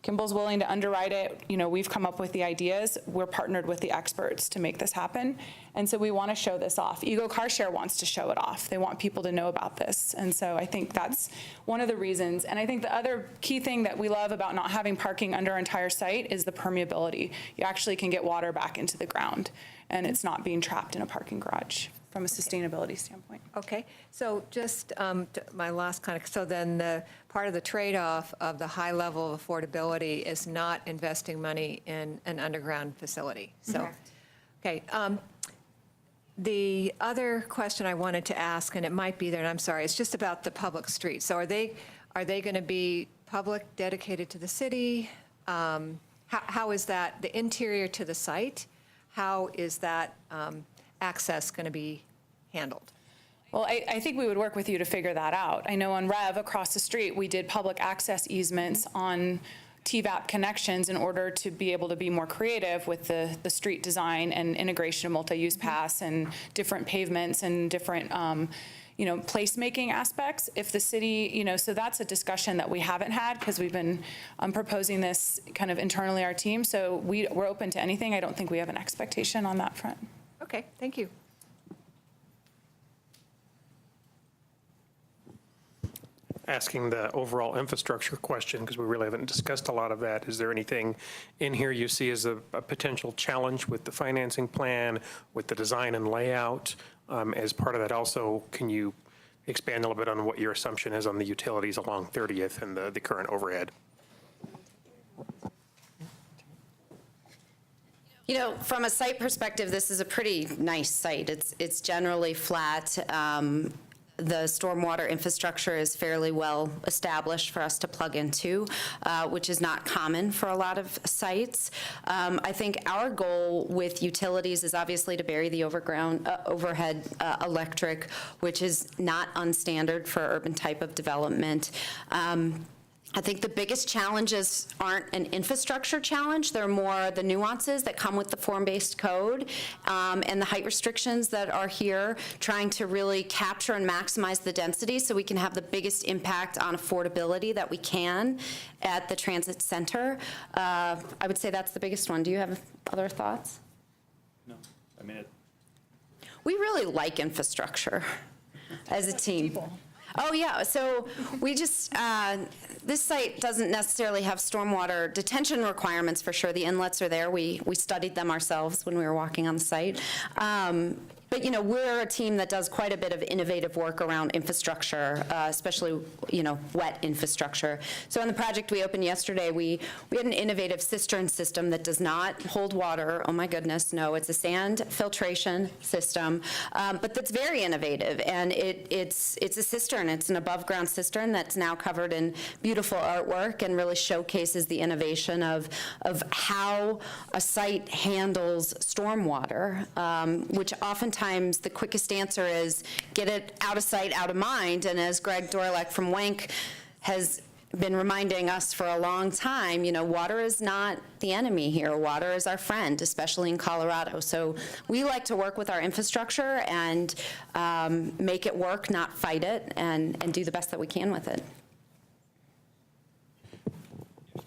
Kimball's willing to underwrite it. You know, we've come up with the ideas. We're partnered with the experts to make this happen. And so we want to show this off. Ego Car Share wants to show it off. They want people to know about this. And so I think that's one of the reasons. And I think the other key thing that we love about not having parking under our entire site is the permeability. You actually can get water back into the ground, and it's not being trapped in a parking garage from a sustainability standpoint. Okay, so just my last so then the part of the trade-off of the high level of affordability is not investing money in an underground facility. So, okay. The other question I wanted to ask, and it might be there, and I'm sorry, it's just about the public streets. So are they going to be public, dedicated to the city? How is that, the interior to the site, how is that access going to be handled? Well, I think we would work with you to figure that out. I know on Rev across the street, we did public access easements on TVAP connections in order to be able to be more creative with the street design and integration of multi-use paths and different pavements and different placemaking aspects. If the city, so that's a discussion that we haven't had because we've been proposing this kind of internally, our team. So we're open to anything. I don't think we have an expectation on that front. Okay, thank you. Asking the overall infrastructure question, because we really haven't discussed a lot of that. Is there anything in here you see as a potential challenge with the financing plan, with the design and layout? As part of that also, can you expand a little bit on what your assumption is on the utilities along 30th and the current overhead? You know, from a site perspective, this is a pretty nice site. It's generally flat. The stormwater infrastructure is fairly well established for us to plug into, which is not common for a lot of sites. I think our goal with utilities is obviously to bury the overhead electric, which is not unstandard for urban type of development. I think the biggest challenges aren't an infrastructure challenge. They're more the nuances that come with the form-based code and the height restrictions that are here, trying to really capture and maximize the density so we can have the biggest impact on affordability that we can at the transit center. I would say that's the biggest one. Do you have other thoughts? No, I mean, we really like infrastructure as a team. Oh, yeah. So we just, this site doesn't necessarily have stormwater detention requirements for sure. The inlets are there. We studied them ourselves when we were walking on the site. But, we're a team that does quite a bit of innovative work around infrastructure, especially, wet infrastructure. So on the project we opened yesterday, we had an innovative cistern system that does not hold water. Oh, my goodness, no. It's a sand filtration system, but that's very innovative. And it's a cistern. It's an above-ground cistern that's now covered in beautiful artwork and really showcases the innovation of how a site handles stormwater, which oftentimes the quickest answer is get it out of sight, out of mind. And as Greg Dorlek from Wank has been reminding us for a long time, water is not the enemy here. Water is our friend, especially in Colorado. So we like to work with our infrastructure and make it work, not fight it, and do the best that we can with it.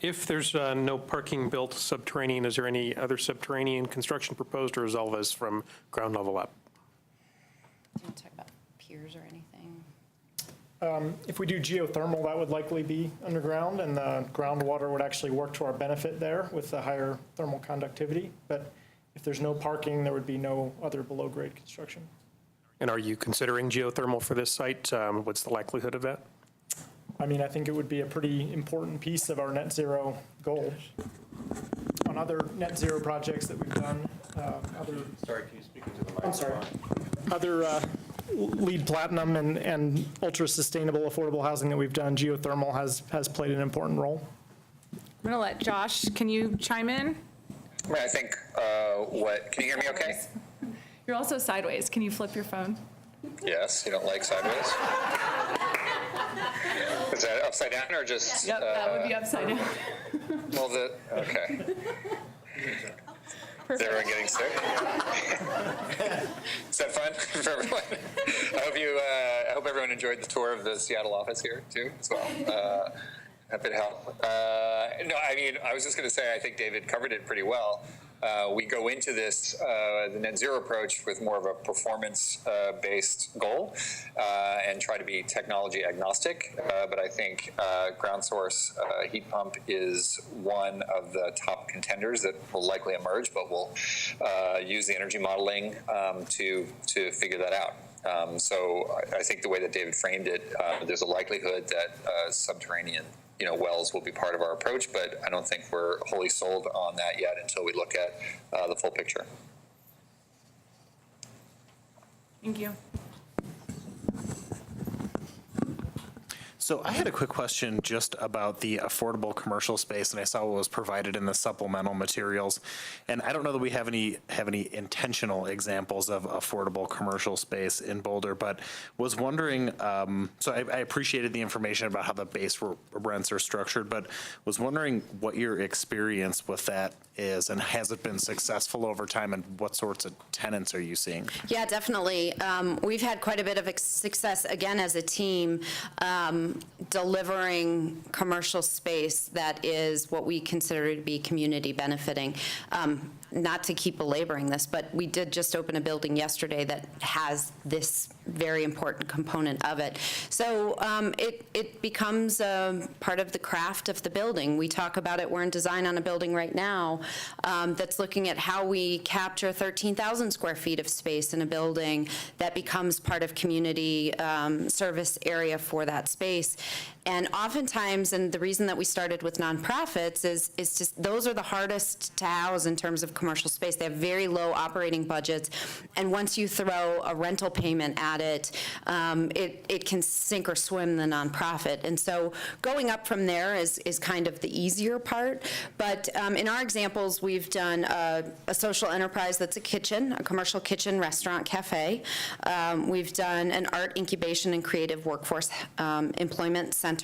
If there's no parking built subterranean, is there any other subterranean construction proposed, or is all this from ground level up? Do you want to talk about piers or anything? If we do geothermal, that would likely be underground, and the groundwater would actually work to our benefit there with the higher thermal conductivity. But if there's no parking, there would be no other below-grade construction. And are you considering geothermal for this site? What's the likelihood of that? I mean, I think it would be a pretty important piece of our net zero goal. On other net zero projects that we've done, Sorry, can you speak into the microphone? I'm sorry. Other LEED Platinum and ultra-sustainable affordable housing that we've done, geothermal has played an important role. I'm going to let Josh, can you chime in? I think, can you hear me okay? You're also sideways. Can you flip your phone? Yes, you don't like sideways? Is that upside down or just? Yep, that would be upside down. Well, okay. Is everyone getting sick? Is that fun for everyone? I hope everyone enjoyed the tour of the Seattle office here too, as well. Happy to help. No, I mean, I was just going to say, I think David covered it pretty well. We go into this, the net zero approach, with more of a performance-based goal and try to be technology agnostic. But I think ground source heat pump is one of the top contenders that will likely emerge, but we'll use the energy modeling to figure that out. So I think the way that David framed it, there's a likelihood that subterranean wells will be part of our approach, but I don't think we're wholly sold on that yet until we look at the full picture. Thank you. So I had a quick question just about the affordable commercial space, and I saw what was provided in the supplemental materials. And I don't know that we have any intentional examples of affordable commercial space in Boulder, but was wondering, so I appreciated the information about how the base rents are structured, but was wondering what your experience with that is, and has it been successful over time, and what sorts of tenants are you seeing? Yeah, definitely. We've had quite a bit of success, again, as a team, delivering commercial space that is what we consider to be community benefiting. Not to keep belaboring this, but we did just open a building yesterday that has this very important component of it. So it becomes part of the craft of the building. We talk about it. We're in design on a building right now that's looking at how we capture 13,000 square feet of space in a building that becomes part of community service area for that space. And oftentimes, and the reason that we started with nonprofits is just those are the hardest to house in terms of commercial space. They have very low operating budgets, and once you throw a rental payment at it, it can sink or swim the nonprofit. And so going up from there is kind of the easier part. But in our examples, we've done a social enterprise that's a kitchen, a commercial kitchen, restaurant, cafe. We've done an art incubation and creative workforce employment center.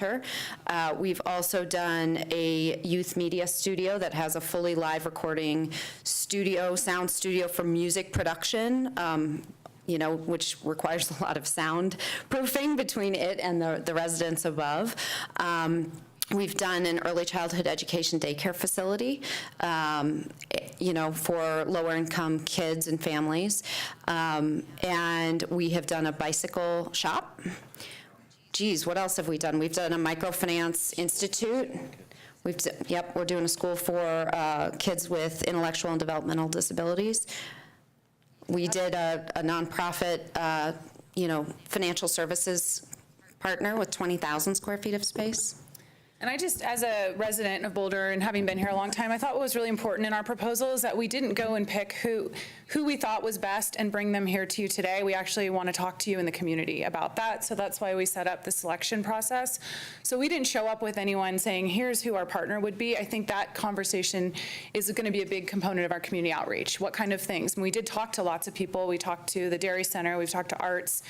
We've also done a youth media studio that has a fully live recording studio, sound studio for music production, which requires a lot of soundproofing between it and the residents above. We've done an early childhood education daycare facility, for lower income kids and families. And we have done a bicycle shop. Geez, what else have we done? We've done a microfinance institute. We're doing a school for kids with intellectual and developmental disabilities. We did a nonprofit, financial services partner with 20,000 square feet of space. And I just, as a resident of Boulder and having been here a long time, I thought what was really important in our proposal is that we didn't go and pick who we thought was best and bring them here to you today. We actually want to talk to you in the community about that. So that's why we set up the selection process. So we didn't show up with anyone saying, here's who our partner would be. I think that conversation is going to be a big component of our community outreach. What kind of things? And we did talk to lots of people. We talked to the Dairy Center. We've talked to Arts.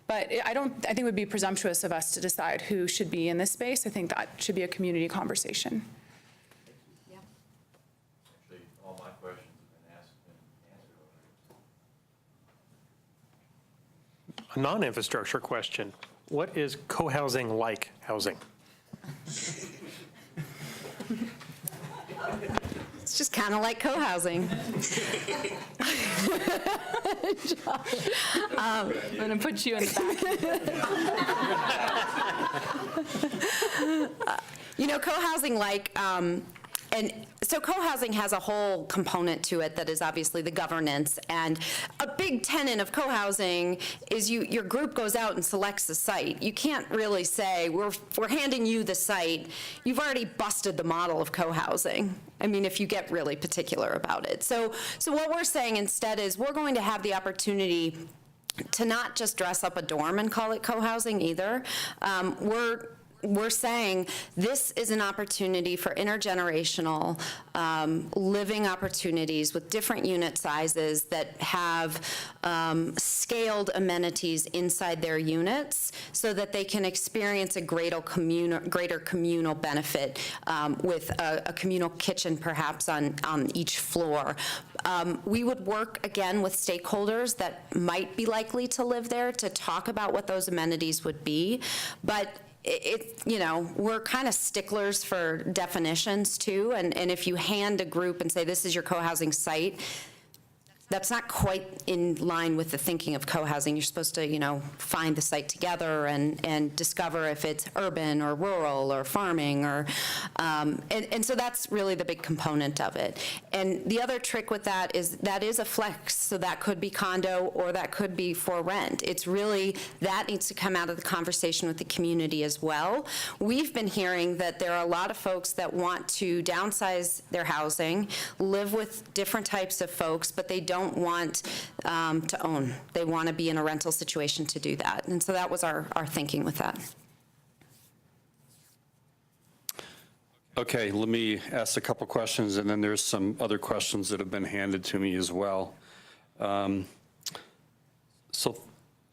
But I think it would be presumptuous of us to decide who should be in this space. I think that should be a community conversation. Actually, all my questions have been asked and answered already. A non-infrastructure question. What is co-housing like housing? It's just kind of like co-housing. I'm going to put you in the back. Co-housing And so co-housing has a whole component to it that is obviously the governance. And a big tenet of co-housing is your group goes out and selects the site. You can't really say, we're handing you the site. You've already busted the model of co-housing. I mean, if you get really particular about it. So what we're saying instead is we're going to have the opportunity to not just dress up a dorm and call it co-housing either. We're saying this is an opportunity for intergenerational living opportunities with different unit sizes that have scaled amenities inside their units so that they can experience a greater communal benefit with a communal kitchen perhaps on each floor. We would work again with stakeholders that might be likely to live there to talk about what those amenities would be, but we're kind of sticklers for definitions too, and if you hand a group and say, this is your co-housing site, that's not quite in line with the thinking of co-housing. You're supposed to, find the site together and discover if it's urban or rural or farming or, and so that's really the big component of it. And the other trick with that is a flex, so that could be condo or that could be for rent. It's really, that needs to come out of the conversation with the community as well. We've been hearing that there are a lot of folks that want to downsize their housing, live with different types of folks, but they don't want to own. They want to be in a rental situation to do that. And so that was our thinking with that. Okay, let me ask a couple questions, and then there's some other questions that have been handed to me as well. I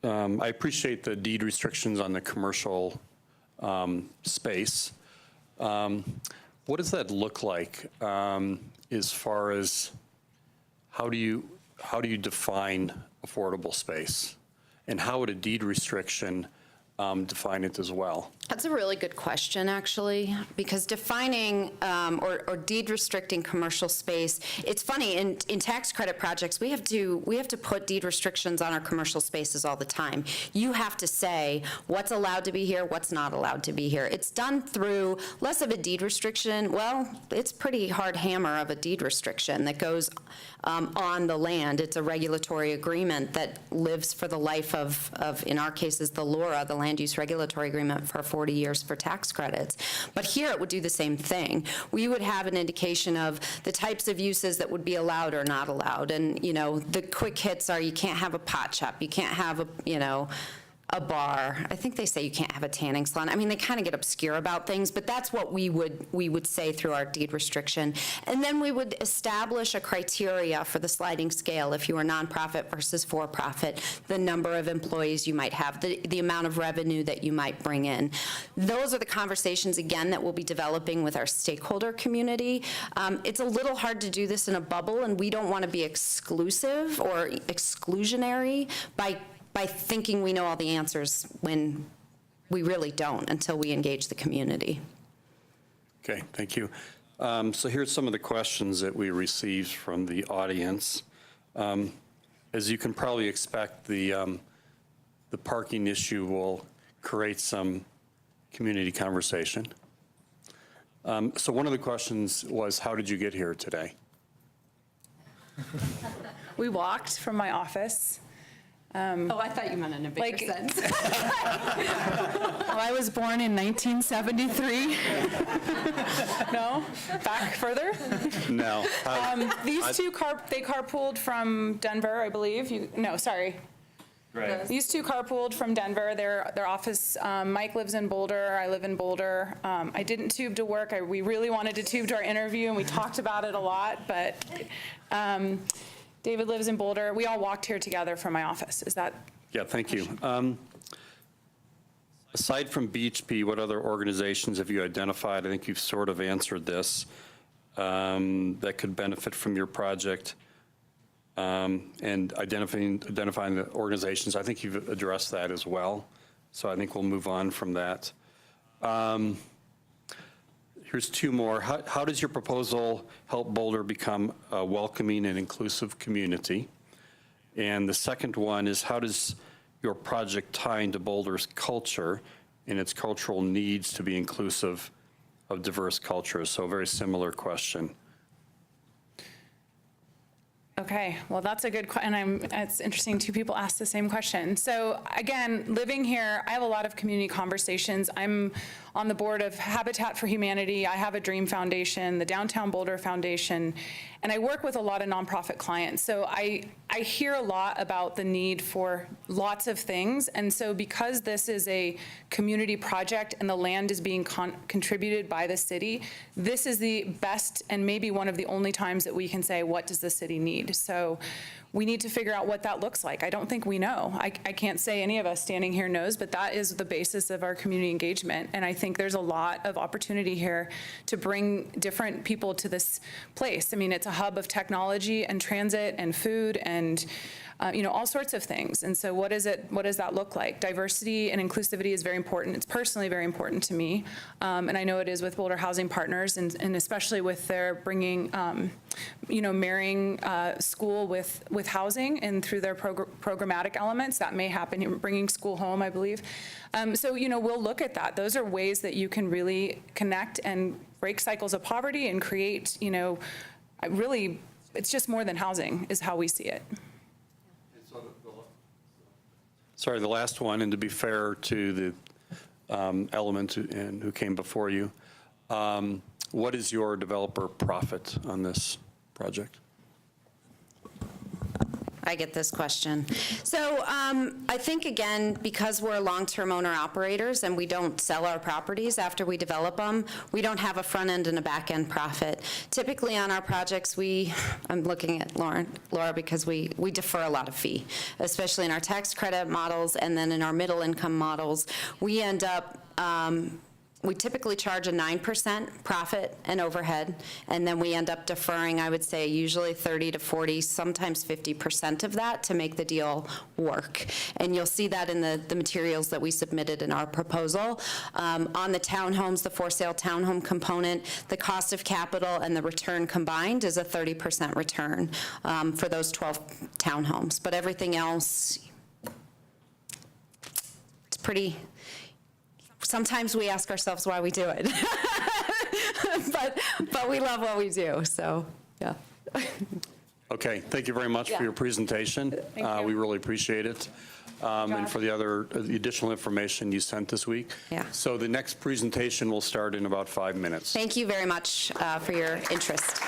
appreciate the deed restrictions on the commercial space. What does that look like as far as how do you define affordable space? And how would a deed restriction define it as well? That's a really good question, actually, because defining or deed restricting commercial space, it's funny, in tax credit projects, we have to put deed restrictions on our commercial spaces all the time. You have to say what's allowed to be here, what's not allowed to be here. It's done through less of a deed restriction. Well, it's pretty hard hammer of a deed restriction that goes on the land. It's a regulatory agreement that lives for the life of in our case, is the LURA, the Land Use Regulatory Agreement, for 40 years for tax credits. But here it would do the same thing. We would have an indication of the types of uses that would be allowed or not allowed. And, the quick hits are you can't have a pot shop, you can't have a bar. I think they say you can't have a tanning salon. I mean, they kind of get obscure about things, but that's what we would say through our deed restriction. And then we would establish a criteria for the sliding scale if you were nonprofit versus for-profit, the number of employees you might have, the amount of revenue that you might bring in. Those are the conversations, again, that we'll be developing with our stakeholder community. It's a little hard to do this in a bubble, and we don't want to be exclusive or exclusionary by thinking we know all the answers when we really don't until we engage the community. Okay, thank you. So here's some of the questions that we received from the audience. As you can probably expect, the parking issue will create some community conversation. So one of the questions was, how did you get here today? We walked from my office. I thought you meant in a bigger sense. Well, I was born in 1973. No? Back further? No. These two, they carpooled from Denver, I believe. Sorry. Right. These two carpooled from Denver. Their office, Mike lives in Boulder, I live in Boulder. I didn't tube to work. We really wanted to tube to our interview, and we talked about it a lot, but David lives in Boulder. We all walked here together from my office. Is that? Yeah, thank you. Aside from BHP, what other organizations have you identified? I think you've sort of answered this, that could benefit from your project, and identifying the organizations. I think you've addressed that as well. So I think we'll move on from that. Here's two more. How does your proposal help Boulder become a welcoming and inclusive community? And the second one is, how does your project tie into Boulder's culture and its cultural needs to be inclusive of diverse cultures. So a very similar question. Okay, well, that's a good question, and it's interesting two people asked the same question. So again, living here, I have a lot of community conversations. I'm on the board of Habitat for Humanity. I have a Dream Foundation, the Downtown Boulder Foundation, and I work with a lot of nonprofit clients. So I hear a lot about the need for lots of things, and so because this is a community project and the land is being contributed by the city, this is the best and maybe one of the only times that we can say, what does the city need? So we need to figure out what that looks like. I don't think we know. I can't say any of us standing here knows, but that is the basis of our community engagement. And I think there's a lot of opportunity here to bring different people to this place. I mean, it's a hub of technology and transit and food and all sorts of things. And so what does that look like? Diversity and inclusivity is very important. It's personally very important to me. And I know it is with Boulder Housing Partners, and especially with their bringing, marrying school with housing and through their programmatic elements. That may happen, bringing school home, I believe. So we'll look at that. Those are ways that you can really connect and break cycles of poverty and create, really, it's just more than housing is how we see it. Sorry, the last one, and to be fair to the element and who came before you, what is your developer profit on this project? I get this question. So I think, again, because we're long-term owner-operators and we don't sell our properties after we develop them, we don't have a front-end and a back-end profit. Typically on our projects, I'm looking at Laura, because we defer a lot of fee, especially in our tax credit models and then in our middle-income models. We end up we typically charge a 9% profit and overhead, and then we end up deferring, I would say, usually 30 to 40, sometimes 50% of that to make the deal work. And you'll see that in the materials that we submitted in our proposal. On the townhomes, the for-sale townhome component, the cost of capital and the return combined is a 30% return for those 12 townhomes. But everything else, it's pretty... Sometimes we ask ourselves why we do it, but we love what we do, so, yeah. Okay, thank you very much for your presentation. We really appreciate it. And for the additional information you sent this week. Yeah. So the next presentation will start in about 5 minutes. Thank you very much for your interest.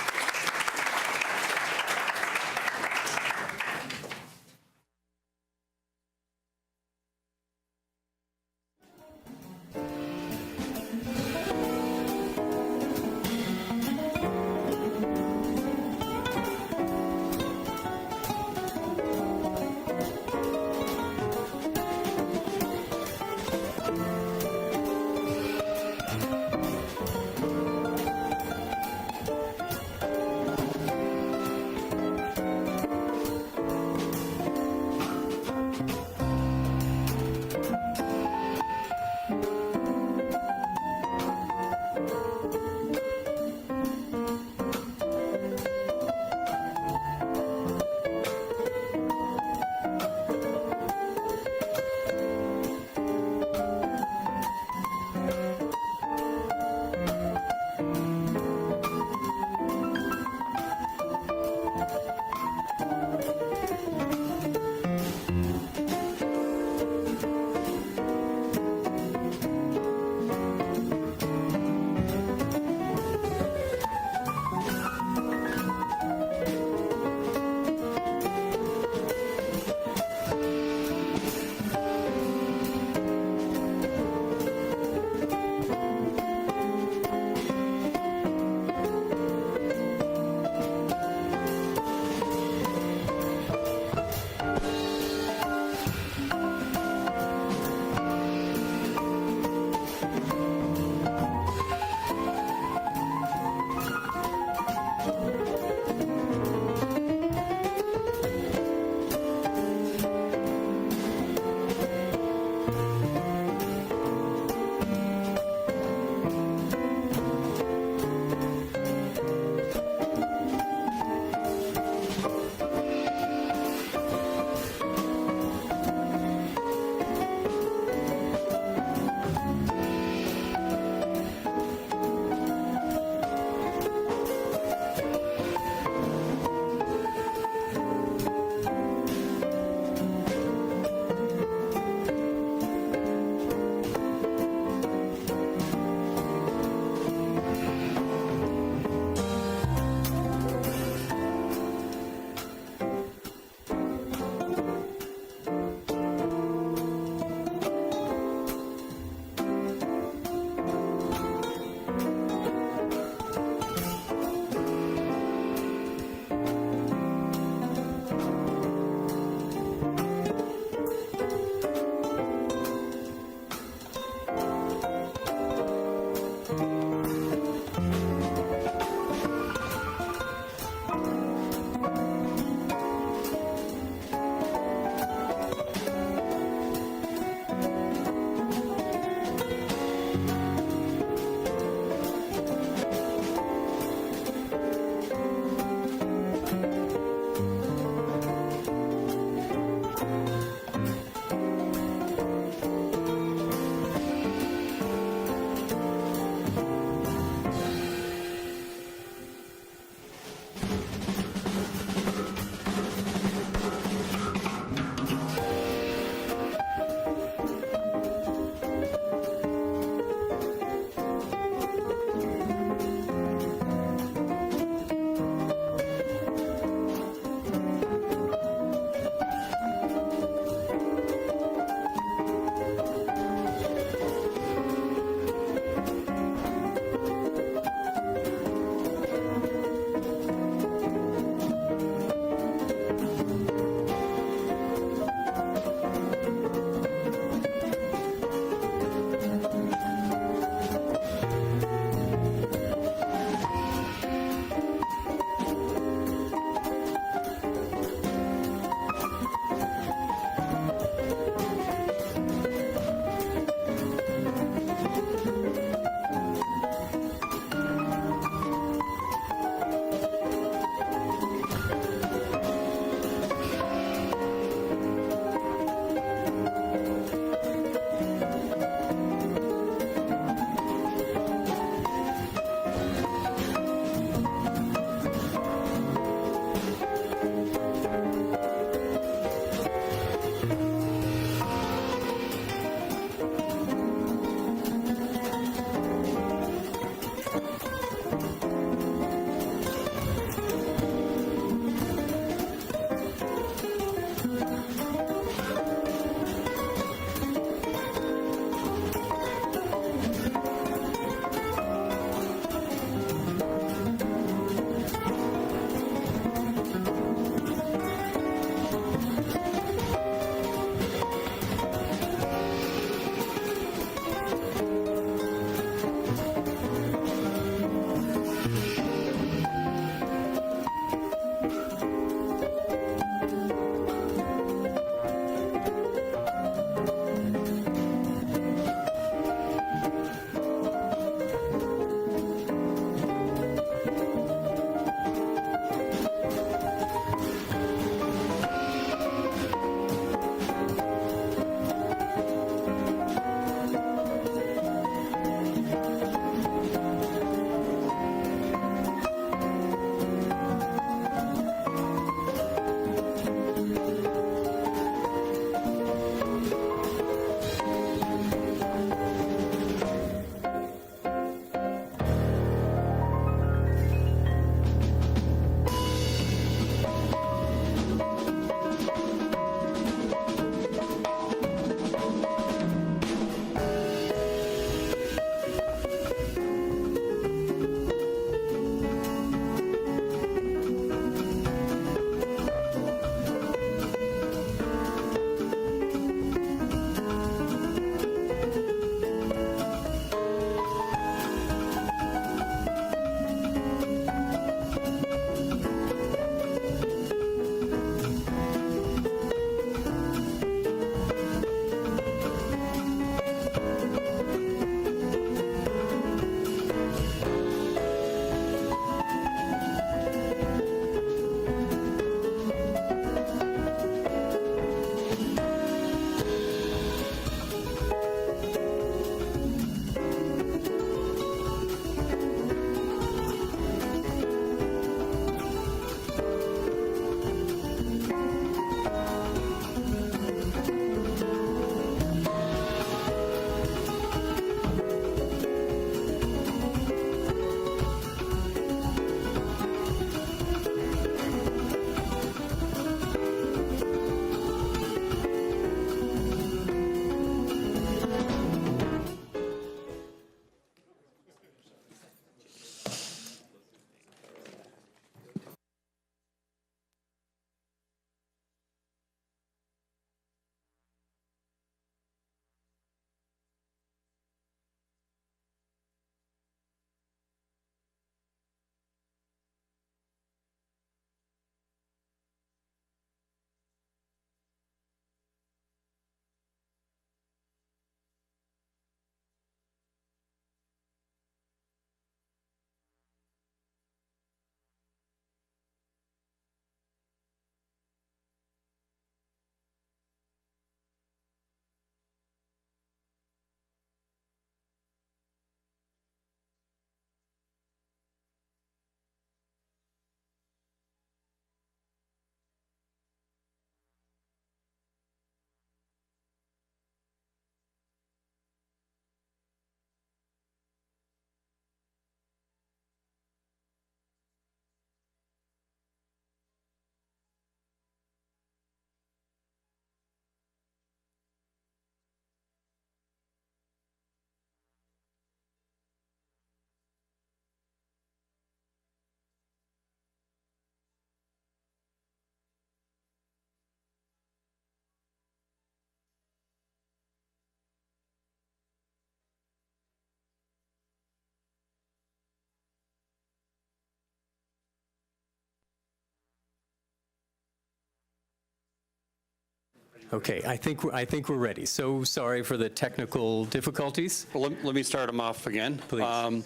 Okay, I think we're ready. So sorry for the technical difficulties. Well, let me start them off again. Please.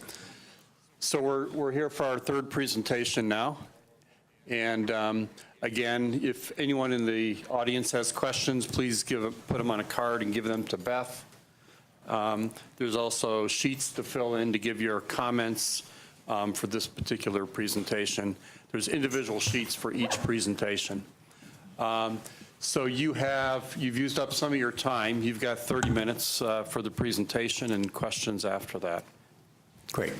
So we're here for our third presentation now. And again, if anyone in the audience has questions, please put them on a card and give them to Beth. There's also sheets to fill in to give your comments for this particular presentation. There's individual sheets for each presentation. So you've used up some of your time. You've got 30 minutes for the presentation and questions after that. Great.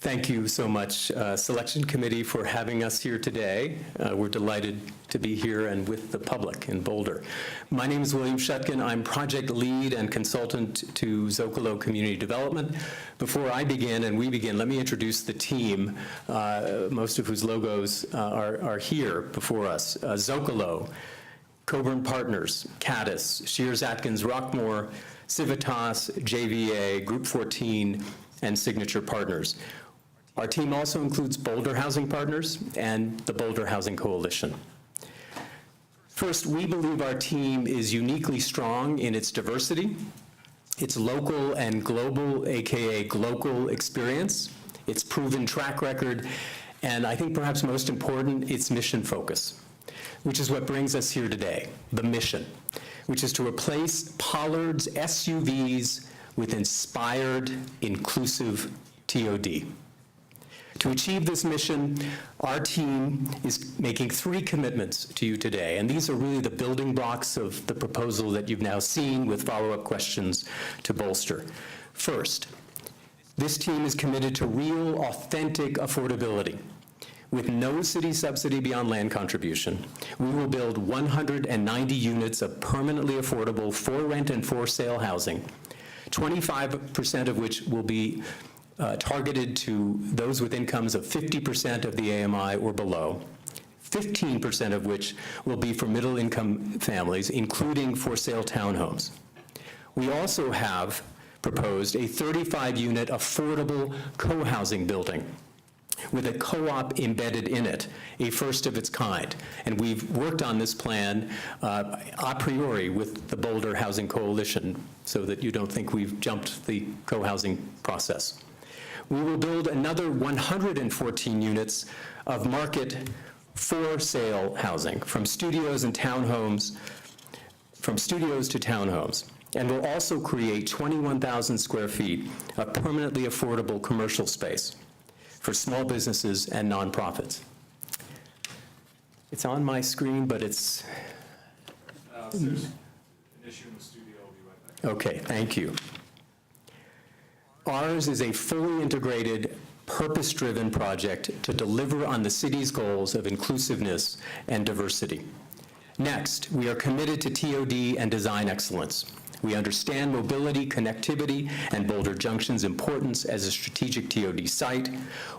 Thank you so much, Selection Committee, for having us here today. We're delighted to be here and with the public in Boulder. My name is William Shutkin. I'm project lead and consultant to Zocalo Community Development. Before I begin and we begin, let me introduce the team, most of whose logos are here before us. Zocalo, Coburn Partners, Caddis, Shears Atkins Rockmore, Civitas, JVA, Group 14, and Signature Partners. Our team also includes Boulder Housing Partners and the Boulder Housing Coalition. First, we believe our team is uniquely strong in its diversity, its local and global, AKA glocal experience, its proven track record, and I think perhaps most important, its mission focus, which is what brings us here today, the mission, which is to replace Pollard's SUVs with inspired, inclusive TOD. To achieve this mission, our team is making 3 commitments to you today, and these are really the building blocks of the proposal that you've now seen with follow-up questions to bolster. First, this team is committed to real, authentic affordability. With no city subsidy beyond land contribution, we will build 190 units of permanently affordable for rent and for sale housing, 25% of which will be targeted to those with incomes of 50% of the AMI or below, 15% of which will be for middle-income families, including for-sale townhomes. We also have proposed a 35-unit affordable co-housing building with a co-op embedded in it, a first of its kind. And we've worked on this plan a priori with the Boulder Housing Coalition so that you don't think we've jumped the co-housing process. We will build another 114 units of market for sale housing from studios and townhomes, from studios to townhomes. And we'll also create 21,000 square feet of permanently affordable commercial space for small businesses and nonprofits. It's on my screen, but it's... There's an issue in the studio. I'll be right back. Okay, thank you. Ours is a fully integrated, purpose-driven project to deliver on the city's goals of inclusiveness and diversity. Next, we are committed to TOD and design excellence. We understand mobility, connectivity, and Boulder Junction's importance as a strategic TOD site.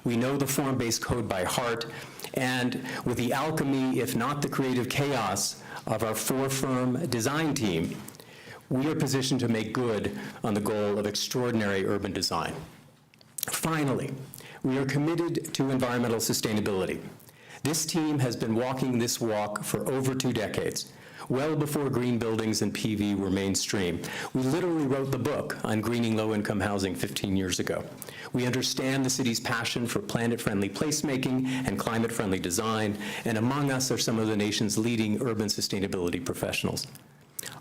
We know the form-based code by heart, and with the alchemy, if not the creative chaos, of our 4-firm design team, we are positioned to make good on the goal of extraordinary urban design. Finally, we are committed to environmental sustainability. This team has been walking this walk for over 2 decades, well before green buildings and PV were mainstream. We literally wrote the book on greening low-income housing 15 years ago. We understand the city's passion for planet-friendly placemaking and climate-friendly design, and among us are some of the nation's leading urban sustainability professionals.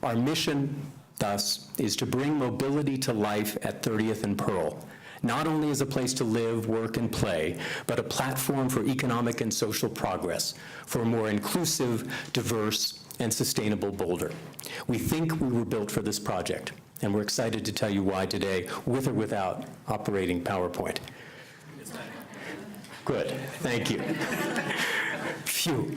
Our mission, thus, is to bring mobility to life at 30th and Pearl, not only as a place to live, work, and play, but a platform for economic and social progress, for a more inclusive, diverse, and sustainable Boulder. We think we were built for this project, and we're excited to tell you why today, with or without operating PowerPoint. Good, thank you. Phew,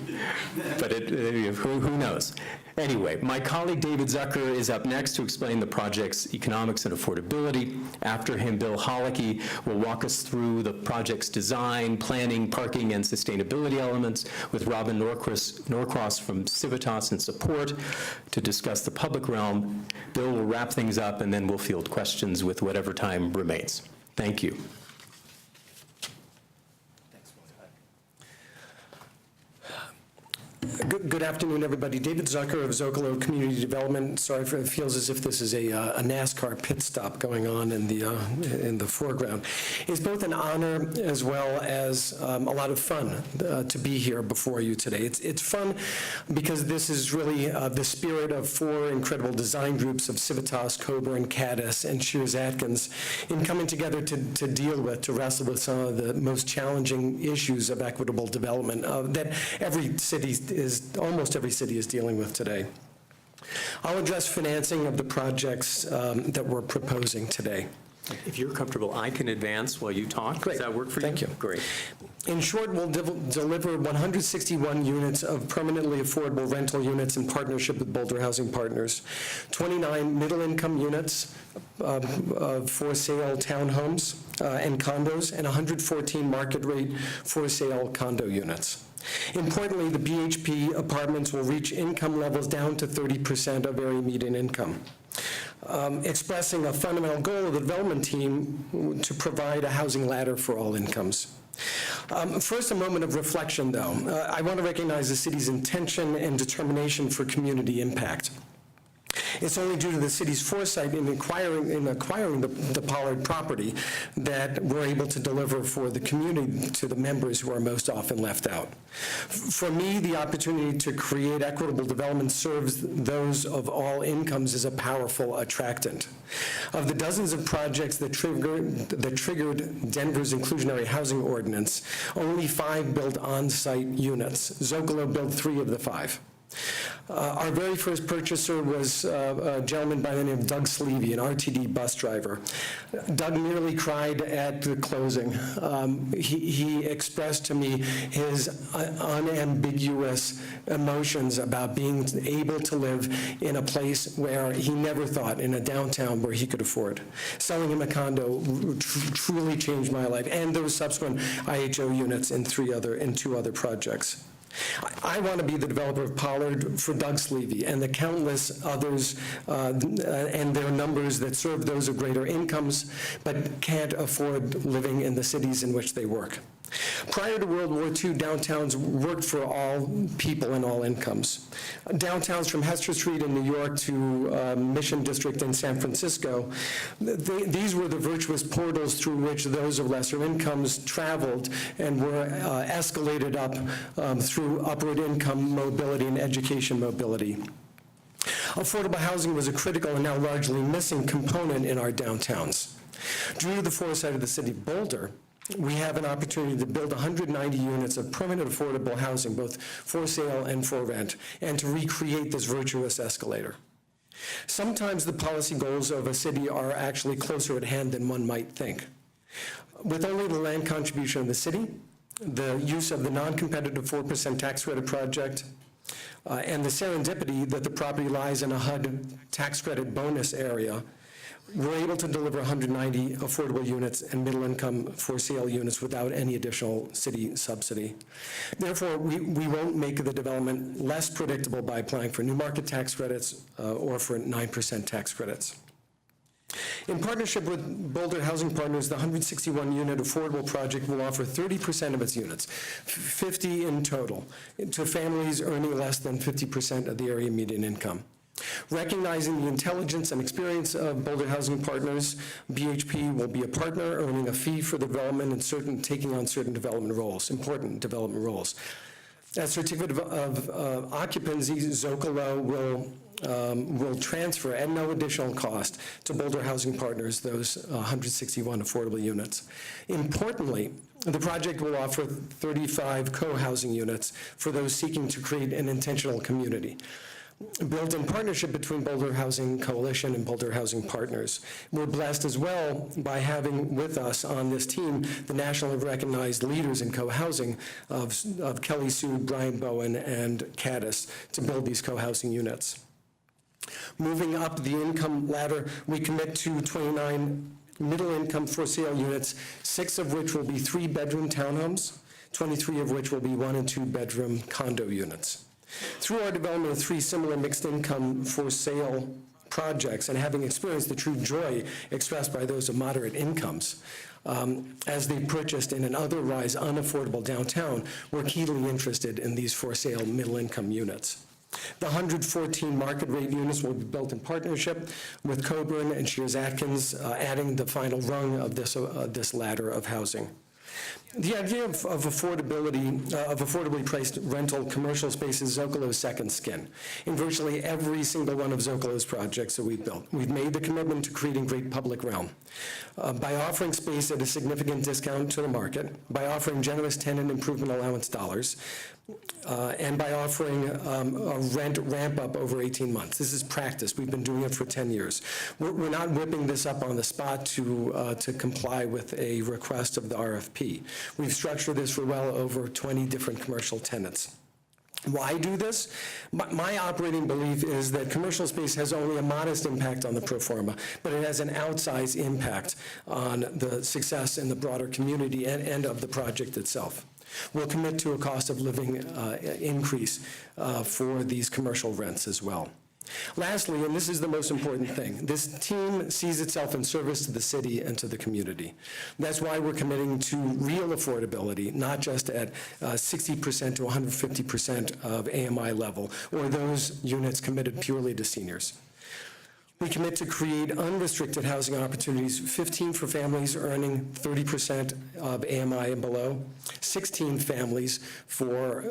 but who knows? Anyway, my colleague David Zucker is up next to explain the project's economics and affordability. After him, Bill Holicky will walk us through the project's design, planning, parking, and sustainability elements with Robin Norcross from Civitas and support to discuss the public realm. Bill will wrap things up, and then we'll field questions with whatever time remains. Thank you. Good afternoon, everybody. David Zucker of Zocalo Community Development. Sorry if it feels as if this is a NASCAR pit stop going on in the foreground. It's both an honor as well as a lot of fun to be here before you today. It's fun because this is really the spirit of four incredible design groups of Civitas, Coburn, Caddis, and Shears Atkins in coming together to wrestle with some of the most challenging issues of equitable development that almost every city is dealing with today. I'll address financing of the projects that we're proposing today. If you're comfortable, I can advance while you talk. Great. Does that work for you? Thank you. Great. In short, we'll deliver 161 units of permanently affordable rental units in partnership with Boulder Housing Partners, 29 middle-income units of for-sale townhomes and condos, and 114 market-rate for-sale condo units. Importantly, the BHP apartments will reach income levels down to 30% of area median income. Expressing a fundamental goal of the development team to provide a housing ladder for all incomes. First, a moment of reflection, though. I want to recognize the city's intention and determination for community impact. It's only due to the city's foresight in acquiring the Pollard property that we're able to deliver for the community to the members who are most often left out. For me, the opportunity to create equitable development serves those of all incomes as a powerful attractant. Of the dozens of projects that triggered Denver's inclusionary housing ordinance, only 5 built on-site units. Zocalo built 3 of the 5. Our very first purchaser was a gentleman by the name of Doug Sleevey, an RTD bus driver. Doug nearly cried at the closing. He expressed to me his unambiguous emotions about being able to live in a place where he never thought, in a downtown where he could afford. Selling him a condo truly changed my life, and those subsequent IHO units in 2 other projects. I want to be the developer of Pollard for Doug Sleevey and the countless others and their numbers that serve those of greater incomes but can't afford living in the cities in which they work. Prior to World War II, downtowns worked for all people and all incomes. Downtowns from Hester Street in New York to Mission District in San Francisco, these were the virtuous portals through which those of lesser incomes traveled and were escalated up through upward income mobility and education mobility. Affordable housing was a critical and now largely missing component in our downtowns. Due to the foresight of the city of Boulder, we have an opportunity to build 190 units of permanent affordable housing, both for sale and for rent, and to recreate this virtuous escalator. Sometimes the policy goals of a city are actually closer at hand than one might think. With only the land contribution of the city, the use of the non-competitive 4% tax credit project, and the serendipity that the property lies in a HUD tax credit bonus area, we're able to deliver 190 affordable units and middle-income for-sale units without any additional city subsidy. Therefore, we won't make the development less predictable by applying for new market tax credits or for 9% tax credits. In partnership with Boulder Housing Partners, the 161-unit affordable project will offer 30% of its units, 50 in total, to families earning less than 50% of the area median income. Recognizing the intelligence and experience of Boulder Housing Partners, BHP will be a partner earning a fee for development and taking on certain development roles, important development roles. As certificate of occupancy, Zocalo will transfer at no additional cost to Boulder Housing Partners those 161 affordable units. Importantly, the project will offer 35 co-housing units for those seeking to create an intentional community. Built in partnership between Boulder Housing Coalition and Boulder Housing Partners. We're blessed as well by having with us on this team the nationally recognized leaders in co-housing of Kelly Sue, Brian Bowen, and Caddis to build these co-housing units. Moving up the income ladder, we commit to 29 middle-income for-sale units, 6 of which will be 3-bedroom townhomes, 23 of which will be 1- and 2-bedroom condo units. Through our development of 3 similar mixed-income for-sale projects and having experienced the true joy expressed by those of moderate incomes as they purchased in an otherwise unaffordable downtown, we're keenly interested in these for sale middle-income units. The 114 market rate units will be built in partnership with Coburn and Shears Atkins, adding the final rung of this ladder of housing. The idea of affordably priced rental commercial space is Zocalo's second skin. In virtually every single one of Zocalo's projects that we've built, we've made the commitment to creating great public realm. By offering space at a significant discount to the market, by offering generous tenant improvement allowance dollars, and by offering a rent ramp up over 18 months. This is practice. We've been doing it for 10 years. We're not whipping this up on the spot to comply with a request of the RFP. We've structured this for well over 20 different commercial tenants. Why do this? My operating belief is that commercial space has only a modest impact on the pro forma, but it has an outsized impact on the success in the broader community and of the project itself. We'll commit to a cost of living increase for these commercial rents as well. Lastly, and this is the most important thing, this team sees itself in service to the city and to the community. That's why we're committing to real affordability, not just at 60% to 150% of AMI level, or those units committed purely to seniors. We commit to create unrestricted housing opportunities, 15 for families earning 30% of AMI and below, 16 families for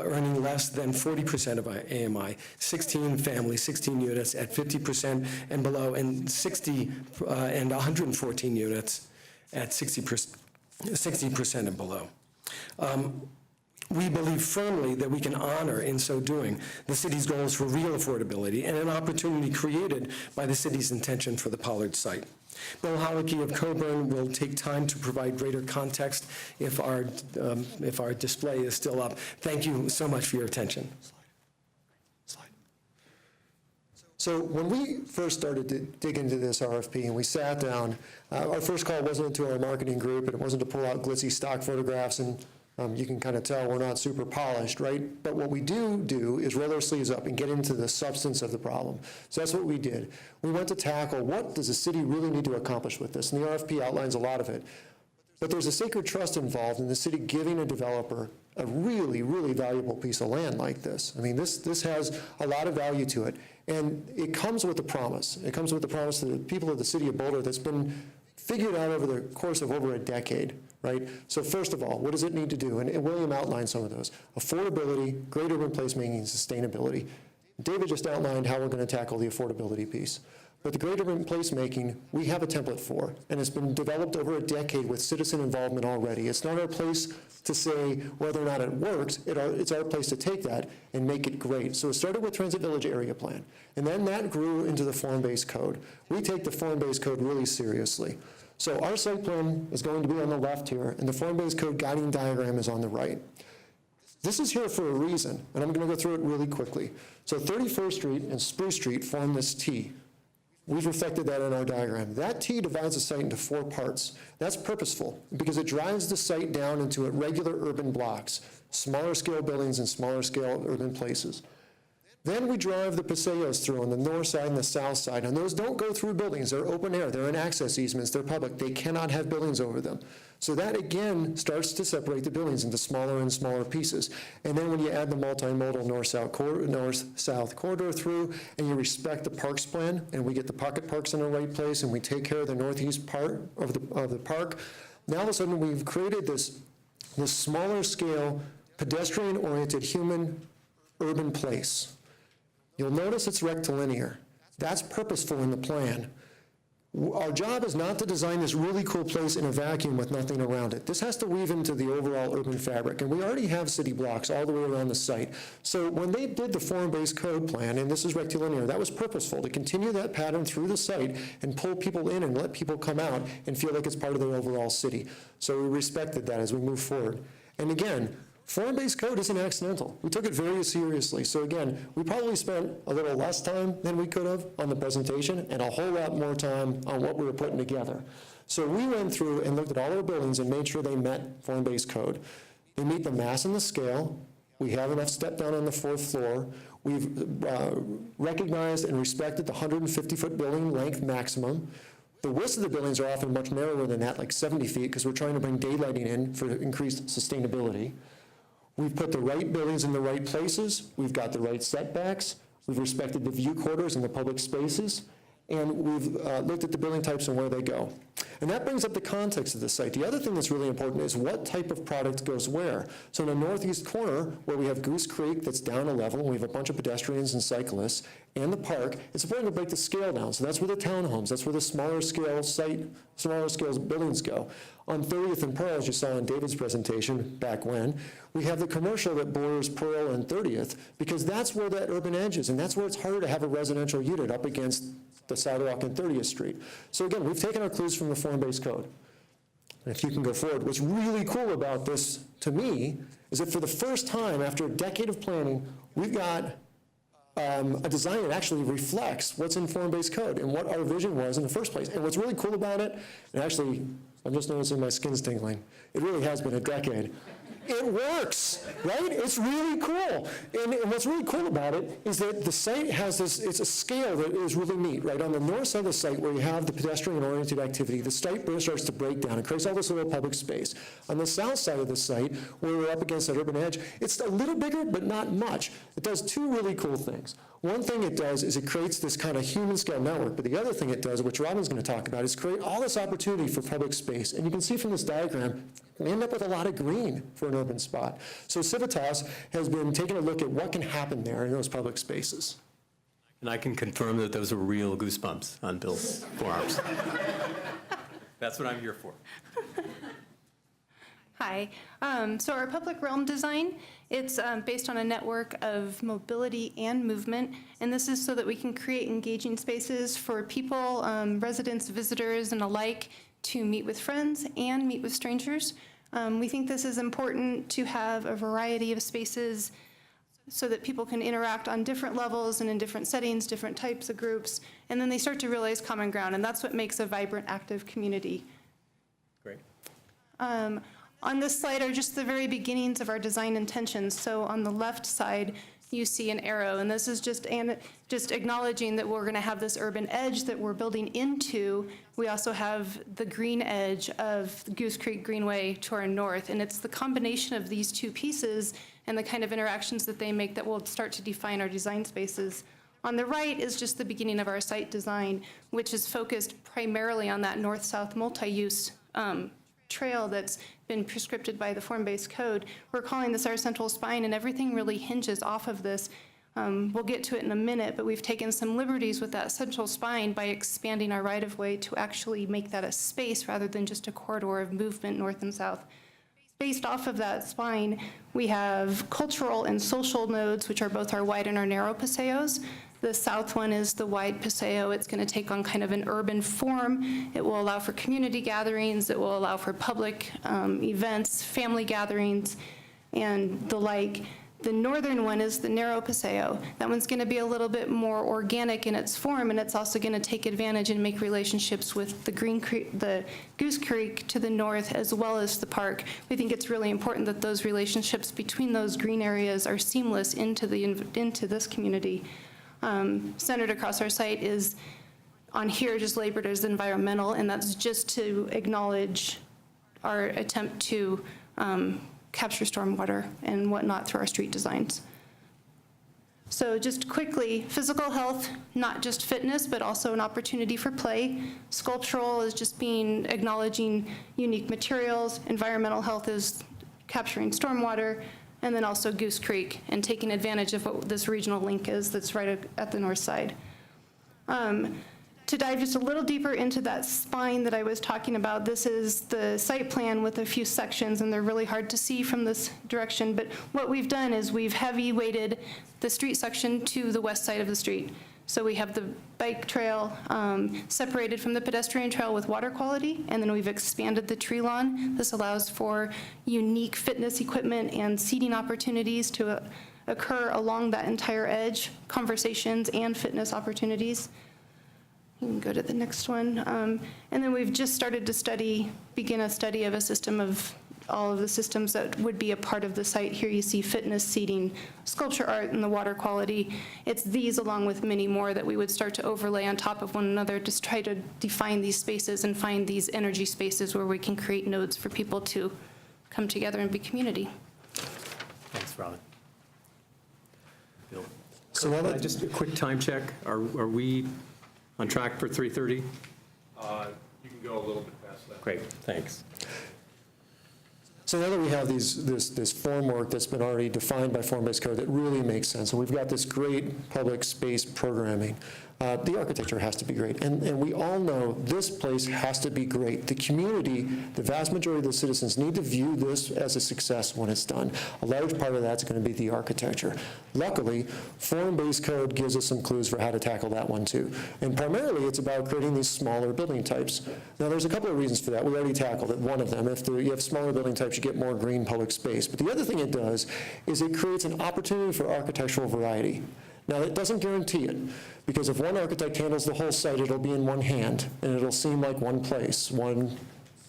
earning less than 40% of AMI, 16 families, 16 units at 50% and below, and 60 and 114 units at 60% and below. We believe firmly that we can honor, in so doing, the city's goals for real affordability and an opportunity created by the city's intention for the Pollard site. Bill Hollicky of Coburn will take time to provide greater context if our display is still up. Thank you so much for your attention. So when we first started to dig into this RFP and we sat down, our first call wasn't to our marketing group, and it wasn't to pull out glitzy stock photographs, and you can kind of tell we're not super polished, right? But what we do is roll our sleeves up and get into the substance of the problem. So that's what we did. We went to tackle what does the city really need to accomplish with this, and the RFP outlines a lot of it. But there's a sacred trust involved in the city giving a developer a really, really valuable piece of land like this. I mean, this has a lot of value to it, and it comes with a promise. It comes with the promise to the people of the city of Boulder that's been figured out over the course of over a decade, right? So first of all, what does it need to do? And William outlined some of those. Affordability, great urban placemaking, and sustainability. David just outlined how we're going to tackle the affordability piece. But the great urban placemaking, we have a template for, and it's been developed over a decade with citizen involvement already. It's not our place to say whether or not it works. It's our place to take that and make it great. So it started with Transit Village Area Plan, and then that grew into the form-based code. We take the form-based code really seriously. So our site plan is going to be on the left here, and the form-based code guiding diagram is on the right. This is here for a reason, and I'm going to go through it really quickly. So 31st Street and Spruce Street form this T. We've reflected that in our diagram. That T divides the site into 4 parts. That's purposeful because it drives the site down into regular urban blocks, smaller scale buildings and smaller scale urban places. Then we drive the paseos through on the north side and the south side, and those don't go through buildings. They're open air. They're in access easements. They're public. They cannot have buildings over them. So that, again, starts to separate the buildings into smaller and smaller pieces. And then when you add the multimodal north-south corridor through, and you respect the parks plan, and we get the pocket parks in the right place, and we take care of the northeast part of the park, now all of a sudden we've created this smaller scale, pedestrian-oriented human urban place. You'll notice it's rectilinear. That's purposeful in the plan. Our job is not to design this really cool place in a vacuum with nothing around it. This has to weave into the overall urban fabric, and we already have city blocks all the way around the site. So when they did the form-based code plan, and this is rectilinear, that was purposeful, to continue that pattern through the site and pull people in and let people come out and feel like it's part of their overall city. So we respected that as we move forward. And again, form-based code isn't accidental. We took it very seriously. So again, we probably spent a little less time than we could have on the presentation and a whole lot more time on what we were putting together. So we went through and looked at all our buildings and made sure they met form-based code. They meet the mass and the scale. We have enough step down on the 4th floor. We've recognized and respected the 150-foot building length maximum. The widths of the buildings are often much narrower than that, like 70 feet, because we're trying to bring daylighting in for increased sustainability. We've put the right buildings in the right places. We've got the right setbacks. We've respected the view corridors and the public spaces. And we've looked at the building types and where they go. And that brings up the context of the site. The other thing that's really important is what type of product goes where. So in the northeast corner, where we have Goose Creek that's down a level, and we have a bunch of pedestrians and cyclists, and the park, it's important to break the scale down. So that's where the townhomes, that's where the smaller scale buildings go. On 30th and Pearl, as you saw in David's presentation back when, we have the commercial that borders Pearl and 30th, because that's where that urban edge is, and that's where it's harder to have a residential unit up against the sidewalk in 30th Street. So again, we've taken our clues from the form-based code. And if you can go forward, what's really cool about this, to me, is that for the first time after a decade of planning, we've got a design that actually reflects what's in form-based code and what our vision was in the first place. And what's really cool about it, and actually, I'm just noticing my skin's tingling. It really has been a decade. It works, right? It's really cool. And what's really cool about it is that the site has this, it's a scale that is really neat, right? On the north side of the site where you have the pedestrian-oriented activity, the site starts to break down and creates all this little public space. On the south side of the site, where we're up against that urban edge, it's a little bigger, but not much. It does two really cool things. One thing it does is it creates this kind of human-scale network, but the other thing it does, which Robin's going to talk about, is create all this opportunity for public space. And you can see from this diagram, we end up with a lot of green for an urban spot. So Civitas has been taking a look at what can happen there in those public spaces. And I can confirm that those are real goosebumps on Bill's forearms. That's what I'm here for. Hi. So our public realm design, it's based on a network of mobility and movement, and this is so that we can create engaging spaces for people, residents, visitors, and alike to meet with friends and meet with strangers. We think this is important to have a variety of spaces so that people can interact on different levels and in different settings, different types of groups, and then they start to realize common ground, and that's what makes a vibrant, active community. Great. On this slide are just the very beginnings of our design intentions. So on the left side, you see an arrow, and this is just acknowledging that we're going to have this urban edge that we're building into. We also have the green edge of Goose Creek Greenway to our north, and it's the combination of these two pieces and the kind of interactions that they make that will start to define our design spaces. On the right is just the beginning of our site design, which is focused primarily on that north-south multi-use trail that's been prescripted by the form-based code. We're calling this our central spine, and everything really hinges off of this. We'll get to it in a minute, but we've taken some liberties with that central spine by expanding our right-of-way to actually make that a space rather than just a corridor of movement north and south. Based off of that spine, we have cultural and social nodes, which are both our wide and our narrow paseos. The south one is the wide paseo. It's going to take on kind of an urban form. It will allow for community gatherings. It will allow for public events, family gatherings, and the like. The northern one is the narrow paseo. That one's going to be a little bit more organic in its form, and it's also going to take advantage and make relationships with the Goose Creek to the north as well as the park. We think it's really important that those relationships between those green areas are seamless into this community. Centered across our site is on here just labored as environmental, and that's just to acknowledge our attempt to capture stormwater and whatnot through our street designs. So just quickly, physical health, not just fitness, but also an opportunity for play. Sculptural is just acknowledging unique materials. Environmental health is capturing stormwater. And then also Goose Creek and taking advantage of what this regional link is that's right at the north side. To dive just a little deeper into that spine that I was talking about, this is the site plan with a few sections, and they're really hard to see from this direction, but what we've done is we've heavy weighted the street section to the west side of the street. So we have the bike trail separated from the pedestrian trail with water quality, and then we've expanded the tree lawn. This allows for unique fitness equipment and seating opportunities to occur along that entire edge, conversations and fitness opportunities. You can go to the next one. And then we've just started to begin a study of a system of all of the systems that would be a part of the site. Here you see fitness, seating, sculpture art, and the water quality. It's these along with many more that we would start to overlay on top of one another to try to define these spaces and find these energy spaces where we can create nodes for people to come together and be community. Thanks, Robin. Bill? So now that- Just a quick time check. Are we on track for 3:30? You can go a little bit past that. Great, thanks. So now that we have this formwork that's been already defined by form-based code that really makes sense, and we've got this great public space programming, the architecture has to be great. And we all know this place has to be great. The community, the vast majority of the citizens need to view this as a success when it's done. A large part of that's going to be the architecture. Luckily, form-based code gives us some clues for how to tackle that one too. And primarily, it's about creating these smaller building types. Now, there's a couple of reasons for that. We already tackled it, one of them. If you have smaller building types, you get more green public space. But the other thing it does is it creates an opportunity for architectural variety. Now, it doesn't guarantee it, because if one architect handles the whole site, it'll be in one hand, and it'll seem like one place, one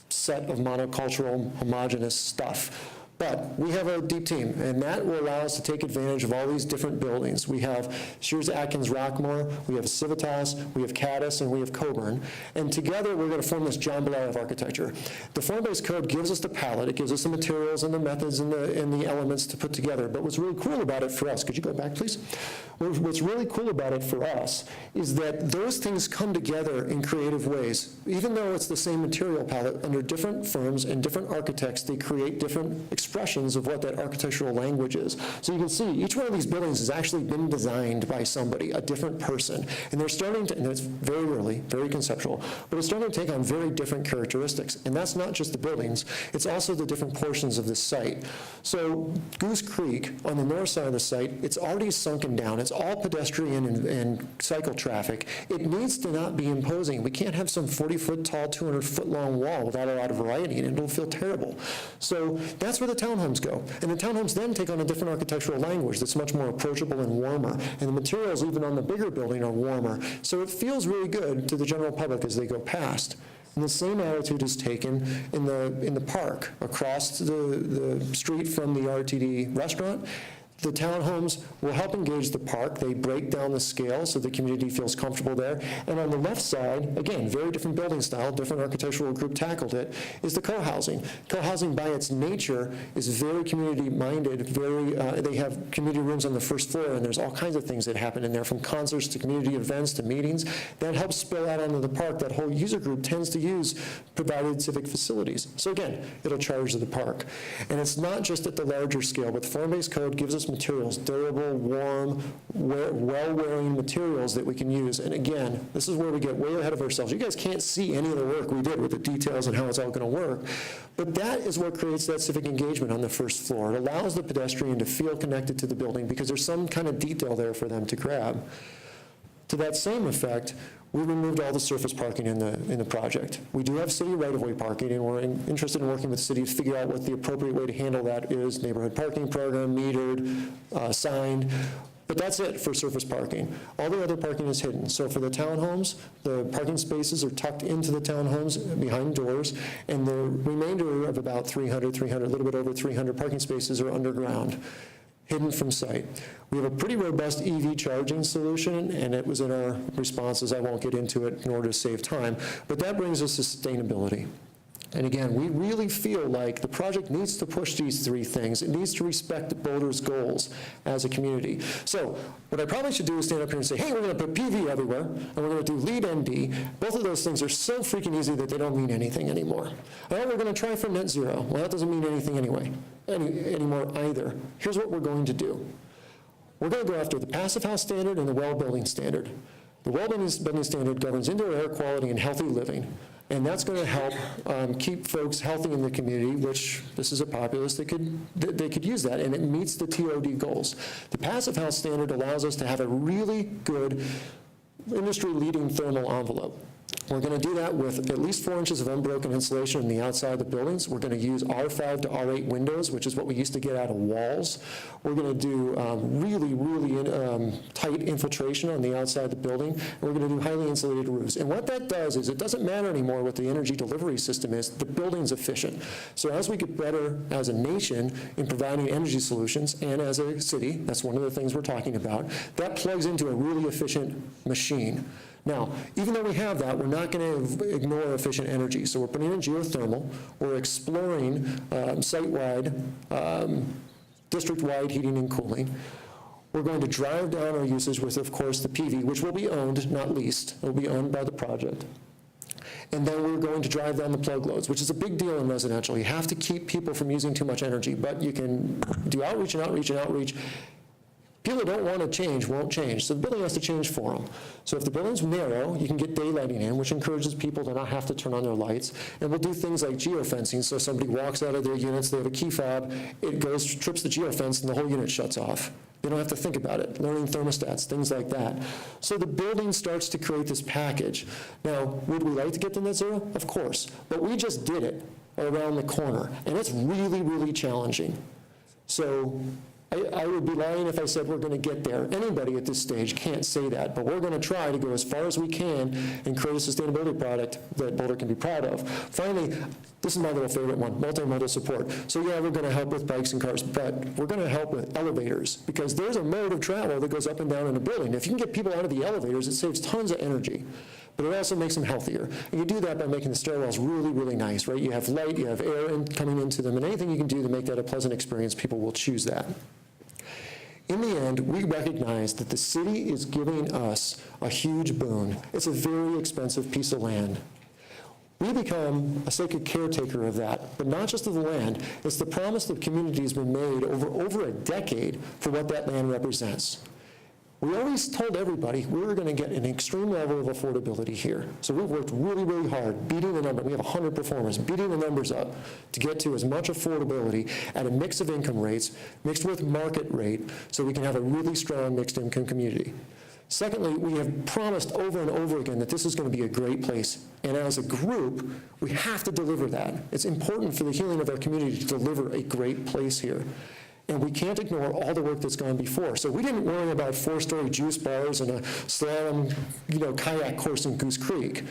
set of monocultural, homogeneous stuff. But we have a deep team, and that will allow us to take advantage of all these different buildings. We have Shears Atkins Rockmore, we have Civitas, we have Caddis, and we have Coburn. And together, we're going to form this jambalaya of architecture. The form-based code gives us the palette, it gives us the materials and the methods and the elements to put together. But what's really cool about it for us, could you go back, please? What's really cool about it for us is that those things come together in creative ways. Even though it's the same material palette, under different firms and different architects, they create different expressions of what that architectural language is. So you can see each one of these buildings has actually been designed by somebody, a different person. And they're starting to, and it's very early, very conceptual, but it's starting to take on very different characteristics. And that's not just the buildings, it's also the different portions of the site. So Goose Creek, on the north side of the site, it's already sunken down. It's all pedestrian and cycle traffic. It needs to not be imposing. We can't have some 40-foot tall, 200-foot-long wall without a lot of variety, and it'll feel terrible. So that's where the townhomes go. And the townhomes then take on a different architectural language that's much more approachable and warmer. And the materials, even on the bigger building, are warmer. So it feels really good to the general public as they go past. And the same attitude is taken in the park across the street from the RTD restaurant. The townhomes will help engage the park. They break down the scale so the community feels comfortable there. And on the left side, again, very different building style, different architectural group tackled it, is the co-housing. Co-housing by its nature is very community-minded, they have community rooms on the first floor, and there's all kinds of things that happen in there, from concerts to community events to meetings. That helps spill out onto the park. That whole user group tends to use provided civic facilities. So again, it'll charge the park. And it's not just at the larger scale, but the form-based code gives us materials, durable, warm, well-wearing materials that we can use. And again, this is where we get way ahead of ourselves. You guys can't see any of the work we did with the details and how it's all going to work, but that is what creates that civic engagement on the first floor. It allows the pedestrian to feel connected to the building because there's some kind of detail there for them to grab. To that same effect, we removed all the surface parking in the project. We do have city right-of-way parking, and we're interested in working with the city to figure out what the appropriate way to handle that is. Neighborhood parking program, metered, signed. But that's it for surface parking. All the other parking is hidden. So for the townhomes, the parking spaces are tucked into the townhomes behind doors, and the remainder of about 300, a little bit over 300 parking spaces are underground, hidden from sight. We have a pretty robust EV charging solution, and it was in our responses. I won't get into it in order to save time, but that brings us to sustainability. And again, we really feel like the project needs to push these three things. It needs to respect Boulder's goals as a community. So what I probably should do is stand up here and say, hey, we're going to put PV everywhere, and we're going to do LEED ND. Both of those things are so freaking easy that they don't mean anything anymore. Well, we're going to try for net zero. Well, that doesn't mean anything anymore either. Here's what we're going to do. We're going to go after the passive house standard and the well building standard. The well building standard governs indoor air quality and healthy living. And that's going to help keep folks healthy in the community, which this is a populace that they could use that, and it meets the TOD goals. The passive house standard allows us to have a really good industry-leading thermal envelope. We're going to do that with at least 4 inches of unbroken insulation on the outside of the buildings. We're going to use R5 to R8 windows, which is what we used to get out of walls. We're going to do really tight infiltration on the outside of the building. And we're going to do highly insulated roofs. And what that does is it doesn't matter anymore what the energy delivery system is. The building's efficient. So as we get better as a nation in providing energy solutions, and as a city, that's one of the things we're talking about, that plugs into a really efficient machine. Now, even though we have that, we're not going to ignore efficient energy. So we're putting in geothermal. We're exploring site-wide, district-wide heating and cooling. We're going to drive down our usage with, of course, the PV, which will be owned, not leased. It will be owned by the project. And then we're going to drive down the plug loads, which is a big deal in residential. You have to keep people from using too much energy, but you can do outreach and outreach and outreach. People that don't want to change won't change, so the building has to change for them. So if the building's narrow, you can get daylighting in, which encourages people to not have to turn on their lights. And we'll do things like geofencing, so somebody walks out of their units, they have a key fob, it goes, trips the geofence, and the whole unit shuts off. They don't have to think about it, learning thermostats, things like that. So the building starts to create this package. Now, would we like to get to net zero? Of course, but we just did it around the corner, and it's really, really challenging. So I would be lying if I said we're going to get there. Anybody at this stage can't say that, but we're going to try to go as far as we can and create a sustainability product that Boulder can be proud of. Finally, this is my little favorite one, multimodal support. So yeah, we're going to help with bikes and cars, but we're going to help with elevators, because there's a mode of travel that goes up and down in a building. If you can get people out of the elevators, it saves tons of energy. But it also makes them healthier. And you do that by making the stairwells really, really nice, right? You have light, you have air coming into them, and anything you can do to make that a pleasant experience, people will choose that. In the end, we recognize that the city is giving us a huge boon. It's a very expensive piece of land. We become a sacred caretaker of that, but not just of the land. It's the promise that community has been made over a decade for what that land represents. We always told everybody we were going to get an extreme level of affordability here. So we've worked really, really hard, beating the number. We have 100 performers, beating the numbers up to get to as much affordability at a mix of income rates, mixed with market rate, so we can have a really strong mixed income community. Secondly, we have promised over and over again that this is going to be a great place. And as a group, we have to deliver that. It's important for the healing of our community to deliver a great place here. And we can't ignore all the work that's gone before. So we didn't worry about 4-story juice bars and a slalom, kayak course in Goose Creek.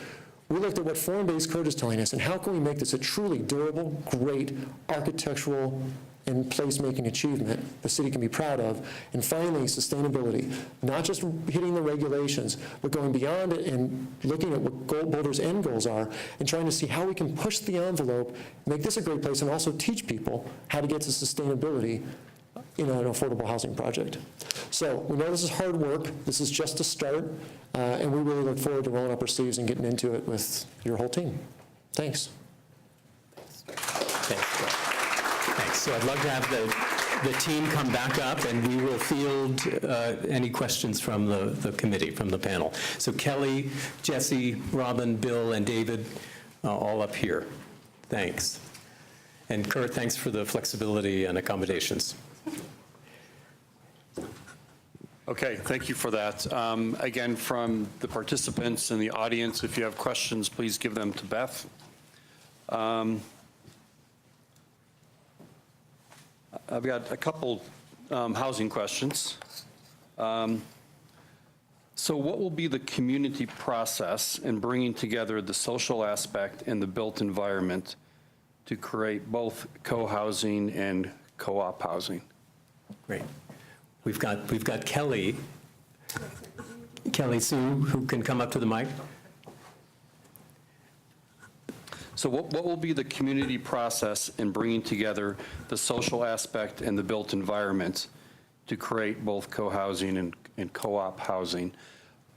We looked at what form-based code is telling us and how can we make this a truly durable, great architectural and placemaking achievement the city can be proud of. And finally, sustainability. Not just hitting the regulations, but going beyond it and looking at what Boulder's end goals are and trying to see how we can push the envelope, make this a great place, and also teach people how to get to sustainability in an affordable housing project. So we know this is hard work. This is just a start, and we really look forward to rolling up our sleeves and getting into it with your whole team. Thanks. Thanks. So I'd love to have the team come back up, and we will field any questions from the committee, from the panel. So Kelly, Jesse, Robin, Bill, and David, all up here. Thanks. And Kurt, thanks for the flexibility and accommodations. Okay, thank you for that. Again, from the participants and the audience, if you have questions, please give them to Beth. I've got a couple housing questions. So what will be the community process in bringing together the social aspect and the built environment to create both co-housing and co-op housing? Great. We've got Kelly Sue, who can come up to the mic. So what will be the community process in bringing together the social aspect and the built environment to create both co-housing and co-op housing?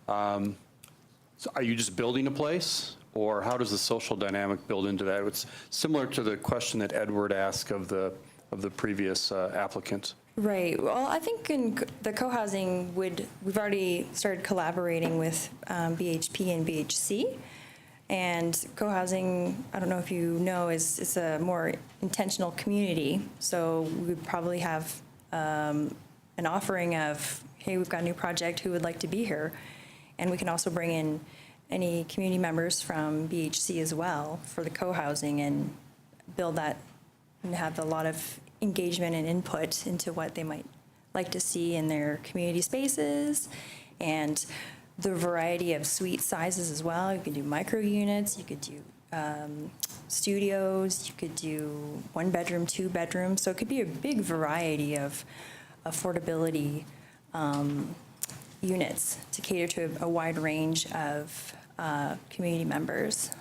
So are you just building a place, or how does the social dynamic build into that? It's similar to the question that Edward asked of the previous applicant. Right. Well, I think in the co-housing we've already started collaborating with BHP and BHC. And co-housing, I don't know if you know, is a more intentional community. So we probably have an offering of, hey, we've got a new project, who would like to be here? And we can also bring in any community members from BHC as well for the co-housing and build that and have a lot of engagement and input into what they might like to see in their community spaces and the variety of suite sizes as well. You could do micro units, you could do studios, you could do 1 bedroom, 2 bedrooms. So it could be a big variety of affordability units to cater to a wide range of community members.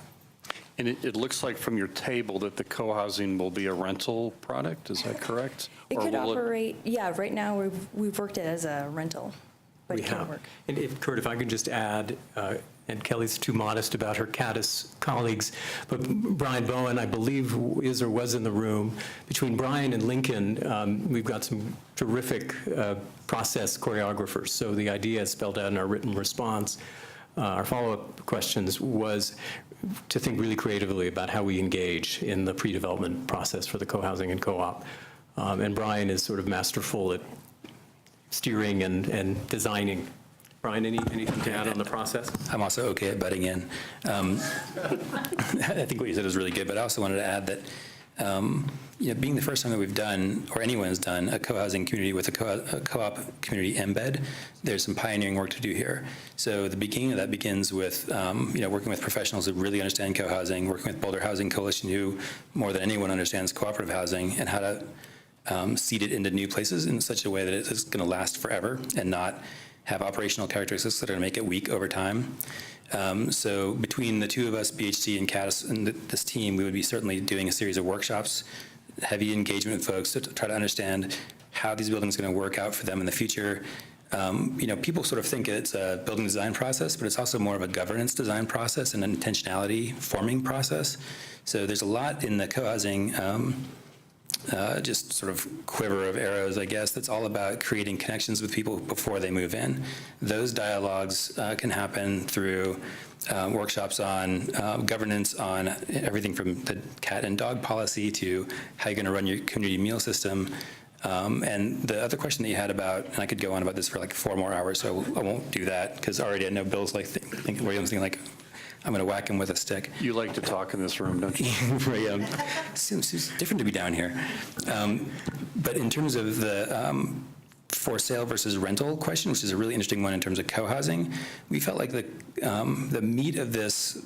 And it looks like from your table that the co-housing will be a rental product, is that correct? It Or could will operate, yeah, right now we've worked it as a rental, but We it can have. work. And Kurt, if I could just add, and Kelly's too modest about her Caddis colleagues, but Brian Bowen, I believe, is or was in the room. Between Brian and Lincoln, we've got some terrific process choreographers. So the idea spelled out in our written response, our follow-up questions, was to think really creatively about how we engage in the pre-development process for the co-housing and co-op. And Brian is sort of masterful at steering and designing. Brian, anything to add on the process? I'm also okay at butting in. I think what you said was really good, but I also wanted to add that being the first time that we've done, or anyone's done, a co-housing community with a co-op community embed, there's some pioneering work to do here. So the beginning of that begins with working with professionals who really understand co-housing, working with Boulder Housing Coalition, who more than anyone understands cooperative housing and how to seed it into new places in such a way that it's going to last forever and not have operational characteristics that are going to make it weak over time. So between the two of us, BHC and Caddis, and this team, we would be certainly doing a series of workshops, heavy engagement with folks to try to understand how these buildings are going to work out for them in the future. People sort of think it's a building design process, but it's also more of a governance design process and an intentionality forming process. So there's a lot in the co-housing just sort of quiver of arrows, I guess, that's all about creating connections with people before they move in. Those dialogues can happen through workshops on governance, on everything from the cat and dog policy to how you're going to run your community meal system. And the other question that you had about, and I could go on about this for like 4 more hours, so I won't do that, because already I know Bill's like William's thinking like, I'm going to whack him with a stick. You like to talk in this room, don't you? Right, it's different to be down here. But in terms of the for sale versus rental question, which is a really interesting one in terms of co-housing, we felt like the meat of this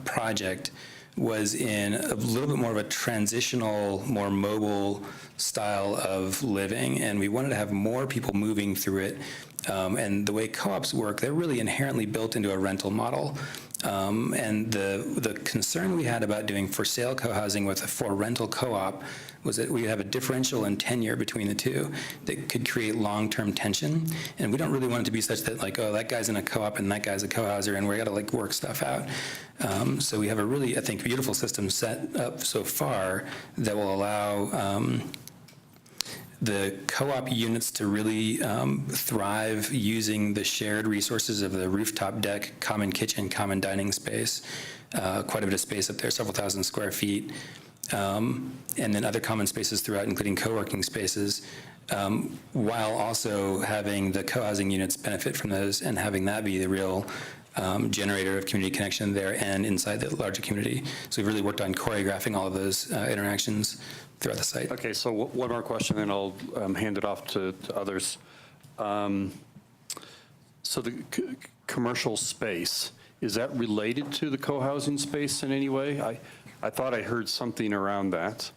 project was in a little bit more of a transitional, more mobile style of living, and we wanted to have more people moving through it. And the way co-ops work, they're really inherently built into a rental model. And the concern we had about doing for sale co-housing with a for rental co-op was that we have a differential in tenure between the two that could create long-term tension. And we don't really want it to be such that like, oh, that guy's in a co-op and that guy's a co-houser and we got to like work stuff out. So we have a really, I think, beautiful system set up so far that will allow the co-op units to really thrive using the shared resources of the rooftop deck, common kitchen, common dining space, quite a bit of space up there, several thousand square feet, and then other common spaces throughout, including co-working spaces, while also having the co-housing units benefit from those and having that be the real generator of community connection there and inside the larger community. So we've really worked on choreographing all of those interactions throughout the site. Okay, so one more question, then I'll hand it off to others. So the commercial space, is that related to the co-housing space in any way? I thought I heard something around that.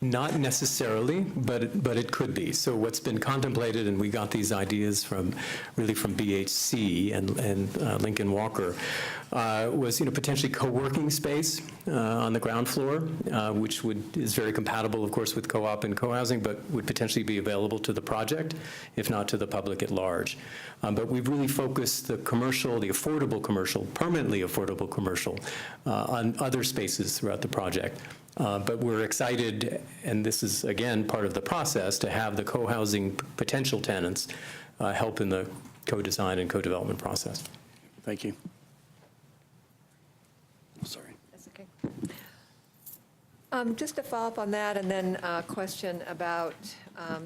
Not necessarily, but it could be. So what's been contemplated, and we got these ideas from BHC and Lincoln Walker, was potentially co-working space on the ground floor, which is very compatible, of course, with co-op and co-housing, but would potentially be available to the project, if not to the public at large. But we've really focused the commercial, the affordable commercial, permanently affordable commercial, on other spaces throughout the project. But we're excited, and this is, again, part of the process, to have the co-housing potential tenants help in the co-design and co-development process. Thank you. Sorry. That's okay. Just to follow up on that, and then a question about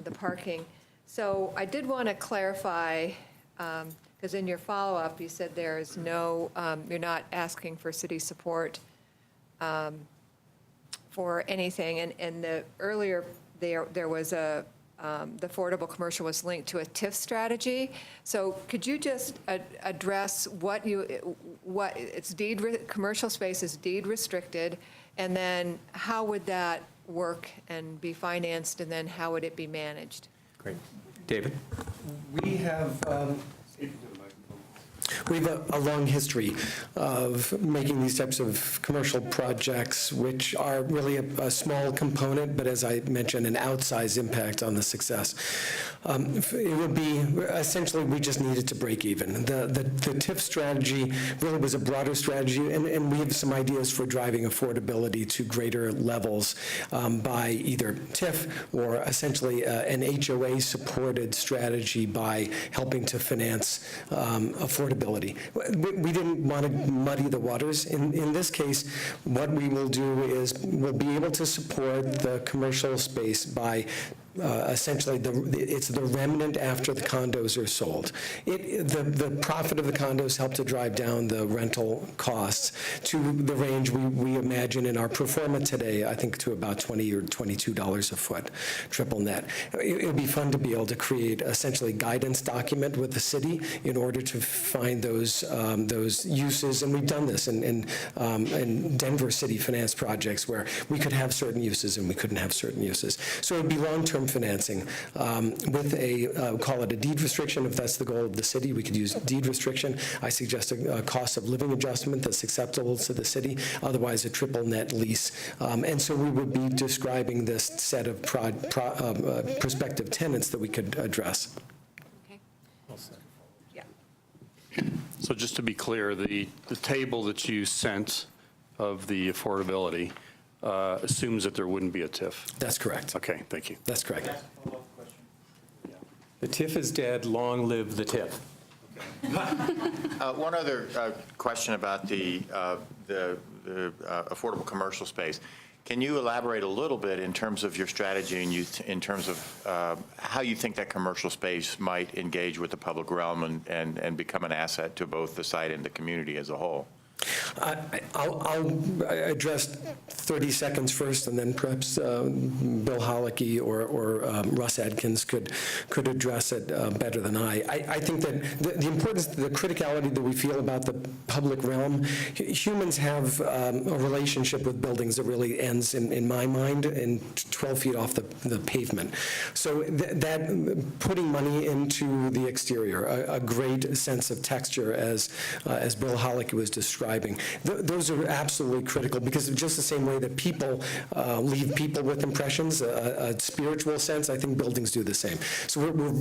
the parking. So I did want to clarify, Because in your follow-up, you said there is no, you're not asking for city support for anything. And the earlier, there was a, the affordable commercial was linked to a TIF strategy. So could you just address what it's commercial space is deed restricted, and then how would that work and be financed, and then how would it be managed? Great. David? We have a long history of making these types of commercial projects, which are really a small component, but as I mentioned, an outsized impact on the success. It would be, essentially, we just needed to break even. The TIF strategy really was a broader strategy, and we have some ideas for driving affordability to greater levels by either TIF or essentially an HOA-supported strategy by helping to finance affordability. We didn't want to muddy the waters. In this case, what we will do is we'll be able to support the commercial space by essentially, it's the remnant after the condos are sold. The profit of the condos help to drive down the rental costs to the range we imagine in our pro forma today, I think to about $20 or $22 a foot, triple net. It would be fun to be able to create essentially guidance document with the city in order to find those uses, and we've done this in Denver City finance projects where we could have certain uses and we couldn't have certain uses. So it would be long-term financing with call it a deed restriction. If that's the goal of the city, we could use deed restriction. I suggest a cost of living adjustment that's acceptable to the city, otherwise a triple net lease. And so we would be describing this set of prospective tenants that we could address. Okay. Yeah. So just to be clear, the table that you sent of the affordability assumes that there wouldn't be a TIF. That's correct. Okay, thank you. That's correct. The TIF is dead. Long live the TIF. One other question about the affordable commercial space. Can you elaborate a little bit in terms of your strategy and in terms of how you think that commercial space might engage with the public realm and become an asset to both the site and the community as a whole? I'll address 30 seconds first, and then perhaps Bill Holicky or Russ Adkins could address it better than I. I think that the importance, the criticality that we feel about the public realm, humans have a relationship with buildings that really ends, in my mind, in 12 feet off the pavement. So that putting money into the exterior, a great sense of texture, as Bill Holicky was describing, those are absolutely critical, because just the same way that people leave people with impressions, a spiritual sense, I think buildings do the same. So we're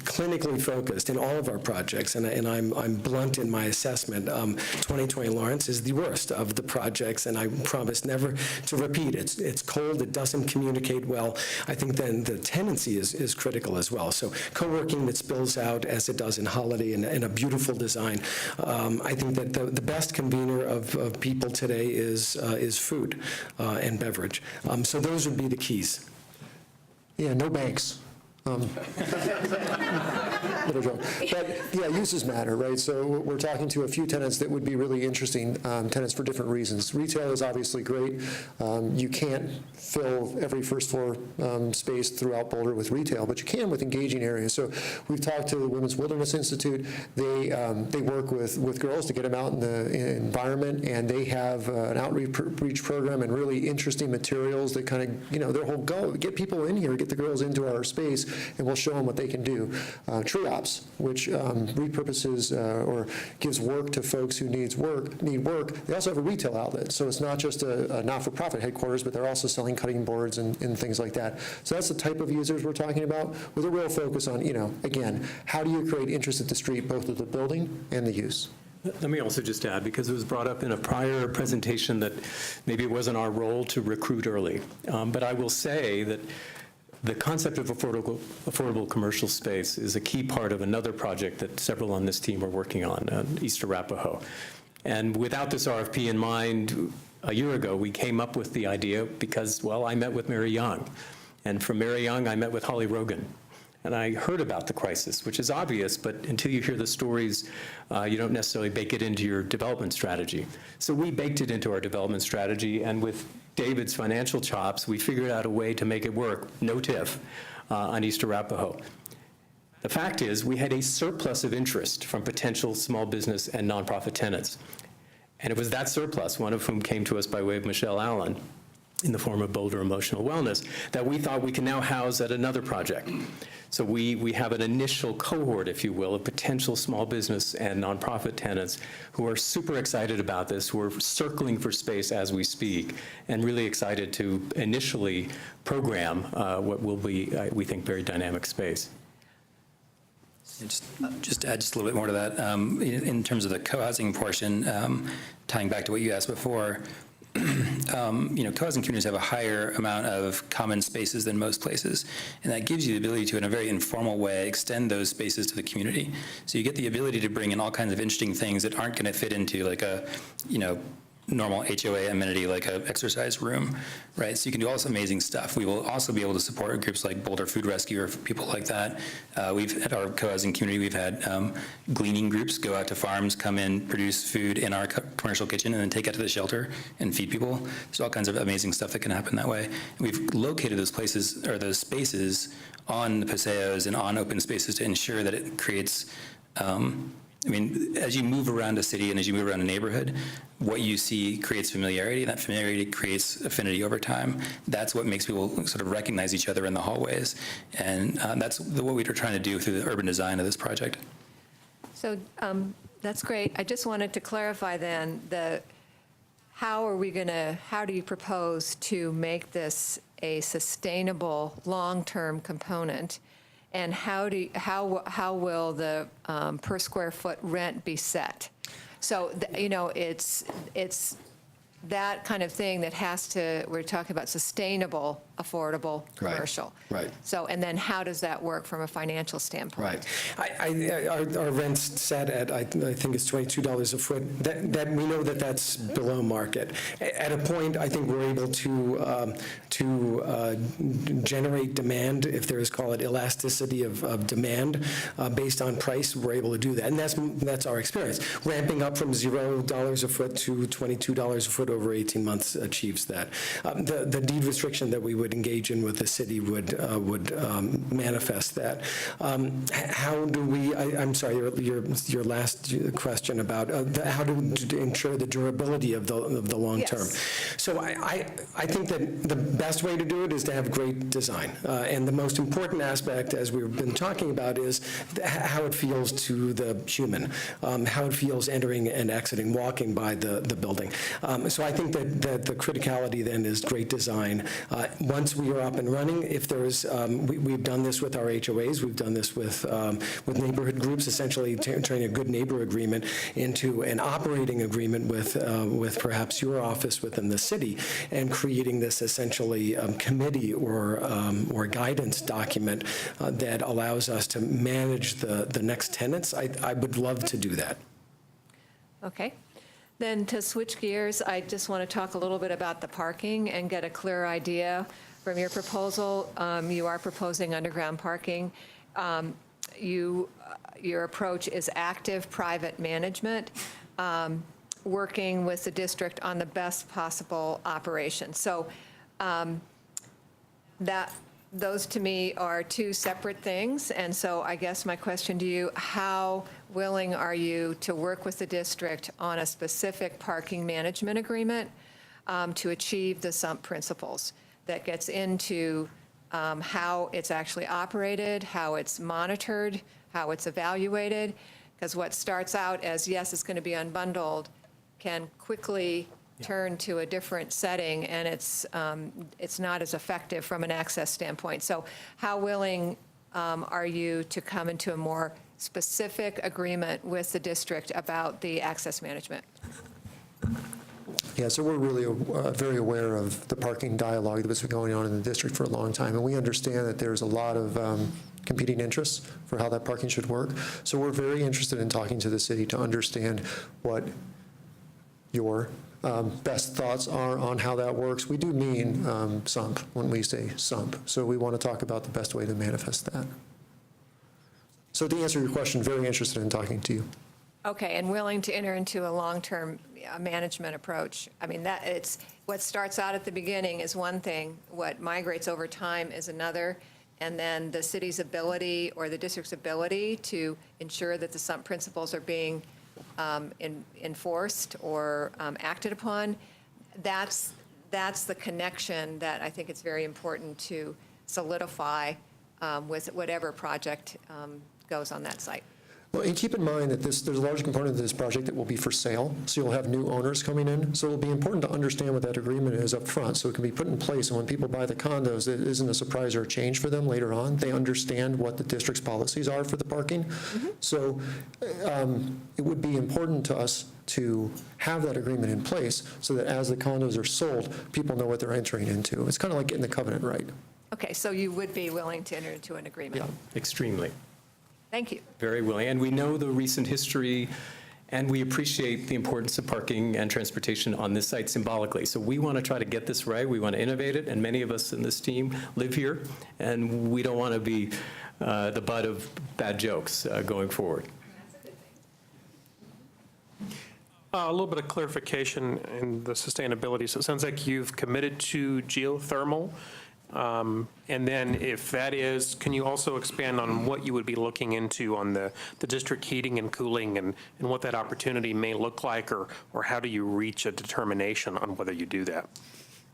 clinically focused in all of our projects, and I'm blunt in my assessment. 2020 Lawrence is the worst of the projects, and I promise never to repeat. It's cold, it doesn't communicate well. I think then the tenancy is critical as well. So co-working that spills out as it does in Holiday and a beautiful design. I think that the best convener of people today is food and beverage. So those would be the keys. Yeah, no banks. Little joke. But yeah, uses matter, right? So we're talking to a few tenants that would be really interesting, tenants for different reasons. Retail is obviously great. You can't fill every first floor space throughout Boulder with retail, but you can with engaging areas. So we've talked to the Women's Wilderness Institute. They work with girls to get them out in the environment, and they have an outreach program and really interesting materials that kind of, their whole goal, get people in here, get the girls into our space, and we'll show them what they can do. Tree Ops, which repurposes or gives work to folks who need work. They also have a retail outlet, so it's not just a not-for-profit headquarters, but they're also selling cutting boards and things like that. So that's the type of users we're talking about, with a real focus on, again, how do you create interest at the street, both of the building and the use? Let me also just add, because it was brought up in a prior presentation that maybe it wasn't our role to recruit early, but I will say that the concept of affordable commercial space is a key part of another project that several on this team are working on, East Arapahoe. And without this RFP in mind, a year ago, we came up with the idea because, well, I met with Mary Young. And from Mary Young, I met with Holly Rogan. And I heard about the crisis, which is obvious, but until you hear the stories, you don't necessarily bake it into your development strategy. So we baked it into our development strategy, and with David's financial chops, we figured out a way to make it work, no TIF, on East Arapahoe. The fact is, we had a surplus of interest from potential small business and nonprofit tenants. And it was that surplus, one of whom came to us by way of Michelle Allen, in the form of Boulder Emotional Wellness, that we thought we can now house at another project. So we have an initial cohort, if you will, of potential small business and nonprofit tenants who are super excited about this, who are circling for space as we speak, and really excited to initially program what will be, we think, very dynamic space. Just to add just a little bit more to that, in terms of the co-housing portion, tying back to what you asked before, co-housing communities have a higher amount of common spaces than most places, and that gives you the ability to, in a very informal way, extend those spaces to the community. So you get the ability to bring in all kinds of interesting things that aren't going to fit into like a, normal HOA amenity like an exercise room, right? So you can do all this amazing stuff. We will also be able to support groups like Boulder Food Rescue or people like that. We've, at our co-housing community, we've had gleaning groups go out to farms, come in, produce food in our commercial kitchen, and then take it to the shelter and feed people. There's all kinds of amazing stuff that can happen that way. And we've located those places, or those spaces, on the paseos and on open spaces to ensure that it creates as you move around a city and as you move around a neighborhood, what you see creates familiarity, and that familiarity creates affinity over time. That's what makes people sort of recognize each other in the hallways. And that's what we were trying to do through the urban design of this project. So that's great. I just wanted to clarify then, how do you propose to make this a sustainable long-term component? And how will the per square foot rent be set? So, it's that kind of thing that we're talking about sustainable, affordable, commercial. Right. So, and then how does that work from a financial standpoint? Right. Our rent's set at, I think it's $22 a foot. That we know that's below market. At a point, I think we're able to generate demand, if there is, call it elasticity of demand, based on price, we're able to do that. And that's our experience. Ramping up from $0 a foot to $22 a foot over 18 months achieves that. The deed restriction that we would engage in with the city would manifest that. How do we? I'm sorry, your last question about how to ensure the durability of the long term. So I think that the best way to do it is to have great design, and the most important aspect, as we've been talking about, is how it feels to the human, how it feels entering and exiting, walking by the building. So I think that the criticality then is great design. Once we are up and running, if there's, we've done this with our HOAs, we've done this with neighborhood groups, essentially turning a good neighbor agreement into an operating agreement with perhaps your office within the city, and creating this essentially committee or guidance document that allows us to manage the next tenants. I would love to do that. Okay. Then to switch gears, I just want to talk a little bit about the parking and get a clear idea from your proposal. You are proposing underground parking. Your approach is active private management, working with the district on the best possible operation. So those to me are two separate things. And so I guess my question to you, how willing are you to work with the district on a specific parking management agreement to achieve the SUMP principles that gets into how it's actually operated, how it's monitored, how it's evaluated? Because what starts out as, yes, it's going to be unbundled, can quickly turn to a different setting, and it's not as effective from an access standpoint. So how willing are you to come into a more specific agreement with the district about the access management? Yeah, so we're really very aware of the parking dialogue that's been going on in the district for a long time, and we understand that there's a lot of competing interests for how that parking should work. So we're very interested in talking to the city to understand what your best thoughts are on how that works. We do mean SUMP when we say SUMP, so we want to talk about the best way to manifest that. So to answer your question, very interested in talking to you. Okay, and willing to enter into a long-term management approach. I mean, that it's what starts out at the beginning is one thing, what migrates over time is another, and then the city's ability or the district's ability to ensure that the sump principles are being enforced or acted upon. That's the connection that I think it's very important to solidify with whatever project goes on that site. Well, and keep in mind that there's a large component of this project that will be for sale, so you'll have new owners coming in. So it'll be important to understand what that agreement is up front, so it can be put in place, and when people buy the condos, it isn't a surprise or a change for them later on. They understand what the district's policies are for the parking. So it would be important to us to have that agreement in place so that as the condos are sold, people know what they're entering into. It's kind of like getting the covenant right. Okay, so you would be willing to enter into an agreement? Yeah, extremely. Thank you. Very willing. And we know the recent history, and we appreciate the importance of parking and transportation on this site symbolically. So we want to try to get this right. We want to innovate it, and many of us in this team live here, and we don't want to be the butt of bad jokes going forward. A little bit of clarification in the sustainability. So it sounds like you've committed to geothermal. And then if that is, can you also expand on what you would be looking into on the district heating and cooling and what that opportunity may look like, or how do you reach a determination on whether you do that?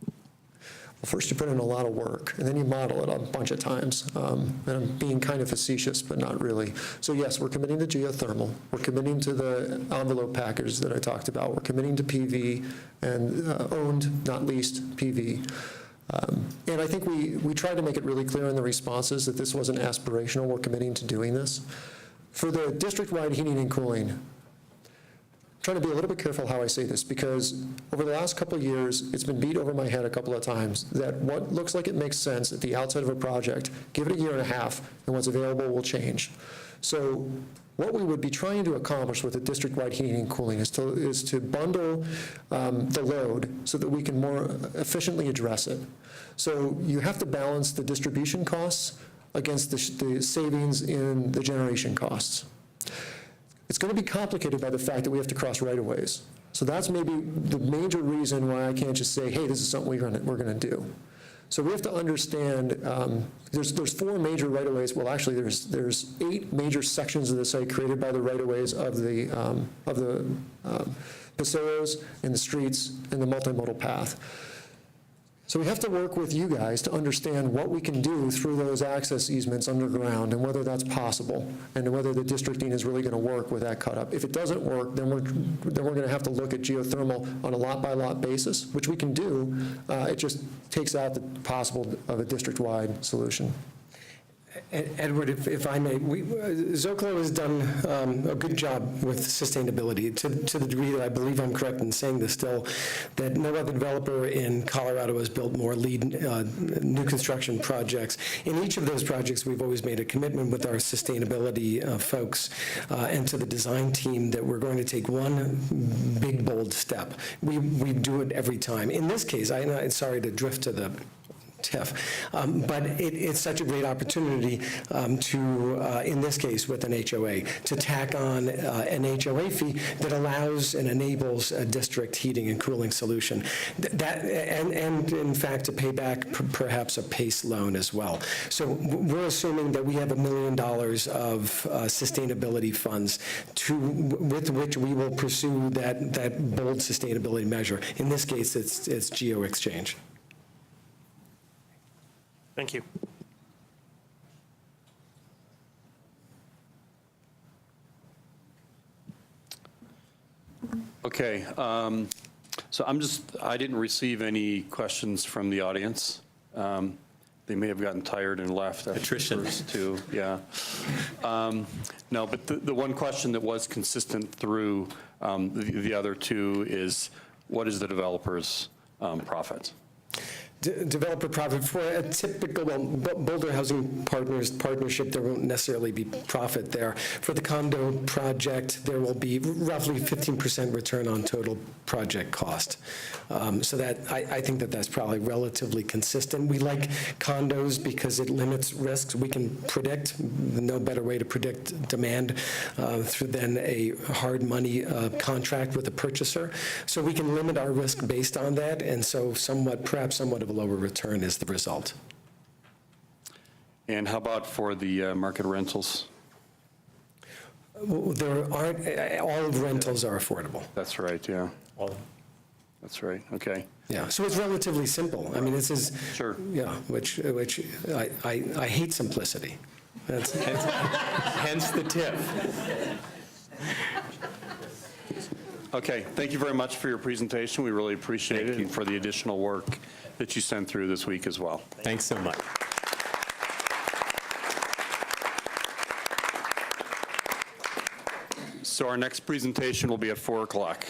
Well, first you put in a lot of work, and then you model it a bunch of times. And I'm being kind of facetious, but not really. So yes, we're committing to geothermal. We're committing to the envelope package that I talked about. We're committing to PV and owned, not leased, PV. And I think we tried to make it really clear in the responses that this wasn't aspirational. We're committing to doing this. For the district-wide heating and cooling, I'm trying to be a little bit careful how I say this, because over the last couple of years, it's been beat over my head a couple of times that what looks like it makes sense at the outset of a project, give it a year and a half, and what's available will change. So what we would be trying to accomplish with the district-wide heating and cooling is to bundle the load so that we can more efficiently address it. So you have to balance the distribution costs against the savings in the generation costs. It's going to be complicated by the fact that we have to cross right-of-ways. So that's maybe the major reason why I can't just say, hey, this is something we're going to do. So we have to understand, there's 4 major right-of-ways. Well, actually, there's 8 major sections of the site created by the right-of-ways of the paseos and the streets and the multimodal path. So we have to work with you guys to understand what we can do through those access easements underground and whether that's possible and whether the districting is really going to work with that cut up. If it doesn't work, then we're going to have to look at geothermal on a lot-by-lot basis, which we can do. It just takes out the possible of a district-wide solution. Edward, if I may, Zocalo has done a good job with sustainability to the degree that I believe I'm correct in saying this still, that no other developer in Colorado has built more new construction projects. In each of those projects, we've always made a commitment with our sustainability folks and to the design team that we're going to take one big, bold step. We do it every time. In this case, I'm sorry to drift to the TIF. But it's such a great opportunity to, in this case with an HOA, to tack on an HOA fee that allows and enables a district heating and cooling solution. And in fact, to pay back perhaps a PACE loan as well. So we're assuming that we have $1 million of sustainability funds with which we will pursue that bold sustainability measure. In this case, it's geo exchange. Thank you. Okay, so I didn't receive any questions from the audience. They may have gotten tired and left. Attrition. Too, yeah. No, but the one question that was consistent through the other two is, what is the developer's profit? developer profit. For a typical Boulder Housing Partners partnership, there won't necessarily be profit there. For the condo project, there will be roughly 15% return on total project cost. So that, I think that that's probably relatively consistent. We like condos because it limits risks. We can predict, no better way to predict demand than a hard money contract with a purchaser. So we can limit our risk based on that, and so perhaps somewhat of a lower return is the result. And how about for the market rentals? There aren't, all of rentals are affordable. That's right, yeah. That's right, okay. Yeah, so it's relatively simple. I mean, this is. Sure. Yeah, which I hate simplicity. That's Hence the tip. Okay, thank you very much for your presentation. We really appreciate it, and for the additional work that you sent through this week as well. Thanks so much. So our next presentation will be at 4 o'clock.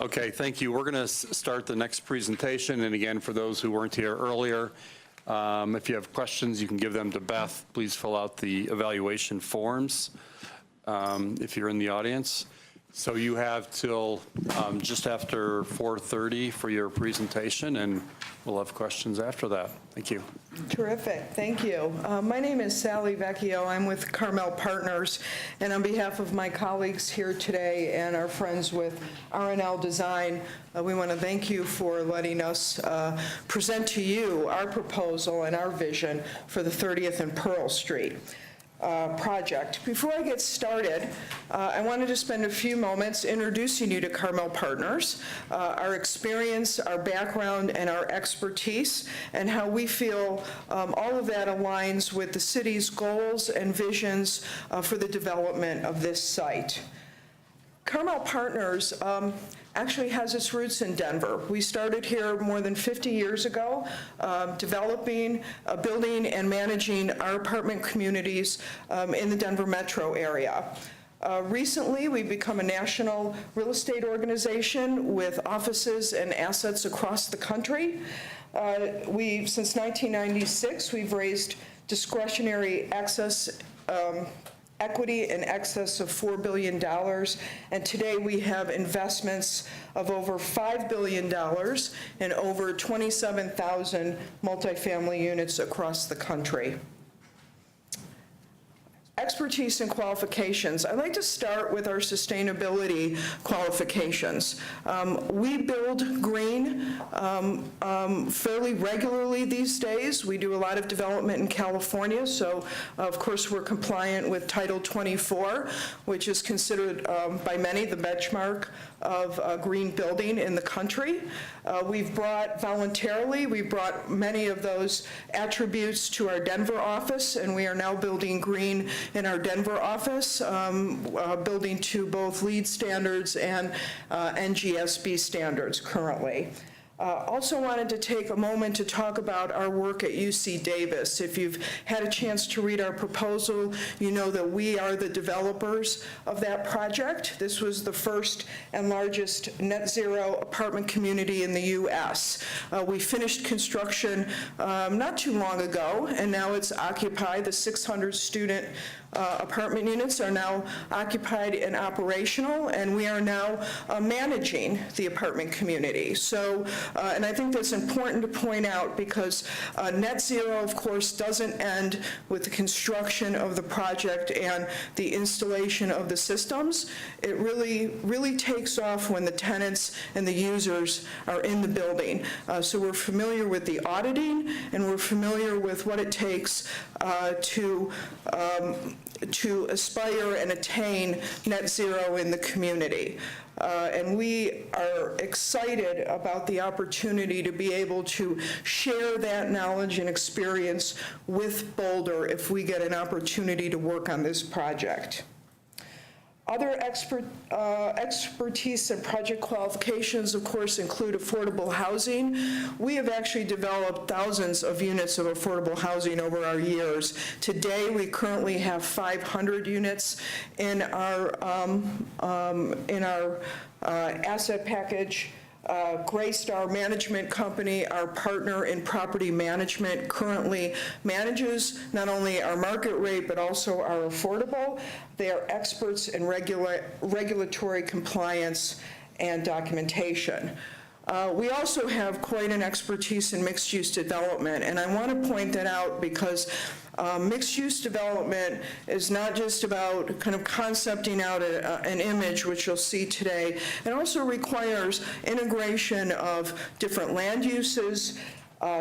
Okay, thank you. We're going to start the next presentation. And again, for those who weren't here earlier, if you have questions, you can give them to Beth. Please fill out the evaluation forms if you're in the audience. So you have till just after 4:30 for your presentation, and we'll have questions after that. Thank you. Terrific, thank you. My name is Sally Vecchio. I'm with Carmel Partners, and on behalf of my colleagues here today and our friends with R&L Design, we want to thank you for letting us present to you our proposal and our vision for the 30th and Pearl Street project. Before I get started, I wanted to spend a few moments introducing you to Carmel Partners, our experience, our background, and our expertise, and how we feel all of that aligns with the city's goals and visions for the development of this site. Carmel Partners actually has its roots in Denver. We started here more than 50 years ago, developing, building, and managing our apartment communities in the Denver metro area. Recently, we've become a national real estate organization with offices and assets across the country. Since 1996, we've raised discretionary equity in excess of $4 billion, and today we have investments of over $5 billion in over 27,000 multifamily units across the country. Expertise and qualifications. I'd like to start with our sustainability qualifications. We build green fairly regularly these days. We do a lot of development in California, so of course we're compliant with Title 24, which is considered by many the benchmark of green building in the country. We've brought many of those attributes to our Denver office, and we are now building green in our Denver office, building to both LEED standards and NGSB standards currently. Also wanted to take a moment to talk about our work at UC Davis. If you've had a chance to read our proposal, you know that we are the developers of that project. This was the first and largest net zero apartment community in the U.S. We finished construction not too long ago, and now it's occupied. The 600 student apartment units are now occupied and operational, and we are now managing the apartment community. So, and I think that's important to point out because net zero, of course, doesn't end with the construction of the project and the installation of the systems. It really takes off when the tenants and the users are in the building. So we're familiar with the auditing, and we're familiar with what it takes to aspire and attain net zero in the community. And we are excited about the opportunity to be able to share that knowledge and experience with Boulder if we get an opportunity to work on this project. Other expertise and project qualifications, of course, include affordable housing. We have actually developed thousands of units of affordable housing over our years. Today, we currently have 500 units in our asset package. Graystar Management Company, our partner in property management, currently manages not only our market rate but also our affordable. They are experts in regulatory compliance and documentation. We also have quite an expertise in mixed-use development, and I want to point that out because mixed-use development is not just about kind of concepting out an image, which you'll see today. It also requires integration of different land uses,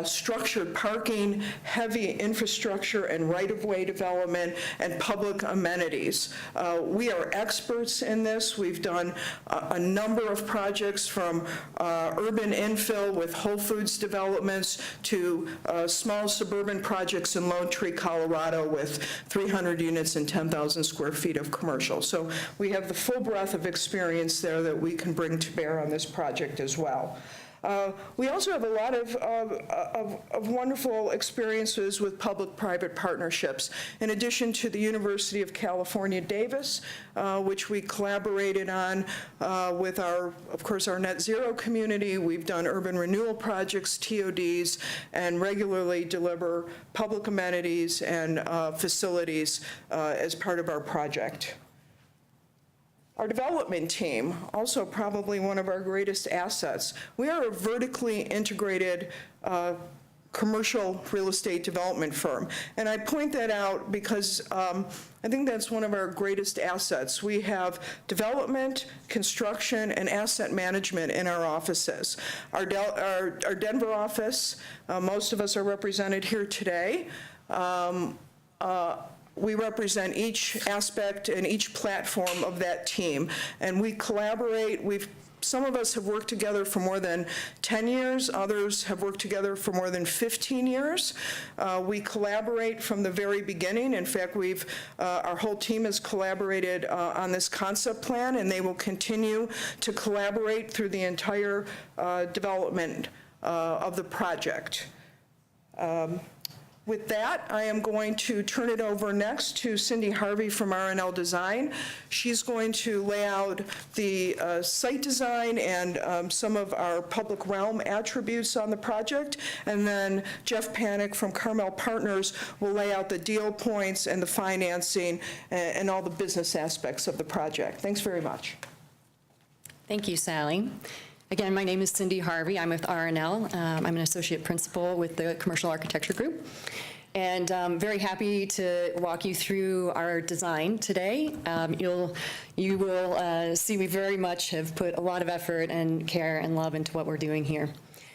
structured parking, heavy infrastructure and right-of-way development, and public amenities. We are experts in this. We've done a number of projects from urban infill with Whole Foods developments to small suburban projects in Lone Tree, Colorado with 300 units and 10,000 square feet of commercial. So we have the full breadth of experience there that we can bring to bear on this project as well. We also have a lot of wonderful experiences with public-private partnerships. In addition to the University of California, Davis, which we collaborated on with of course, our net zero community. We've done urban renewal projects, TODs, and regularly deliver public amenities and facilities as part of our project. Our development team, also probably one of our greatest assets. We are a vertically integrated commercial real estate development firm. And I point that out because I think that's one of our greatest assets. We have development, construction, and asset management in our offices. Our Denver office, most of us are represented here today. We represent each aspect and each platform of that team, and we collaborate. Some of us have worked together for more than 10 years. Others have worked together for more than 15 years. We collaborate from the very beginning. In fact, our whole team has collaborated on this concept plan, and they will continue to collaborate through the entire development of the project. With that, I am going to turn it over next to Cindy Harvey from R&L Design. She's going to lay out the site design and some of our public realm attributes on the project. And then Jeff Panic from Carmel Partners will lay out the deal points and the financing and all the business aspects of the project. Thanks very much. Thank you, Sally. Again, my name is Cindy Harvey. I'm with R&L. I'm an associate principal with the Commercial Architecture Group. And I'm very happy to walk you through our design today. You will see we very much have put a lot of effort and care and love into what we're doing here.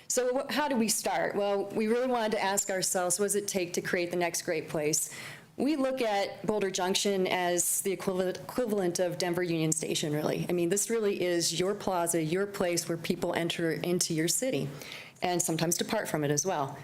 So how do we start? Well, we really wanted to ask ourselves, what does it take to create the next great place? We look at Boulder Junction as the equivalent of Denver Union Station, really. I mean, this really is your plaza, your place where people enter into your city, and sometimes depart from it as well.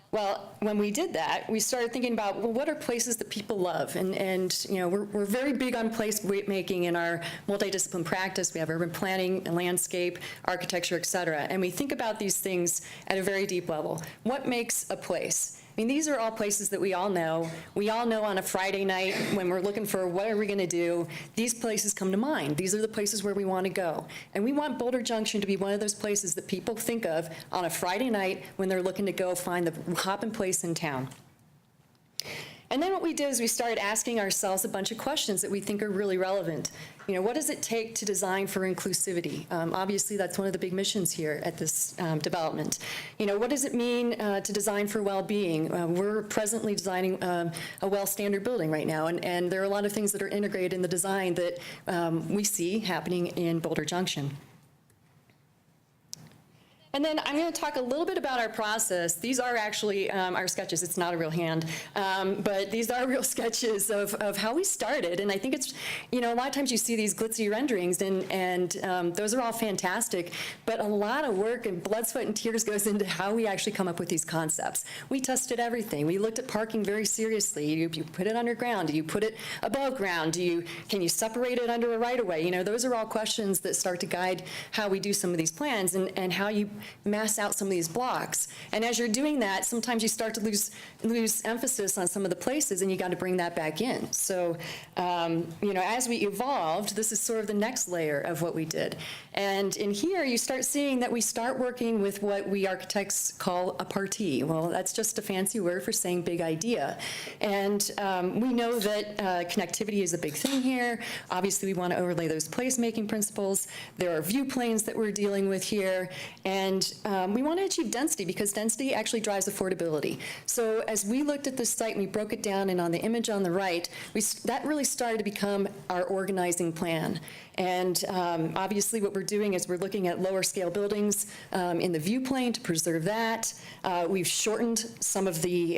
Well, when we did that, we started thinking about, well, what are places that people love? And you know, we're very big on place making in our multidiscipline practice. We have urban planning and landscape, architecture, et cetera. And we think about these things at a very deep level. What makes a place? I mean, these are all places that we all know. We all know on a Friday night when we're looking for what are we going to do, these places come to mind. These are the places where we want to go. And we want Boulder Junction to be one of those places that people think of on a Friday night when they're looking to go find the hopping place in town. And then what we did is we started asking ourselves a bunch of questions that we think are really relevant. You know, what does it take to design for inclusivity? Obviously, that's one of the big missions here at this development. You know, what does it mean to design for well-being? We're presently designing a well-standard building right now, and there are a lot of things that are integrated in the design that we see happening in Boulder Junction. And then I'm going to talk a little bit about our process. These are actually our sketches. It's not a real hand, but these are real sketches of how we started. And I think it's, you know, a lot of times you see these glitzy renderings, and those are all fantastic, but a lot of work and blood, sweat, and tears goes into how we actually come up with these concepts. We tested everything. We looked at parking very seriously. You put it underground? Do you put it above ground? Can you separate it under a right-of-way? You know, those are all questions that start to guide how we do some of these plans and how you mass out some of these blocks. And as you're doing that, sometimes you start to lose emphasis on some of the places, and you got to bring that back in. So, you know, as we evolved, this is sort of the next layer of what we did. And in here, you start seeing that we start working with what we architects call a partie. Well, that's just a fancy word for saying big idea. And we know that connectivity is a big thing here. Obviously, we want to overlay those placemaking principles. There are view planes that we're dealing with here. And we want to achieve density because density actually drives affordability. So as we looked at this site and we broke it down, and on the image on the right, that really started to become our organizing plan. And obviously what we're doing is we're looking at lower scale buildings in the view plane to preserve that. We've shortened some of the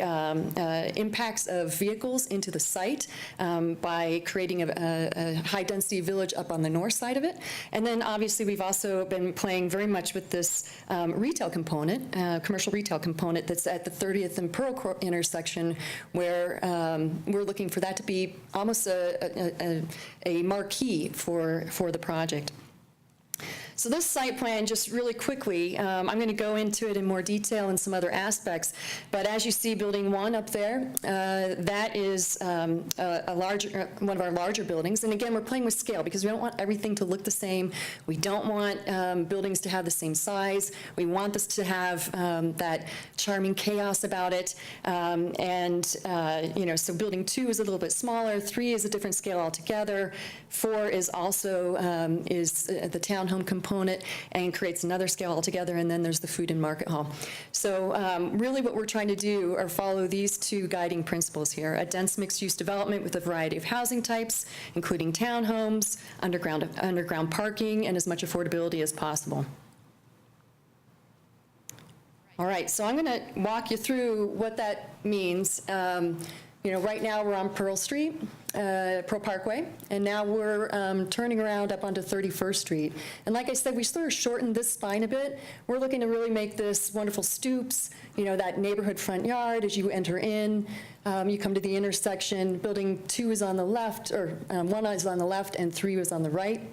impacts of vehicles into the site by creating a high density village up on the north side of it. And then obviously we've also been playing very much with this retail component, commercial retail component that's at the 30th and Pearl Court intersection, where we're looking for that to be almost a marquee for the project. So this site plan, just really quickly, I'm going to go into it in more detail and some other aspects, but as you see Building 1 up there, that is one of our larger buildings. And again, we're playing with scale because we don't want everything to look the same. We don't want buildings to have the same size. We want this to have that charming chaos about it. So Building 2 is a little bit smaller. 3 is a different scale altogether. 4 is also the townhome component and creates another scale altogether. And then there's the food and market hall. So really what we're trying to do are follow these two guiding principles here: a dense mixed-use development with a variety of housing types, including townhomes, underground parking, and as much affordability as possible. All right, so I'm going to walk you through what that means. Right now we're on Pearl Street, Pearl Parkway, and now we're turning around up onto 31st Street. And like I said, we sort of shortened this spine a bit. We're looking to really make this wonderful stoops, that neighborhood front yard as you enter in. You come to the intersection. Building 2 is on the left, or 1 is on the left, and 3 is on the right.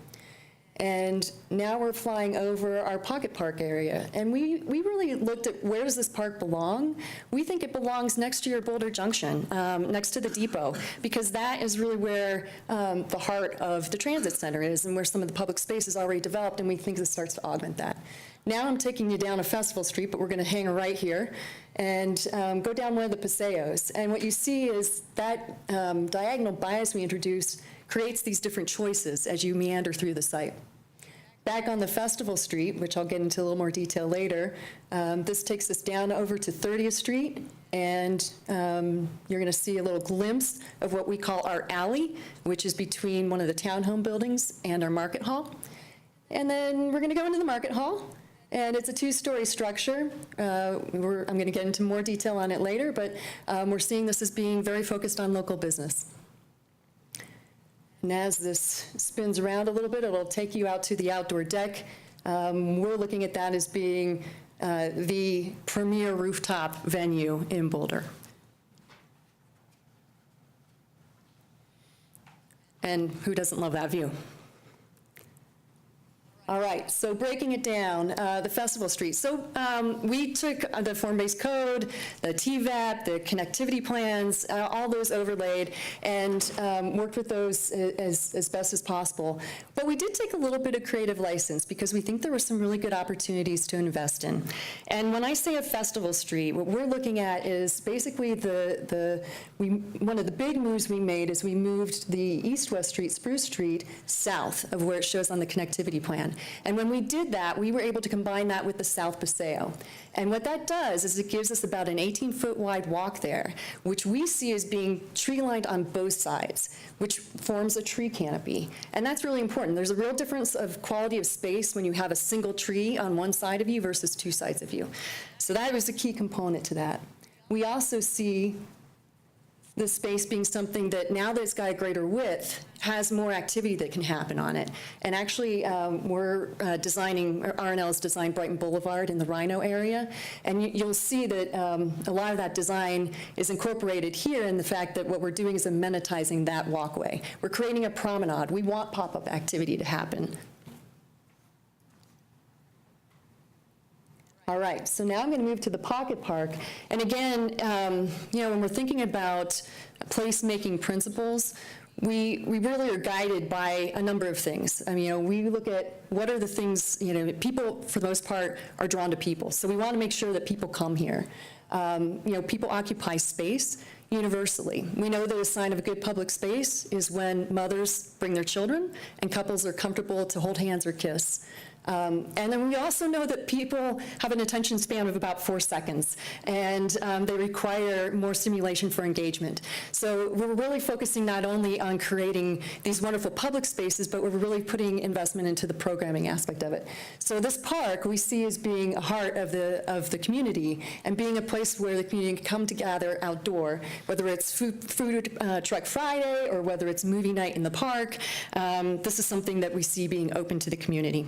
And now we're flying over our pocket park area. And we really looked at where does this park belong? We think it belongs next to your Boulder Junction, next to the depot, because that is really where the heart of the transit center is and where some of the public space is already developed, and we think this starts to augment that. Now I'm taking you down a Festival Street, but we're going to hang a right here and go down one of the paseos. And what you see is that diagonal bias we introduced creates these different choices as you meander through the site. Back on the Festival Street, which I'll get into a little more detail later, this takes us down over to 30th Street, and you're going to see a little glimpse of what we call our alley, which is between one of the townhome buildings and our market hall. And then we're going to go into the market hall, and it's a 2-story structure. I'm going to get into more detail on it later, but we're seeing this as being very focused on local business. And as this spins around a little bit, it'll take you out to the outdoor deck. We're looking at that as being the premier rooftop venue in Boulder. And who doesn't love that view? All right, so breaking it down, the Festival Street. So we took the form-based code, the TVAP, the connectivity plans, all those overlaid, and worked with those as best as possible. But we did take a little bit of creative license because we think there were some really good opportunities to invest in. And when I say a Festival Street, what we're looking at is basically one of the big moves we made is we moved the east-west street, Spruce Street, south of where it shows on the connectivity plan. And when we did that, we were able to combine that with the South Paseo. And what that does is it gives us about an 18-foot wide walk there, which we see as being tree-lined on both sides, which forms a tree canopy. And that's really important. There's a real difference of quality of space when you have a single tree on one side of you versus 2 sides of you. So that was a key component to that. We also see the space being something that, now that it's got a greater width, has more activity that can happen on it. And actually, we're designing, or R&L has designed Brighton Boulevard in the Rhino area, and you'll see that a lot of that design is incorporated here in the fact that what we're doing is amenitizing that walkway. We're creating a promenade. We want pop-up activity to happen. All right, so now I'm going to move to the pocket park. And again, when we're thinking about placemaking principles, we really are guided by a number of things. I mean, we look at what are the things, people, for the most part, are drawn to people. So we want to make sure that people come here. People occupy space universally. We know that a sign of a good public space is when mothers bring their children and couples are comfortable to hold hands or kiss. And then we also know that people have an attention span of about 4 seconds, and they require more stimulation for engagement. So we're really focusing not only on creating these wonderful public spaces, but we're really putting investment into the programming aspect of it. So this park we see as being a heart of the community and being a place where the community can come together outdoor, whether it's food truck Friday or whether it's movie night in the park. This is something that we see being open to the community.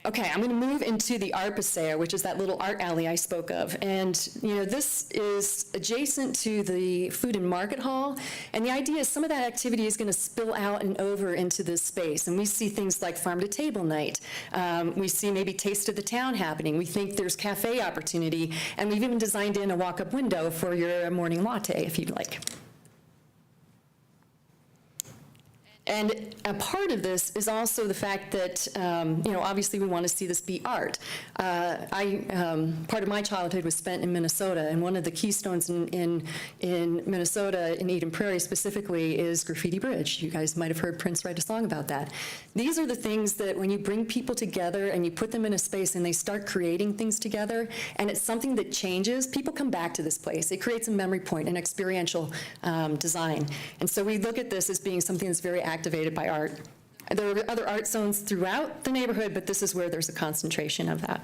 Okay, I'm going to move into the art paseo, which is that little art alley I spoke of. And, this is adjacent to the food and market hall. And the idea is some of that activity is going to spill out and over into this space. And we see things like farm to table night. We see maybe taste of the town happening. We think there's cafe opportunity. And we've even designed in a walk-up window for your morning latte, if you'd like. And a part of this is also the fact that, obviously we want to see this be art. Part of my childhood was spent in Minnesota, and one of the keystones in Minnesota, in Eden Prairie specifically, is Graffiti Bridge. You guys might have heard Prince write a song about that. These are the things that when you bring people together and you put them in a space and they start creating things together, and it's something that changes, people come back to this place. It creates a memory point, an experiential design. And so we look at this as being something that's very activated by art. There are other art zones throughout the neighborhood, but this is where there's a concentration of that.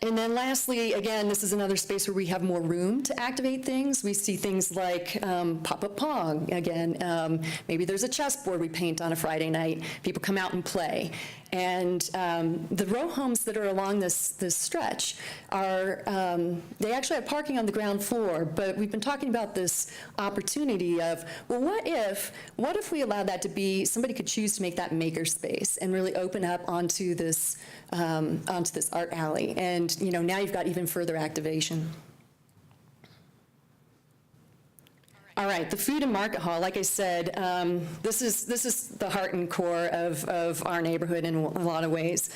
And then lastly, again, this is another space where we have more room to activate things. We see things like pop-up pong. Again, maybe there's a chessboard we paint on a Friday night. People come out and play. And the row homes that are along this stretch are, they actually have parking on the ground floor, but we've been talking about this opportunity of, well, what if we allow that to be, somebody could choose to make that maker space and really open up onto this art alley. And, now you've got even further activation. All right, the food and market hall, like I said, this is the heart and core of our neighborhood in a lot of ways.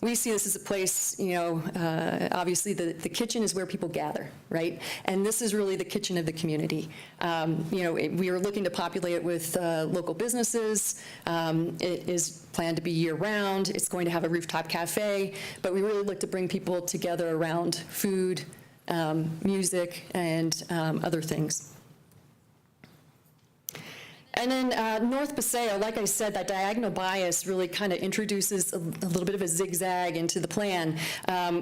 We see this as a place, obviously the kitchen is where people gather, right? And this is really the kitchen of the community. We are looking to populate it with local businesses. It is planned to be year-round. It's going to have a rooftop cafe, but we really look to bring people together around food, music, and other things. And then North Paseo, like I said, that diagonal bias really kind of introduces a little bit of a zigzag into the plan,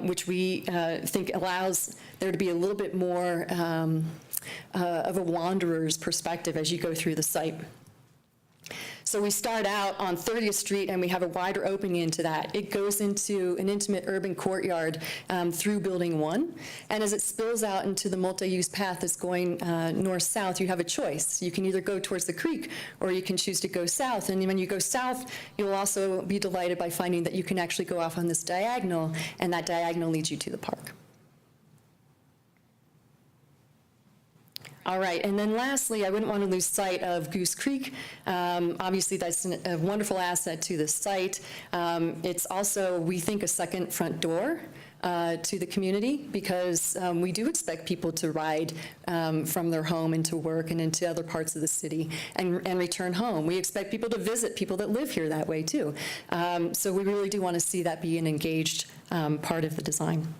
which we think allows there to be a little bit more of a wanderer's perspective as you go through the site. So we start out on 30th Street and we have a wider opening into that. It goes into an intimate urban courtyard through Building 1. And as it spills out into the multi-use path that's going north-south, you have a choice. You can either go towards the creek or you can choose to go south. And when you go south, you'll also be delighted by finding that you can actually go off on this diagonal, and that diagonal leads you to the park. All right, and then lastly, I wouldn't want to lose sight of Goose Creek. Obviously, that's a wonderful asset to the site. It's also, we think, a second front door to the community, because we do expect people to ride from their home into work and into other parts of the city and return home. We expect people to visit people that live here that way, too. So we really do want to see that be an engaged part of the design.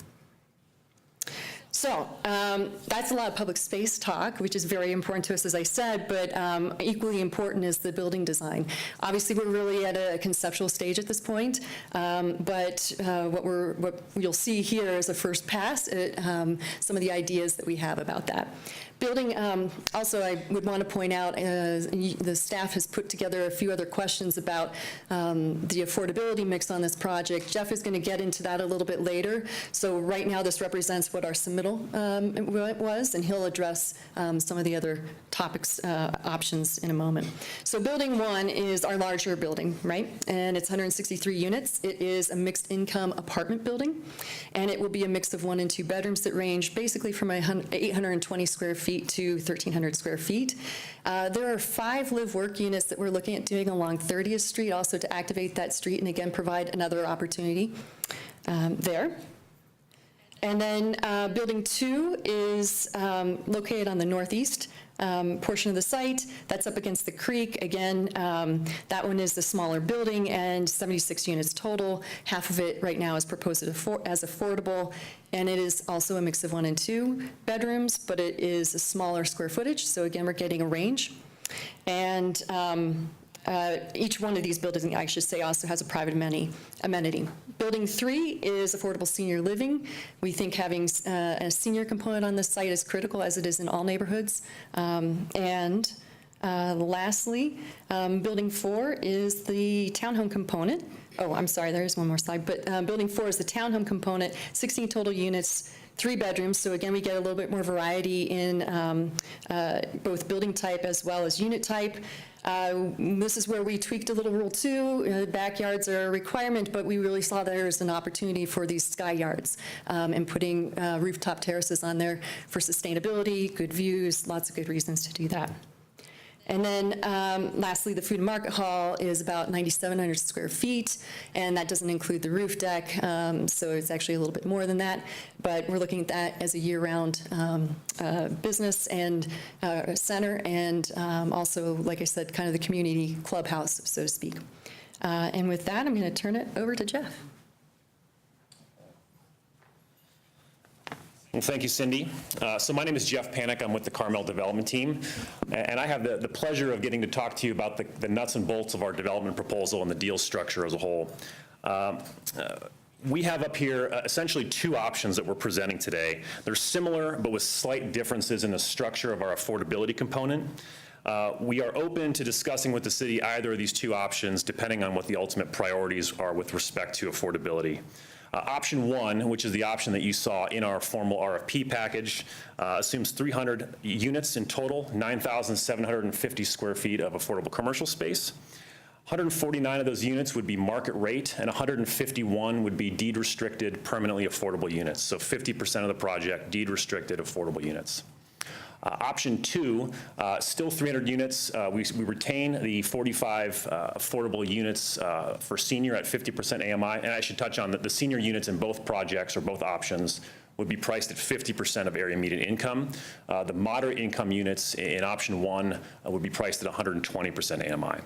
So that's a lot of public space talk, which is very important to us, as I said, but equally important is the building design. Obviously, we're really at a conceptual stage at this point, but what you'll see here is a first pass at some of the ideas that we have about that. Building, also I would want to point out, the staff has put together a few other questions about the affordability mix on this project. Jeff is going to get into that a little bit later. So right now this represents what our submittal was, and he'll address some of the other topics, options in a moment. So Building 1 is our larger building, right? And it's 163 units. It is a mixed income apartment building, and it will be a mix of 1 and 2 bedrooms that range basically from 820 square feet to 1,300 square feet. There are 5 live-work units that we're looking at doing along 30th Street, also to activate that street and again provide another opportunity there. And then Building 2 is located on the northeast portion of the site. That's up against the creek. Again, that one is the smaller building and 76 units total. Half of it right now is proposed as affordable, and it is also a mix of 1 and 2 bedrooms, but it is a smaller square footage. So again, we're getting a range. And each one of these buildings, I should say, also has a private amenity. Building 3 is affordable senior living. We think having a senior component on this site is critical, as it is in all neighborhoods. And Lastly, Building 4 is the townhome component. Oh, I'm sorry, there is one more slide, but Building 4 is the townhome component, 16 total units, 3 bedrooms. So again, we get a little bit more variety in both building type as well as unit type. This is where we tweaked a little rule too. Backyards are a requirement, but we really saw there as an opportunity for these sky yards and putting rooftop terraces on there for sustainability, good views, lots of good reasons to do that. And then lastly, the food and market hall is about 9,700 square feet, and that doesn't include the roof deck, so it's actually a little bit more than that. But we're looking at that as a year-round business and center, and also, like I said, kind of the community clubhouse, so to speak. And with that, I'm going to turn it over to Jeff. Well, thank you, Cindy. So my name is Jeff Panic. I'm with the Carmel Development Team, and I have the pleasure of getting to talk to you about the nuts and bolts of our development proposal and the deal structure as a whole. We have up here essentially 2 options that we're presenting today. They're similar, but with slight differences in the structure of our affordability component. We are open to discussing with the city either of these 2 options, depending on what the ultimate priorities are with respect to affordability. Option 1, which is the option that you saw in our formal RFP package, assumes 300 units in total, 9,750 square feet of affordable commercial space. 149 of those units would be market rate, and 151 would be deed-restricted, permanently affordable units. So 50% of the project, deed-restricted, affordable units. Option 2, still 300 units. We retain the 45 affordable units for senior at 50% AMI. And I should touch on that the senior units in both projects or both options would be priced at 50% of area median income. The moderate income units in option 1 would be priced at 120% AMI.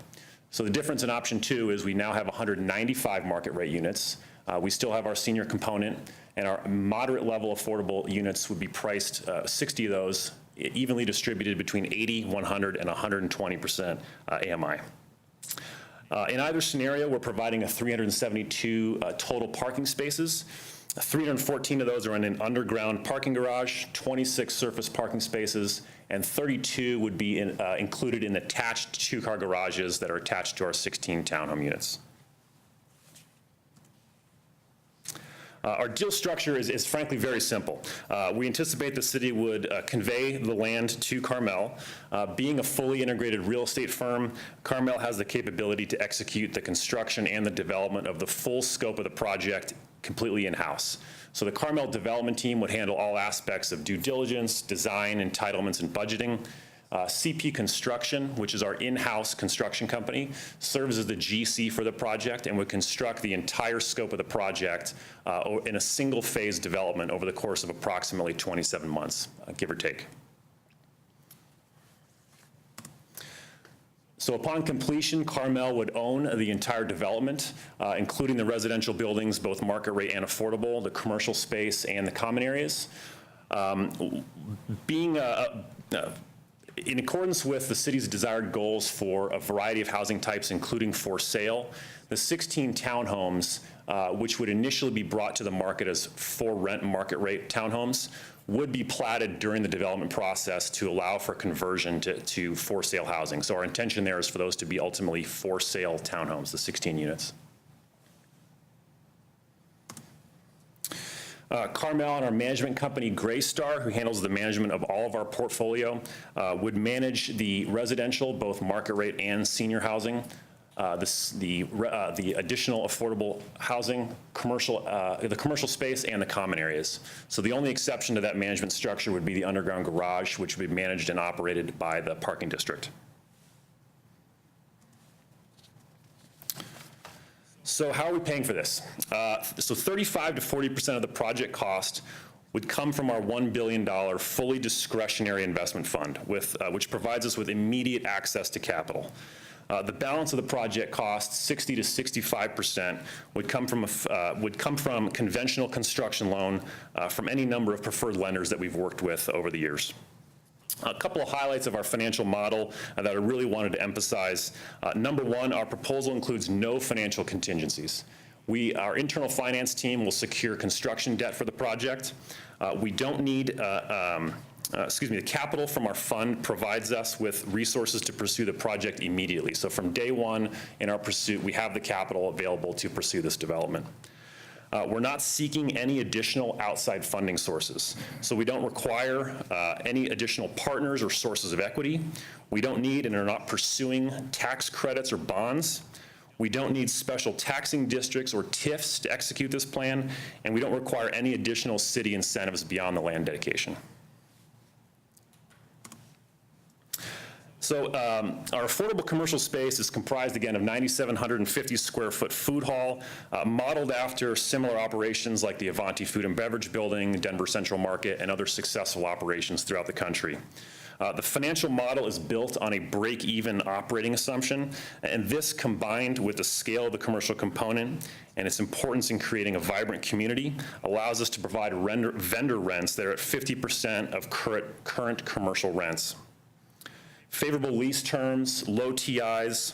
So the difference in option 2 is we now have 195 market rate units. We still have our senior component, and our moderate level affordable units would be priced, 60 of those, evenly distributed between 80, 100, and 120% AMI. In either scenario, we're providing a 372 total parking spaces. 314 of those are in an underground parking garage, 26 surface parking spaces, and 32 would be included in attached 2-car garages that are attached to our 16 townhome units. Our deal structure is frankly very simple. We anticipate the city would convey the land to Carmel. Being a fully integrated real estate firm, Carmel has the capability to execute the construction and the development of the full scope of the project completely in-house. So the Carmel Development Team would handle all aspects of due diligence, design, entitlements, and budgeting. CP Construction, which is our in-house construction company, serves as the GC for the project and would construct the entire scope of the project in a single phase development over the course of approximately 27 months, give or take. So upon completion, Carmel would own the entire development, including the residential buildings, both market rate and affordable, the commercial space, and the common areas. In accordance with the city's desired goals for a variety of housing types, including for sale, the 16 townhomes, which would initially be brought to the market as for-rent market rate townhomes, would be platted during the development process to allow for conversion to for-sale housing. So our intention there is for those to be ultimately for-sale townhomes, the 16 units. Carmel and our management company, Greystar, who handles the management of all of our portfolio, would manage the residential, both market rate and senior housing, the additional affordable housing, the commercial space, and the common areas. So the only exception to that management structure would be the underground garage, which would be managed and operated by the parking district. So how are we paying for this? So 35 to 40% of the project cost would come from our $1 billion fully discretionary investment fund, which provides us with immediate access to capital. The balance of the project cost, 60 to 65%, would come from conventional construction loan from any number of preferred lenders that we've worked with over the years. A couple of highlights of our financial model that I really wanted to emphasize. Number 1, our proposal includes no financial contingencies. Our internal finance team will secure construction debt for the project. We don't need the capital from our fund provides us with resources to pursue the project immediately. So from day one in our pursuit, we have the capital available to pursue this development. We're not seeking any additional outside funding sources. So we don't require any additional partners or sources of equity. We don't need and are not pursuing tax credits or bonds. We don't need special taxing districts or TIFs to execute this plan, and we don't require any additional city incentives beyond the land dedication. So our affordable commercial space is comprised, again, of 9,750 square foot food hall, modeled after similar operations like the Avanti Food and Beverage Building, Denver Central Market, and other successful operations throughout the country. The financial model is built on a break-even operating assumption, and this, combined with the scale of the commercial component and its importance in creating a vibrant community, allows us to provide vendor rents that are at 50% of current commercial rents. Favorable lease terms, low TIs,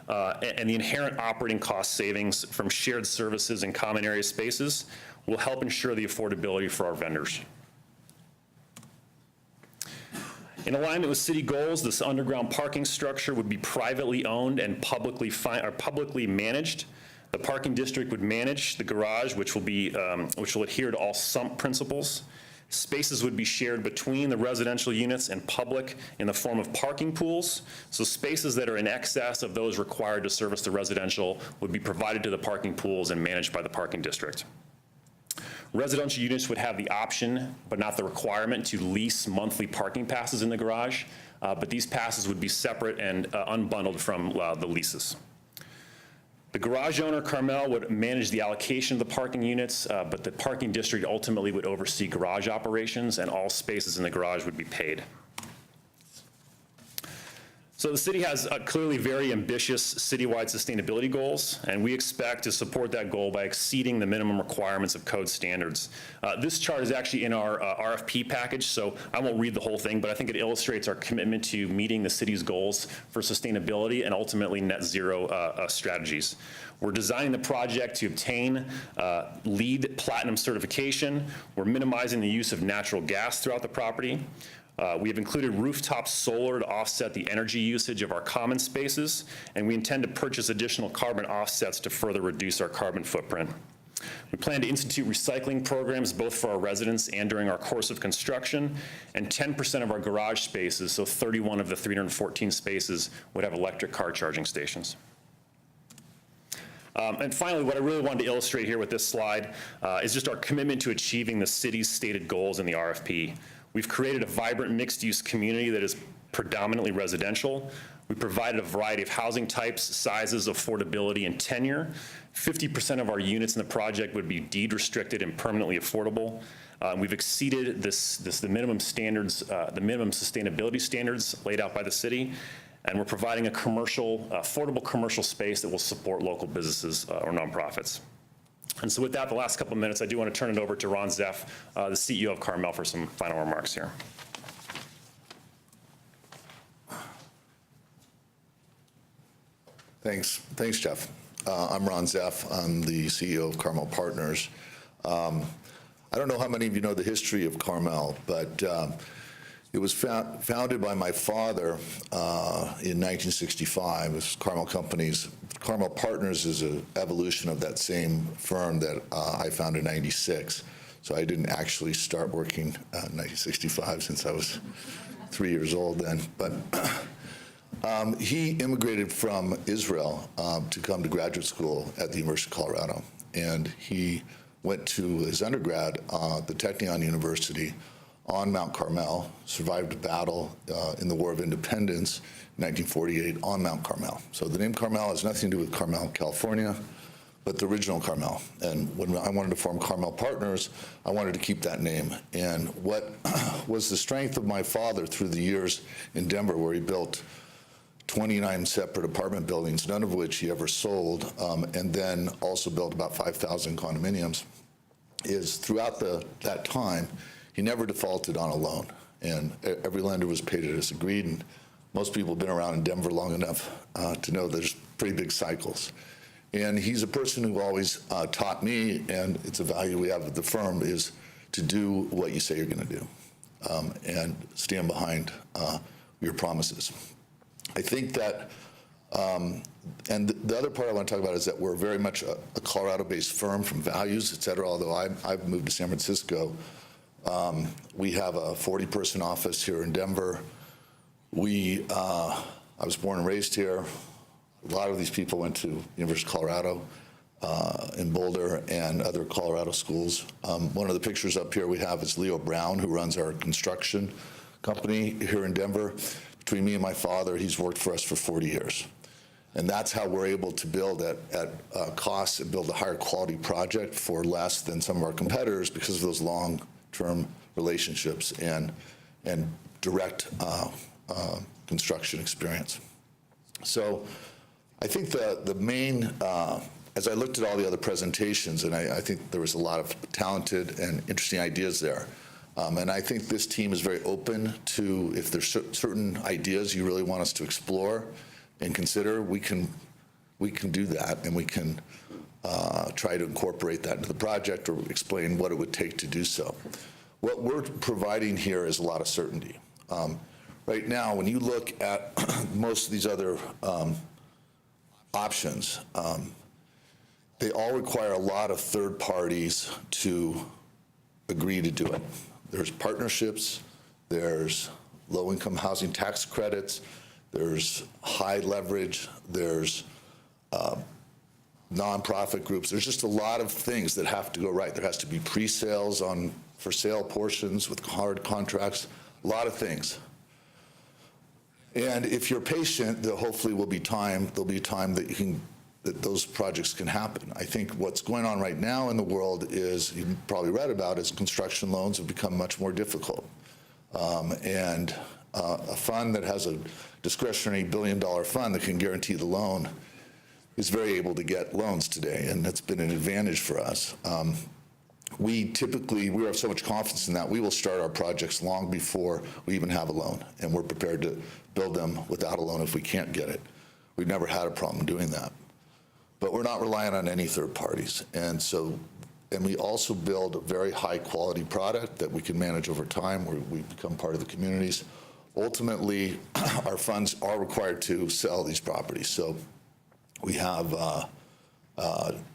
and the inherent operating cost savings from shared services and common area spaces will help ensure the affordability for our vendors. In alignment with city goals, this underground parking structure would be privately owned and publicly managed. The parking district would manage the garage, which will adhere to all sump principles. Spaces would be shared between the residential units and public in the form of parking pools. So spaces that are in excess of those required to service the residential would be provided to the parking pools and managed by the parking district. Residential units would have the option, but not the requirement, to lease monthly parking passes in the garage, but these passes would be separate and unbundled from the leases. The garage owner, Carmel, would manage the allocation of the parking units, but the parking district ultimately would oversee garage operations, and all spaces in the garage would be paid. So the city has clearly very ambitious citywide sustainability goals, and we expect to support that goal by exceeding the minimum requirements of code standards. This chart is actually in our RFP package, so I won't read the whole thing, but I think it illustrates our commitment to meeting the city's goals for sustainability and ultimately net zero strategies. We're designing the project to obtain LEED Platinum certification. We're minimizing the use of natural gas throughout the property. We have included rooftop solar to offset the energy usage of our common spaces, and we intend to purchase additional carbon offsets to further reduce our carbon footprint. We plan to institute recycling programs both for our residents and during our course of construction, and 10% of our garage spaces, so 31 of the 314 spaces, would have electric car charging stations. And finally, what I really wanted to illustrate here with this slide is just our commitment to achieving the city's stated goals in the RFP. We've created a vibrant mixed-use community that is predominantly residential. We provided a variety of housing types, sizes, affordability, and tenure. 50% of our units in the project would be deed restricted and permanently affordable. We've exceeded the minimum standards, the minimum sustainability standards laid out by the city, and we're providing a affordable commercial space that will support local businesses or nonprofits. And so with that, the last couple of minutes, I do want to turn it over to Ron Zeff, the CEO of Carmel, for some final remarks here. Thanks, Jeff. I'm Ron Zeff. I'm the CEO of Carmel Partners. I don't know how many of you know the history of Carmel, but it was founded by my father in 1965. It was Carmel Companies. Carmel Partners is an evolution of that same firm that I founded in 96. So I didn't actually start working in 1965 since I was 3 years old then. But he immigrated from Israel to come to graduate school at the University of Colorado. And he went to his undergrad at the Technion University on Mount Carmel, survived a battle in the War of Independence in 1948 on Mount Carmel. So the name Carmel has nothing to do with Carmel, California, but the original Carmel. And when I wanted to form Carmel Partners, I wanted to keep that name. And what was the strength of my father through the years in Denver, where he built 29 separate apartment buildings, none of which he ever sold, and then also built about 5,000 condominiums, is throughout that time, he never defaulted on a loan, and every lender was paid as agreed. And most people have been around in Denver long enough to know there's pretty big cycles. And he's a person who always taught me, and it's a value we have at the firm, is to do what you say you're going to do. and stand behind your promises. I think that, and the other part I want to talk about is that we're very much a Colorado-based firm from values, et cetera, although I've moved to San Francisco. We have a 40-person office here in Denver. I was born and raised here. A lot of these people went to University of Colorado in Boulder and other Colorado schools. One of the pictures up here we have is Leo Brown, who runs our construction company here in Denver. Between me and my father, he's worked for us for 40 years. And that's how we're able to build at costs and build a higher quality project for less than some of our competitors because of those long-term relationships and direct construction experience. So I think the main, as I looked at all the other presentations, and I think there was a lot of talented and interesting ideas there. And I think this team is very open to, if there's certain ideas you really want us to explore and consider, we can do that, and we can try to incorporate that into the project or explain what it would take to do so. What we're providing here is a lot of certainty. Right now, when you look at most of these other options, they all require a lot of third parties to agree to do it. There's partnerships, there's low-income housing tax credits, there's high leverage, there's nonprofit groups. There's just a lot of things that have to go right. There has to be pre-sales on for sale portions with hard contracts, a lot of things. And if you're patient, there hopefully will be time. There'll be time that those projects can happen. I think what's going on right now in the world is, you've probably read about, is construction loans have become much more difficult. And a fund that has a discretionary billion-dollar fund that can guarantee the loan is very able to get loans today, and that's been an advantage for us. We have so much confidence in that, we will start our projects long before we even have a loan, and we're prepared to build them without a loan if we can't get it. We've never had a problem doing that. But we're not relying on any third parties. And we also build a very high-quality product that we can manage over time, where we become part of the communities. Ultimately, our funds are required to sell these properties. So we have a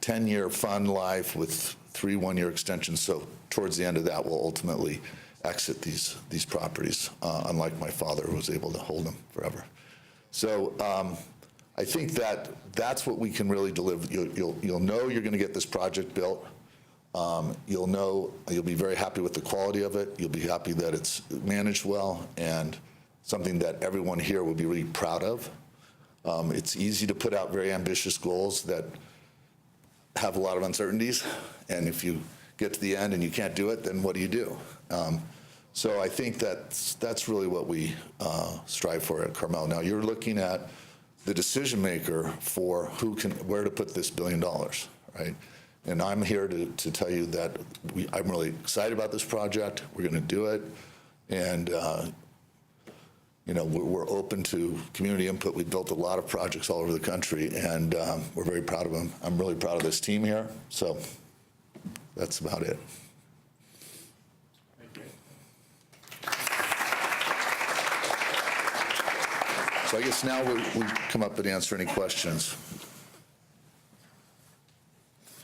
10-year fund life with 3 one-year extensions. So towards the end of that, we'll ultimately exit these properties, unlike my father, who was able to hold them forever. So I think that's what we can really deliver. You'll know you're going to get this project built. You'll be very happy with the quality of it. You'll be happy that it's managed well, and something that everyone here will be really proud of. It's easy to put out very ambitious goals that have a lot of uncertainties, and if you get to the end and you can't do it, then what do you do? So I think that's really what we strive for at Carmel. Now, you're looking at the decision maker for where to put this $1 billion, right? And I'm here to tell you that I'm really excited about this project. We're going to do it, and we're open to community input. We've built a lot of projects all over the country, and we're very proud of them. I'm really proud of this team here. So that's about it. So I guess now we come up and answer any questions.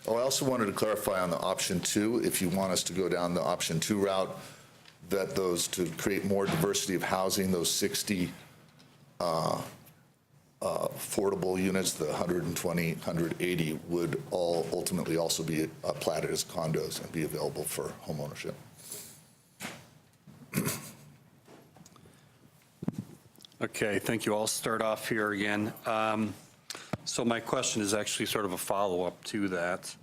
Oh, I also wanted to clarify on the option 2, if you want us to go down the option 2 route, that those, to create more diversity of housing, those 60 affordable units, the 120, 180, would all ultimately also be platted as condos and be available for home ownership. Okay, thank you. I'll start off here again. So my question is actually sort of a follow-up to that.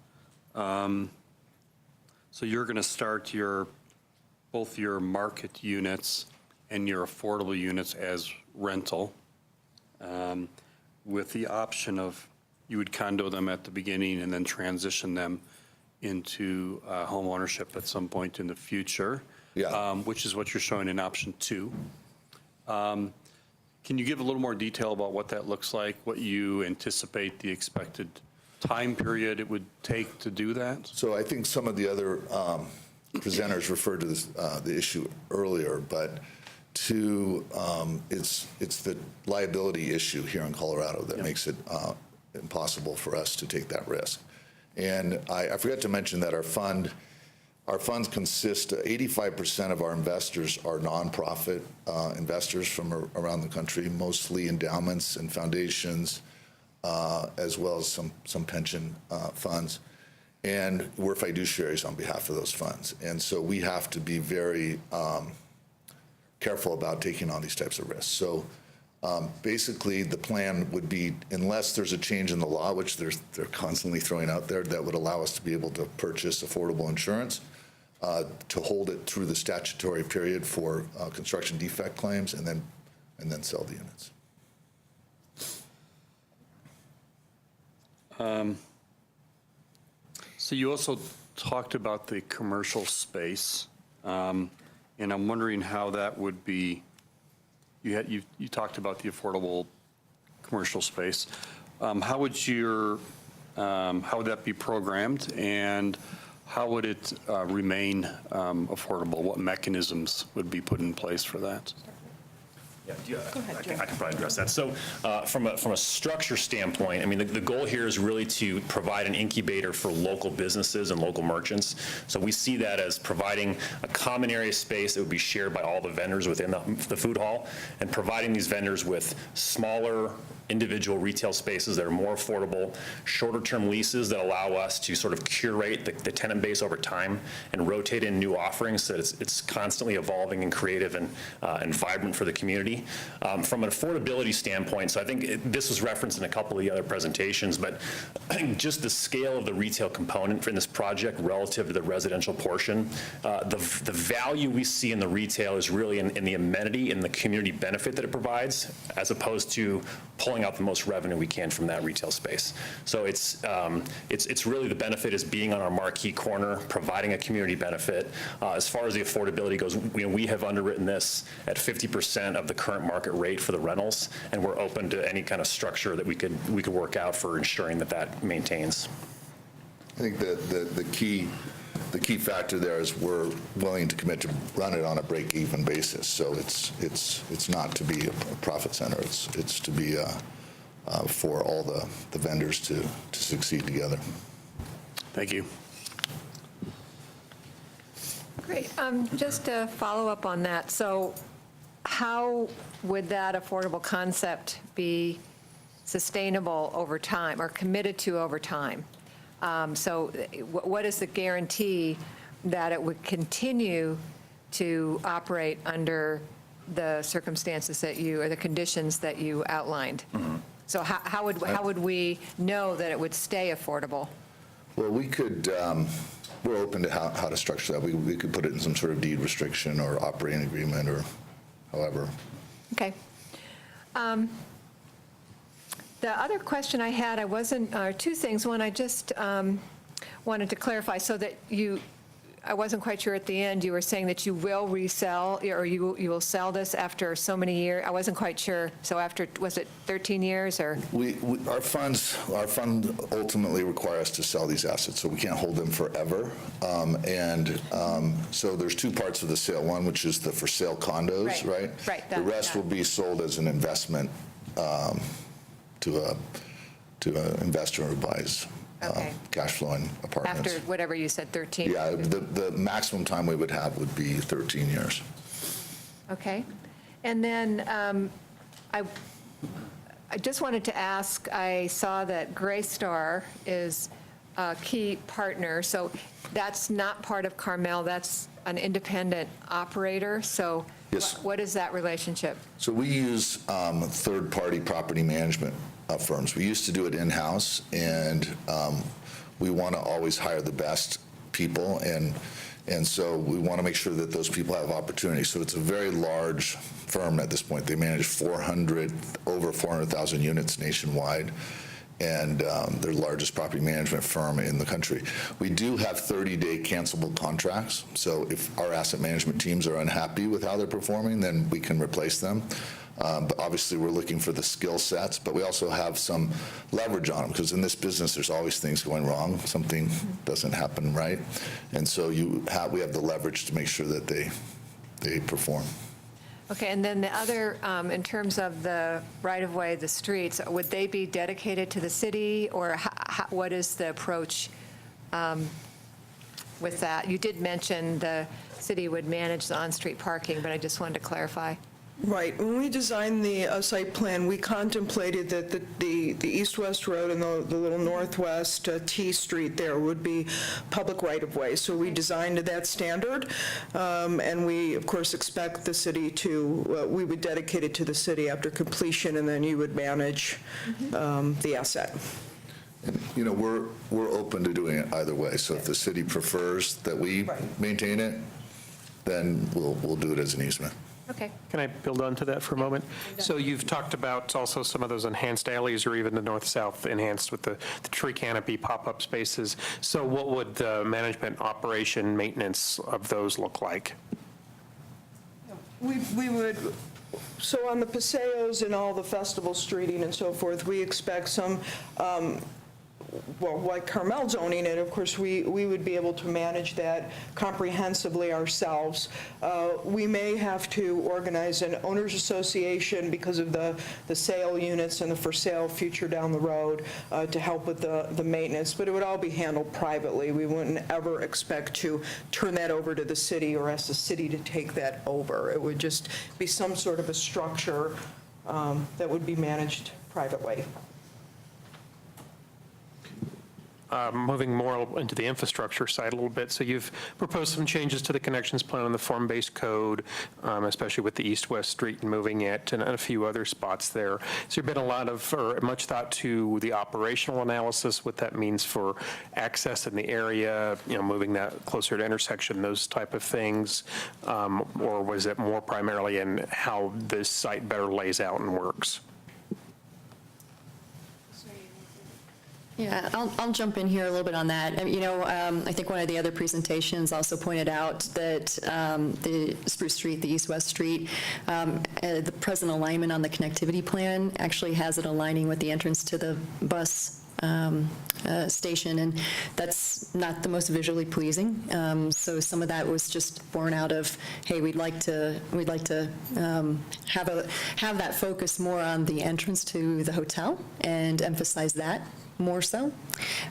So you're going to start both your market units and your affordable units as rental, with the option of you would condo them at the beginning and then transition them into home ownership at some point in the future, which is what you're showing in option 2. Can you give a little more detail about what that looks like, what you anticipate the expected time period it would take to do that? So I think some of the other presenters referred to this, the issue earlier, but it's the liability issue here in Colorado that makes it impossible for us to take that risk. And I forgot to mention that our funds consist, 85% of our investors are nonprofit investors from around the country, mostly endowments and foundations, as well as some pension funds. And we're fiduciaries on behalf of those funds. And so we have to be very careful about taking on these types of risks. So basically, the plan would be, unless there's a change in the law, which they're constantly throwing out there, that would allow us to be able to purchase affordable insurance, to hold it through the statutory period for construction defect claims, and then sell the units. So you also talked about the commercial space, and I'm wondering how that would be. You talked about the affordable commercial space. How would that be programmed, and how would it remain affordable? What mechanisms would be put in place for that? Yeah, I can probably address that. So from a structure standpoint, I mean, the goal here is really to provide an incubator for local businesses and local merchants. So we see that as providing a common area space that would be shared by all the vendors within the food hall, and providing these vendors with smaller individual retail spaces that are more affordable, shorter-term leases that allow us to sort of curate the tenant base over time and rotate in new offerings so that it's constantly evolving and creative and vibrant for the community. From an affordability standpoint, so I think this was referenced in a couple of the other presentations, but I think just the scale of the retail component in this project relative to the residential portion, the value we see in the retail is really in the amenity and the community benefit that it provides, as opposed to pulling out the most revenue we can from that retail space. So it's really, the benefit is being on our marquee corner, providing a community benefit. As far as the affordability goes, we have underwritten this at 50% of the current market rate for the rentals, and we're open to any kind of structure that we could work out for ensuring that maintains. I think the key factor there is we're willing to commit to run it on a break-even basis. So it's not to be a profit center. It's to be for all the vendors to succeed together. Thank you. Great. Just to follow up on that, so how would that affordable concept be sustainable over time, or committed to over time? So what is the guarantee that it would continue to operate under the circumstances that or the conditions that you outlined? Mm-hmm. So how would we know that it would stay affordable? Well, we could, we're open to how to structure that. We could put it in some sort of deed restriction or operating agreement, or however. Okay. The other question I had, two things. One, I just wanted to clarify so that I wasn't quite sure at the end, you were saying that you will resell, or you will sell this after so many years. I wasn't quite sure. So after, was it 13 years or? Our fund ultimately require us to sell these assets, so we can't hold them forever. So there's two parts of the sale. One, which is the for sale condos, right? Right. The rest will be sold as an investment to an investor who buys cash flowing apartments. After whatever you said, 13? Yeah, the maximum time we would have would be 13 years. Okay. And then I just wanted to ask, I saw that Greystar is a key partner, so that's not part of Carmel, that's an independent operator, so yes. What is that relationship? So we use third-party property management firms. We used to do it in-house, and we want to always hire the best people, and so we want to make sure that those people have opportunities. So it's a very large firm at this point. They manage over 400,000 units nationwide, and they're the largest property management firm in the country. We do have 30-day cancelable contracts, so if our asset management teams are unhappy with how they're performing, then we can replace them. But obviously, we're looking for the skill sets, but we also have some leverage on them, because in this business, there's always things going wrong. Something doesn't happen right. And so we have the leverage to make sure that they perform. Okay, and then the other, in terms of the right-of-way, the streets, would they be dedicated to the city, or what is the approach with that? You did mention the city would manage the on-street parking, but I just wanted to clarify. Right. When we designed the site plan, we contemplated that the east-west road and the little northwest T Street there would be public right-of-way. So we designed that standard, and we, of course, expect the city to, we would dedicate it to the city after completion, and then you would manage the asset. And, you know, we're open to doing it either way. So if the city prefers that we maintain it, then we'll do it as an easement. Okay. Can I build on to that for a moment? So you've talked about also some of those enhanced alleys, or even the north-south enhanced with the tree canopy pop-up spaces. So what would the management, operation, maintenance of those look like? We would, so on the paseos and all the festival streeting and so forth, we expect some, well, like Carmel's owning it, of course, we would be able to manage that comprehensively ourselves. We may have to organize an owners association because of the sale units and the for sale future down the road to help with the maintenance, but it would all be handled privately. We wouldn't ever expect to turn that over to the city or ask the city to take that over. It would just be some sort of a structure that would be managed privately. Moving more into the infrastructure side a little bit. So you've proposed some changes to the connections plan on the form-based code, especially with the east-west street and moving it, and a few other spots there. So there's been a lot of, or much thought to the operational analysis, what that means for access in the area, you know, moving that closer to intersection, those type of things, or was it more primarily in how this site better lays out and works? Yeah, I'll jump in here a little bit on that. You know, I think one of the other presentations also pointed out that the Spruce Street, the east-west street, the present alignment on the connectivity plan actually has it aligning with the entrance to the bus station, and that's not the most visually pleasing. So some of that was just born out of, hey, we'd like to have that focus more on the entrance to the hotel and emphasize that more so.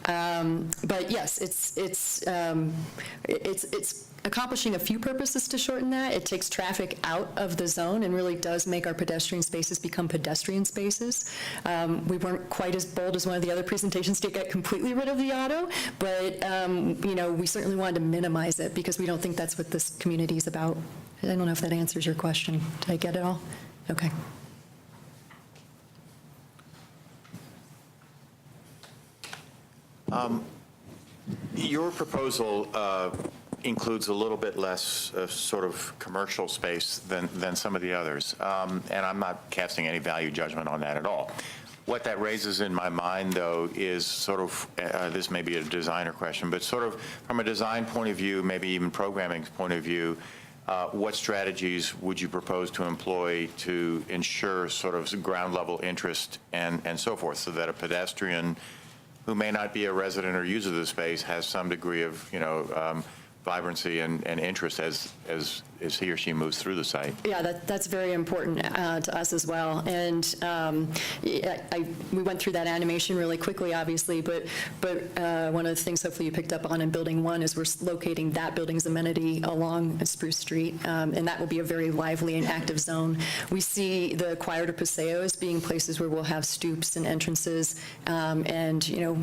But yes, it's accomplishing a few purposes to shorten that. It takes traffic out of the zone and really does make our pedestrian spaces become pedestrian spaces. We weren't quite as bold as one of the other presentations to get completely rid of the auto, but you know, we certainly wanted to minimize it because we don't think that's what this community is about. I don't know if that answers your question. Did I get it all? Okay. Your proposal includes a little bit less sort of commercial space than some of the others, and I'm not casting any value judgment on that at all. What that raises in my mind, though, is sort of, this may be a designer question, but sort of from a design point of view, maybe even programming point of view, what strategies would you propose to employ to ensure sort of ground level interest and so forth, so that a pedestrian who may not be a resident or user of the space has some degree of, you know, vibrancy and interest as he or she moves through the site? Yeah, that's very important to us as well. And we went through that animation really quickly, obviously, but one of the things hopefully you picked up on in Building 1 is we're locating that building's amenity along Spruce Street, and that will be a very lively and active zone. We see the Choir de Paseos being places where we'll have stoops and entrances and, you know,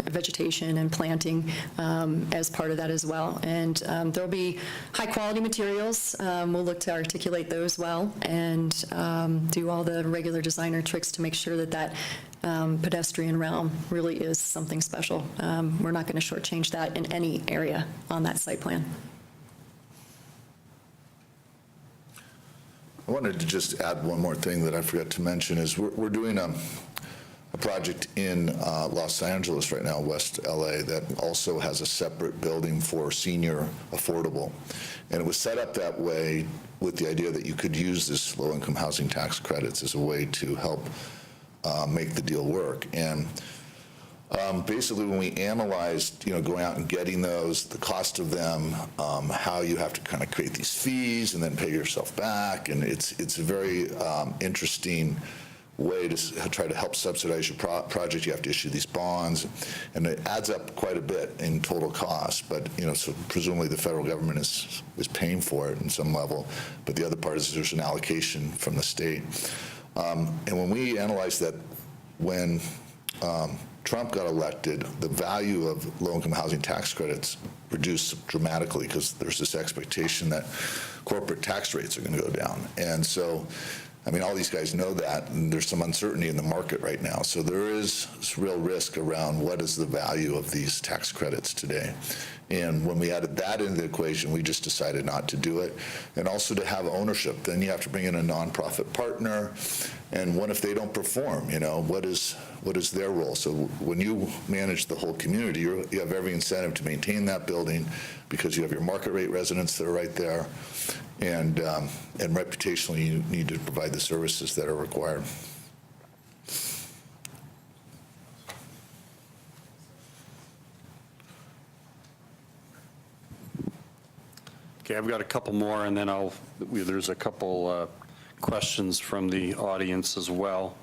vegetation and planting as part of that as well. And there'll be high-quality materials. We'll look to articulate those well and do all the regular designer tricks to make sure that pedestrian realm really is something special. We're not going to shortchange that in any area on that site plan. I wanted to just add one more thing that I forgot to mention is we're doing a project in Los Angeles right now, West LA, that also has a separate building for senior affordable. And it was set up that way with the idea that you could use this low-income housing tax credits as a way to help make the deal work. And basically, when we analyzed, going out and getting those, the cost of them, how you have to kind of create these fees and then pay yourself back, and it's a very interesting way to try to help subsidize your project. You have to issue these bonds, and it adds up quite a bit in total cost. But so presumably the federal government is paying for it in some level, but the other part is there's an allocation from the state. And when we analyzed that, when Trump got elected, the value of low-income housing tax credits reduced dramatically because there's this expectation that corporate tax rates are going to go down. And so, all these guys know that, and there's some uncertainty in the market right now. So there is real risk around what is the value of these tax credits today. And when we added that into the equation, we just decided not to do it. And also to have ownership, then you have to bring in a nonprofit partner. And what if they don't perform? What is their role? So when you manage the whole community, you have every incentive to maintain that building because you have your market rate residents that are right there. And reputationally, you need to provide the services that are required. Okay, I've got a couple more, and then there's a couple questions from the audience as well.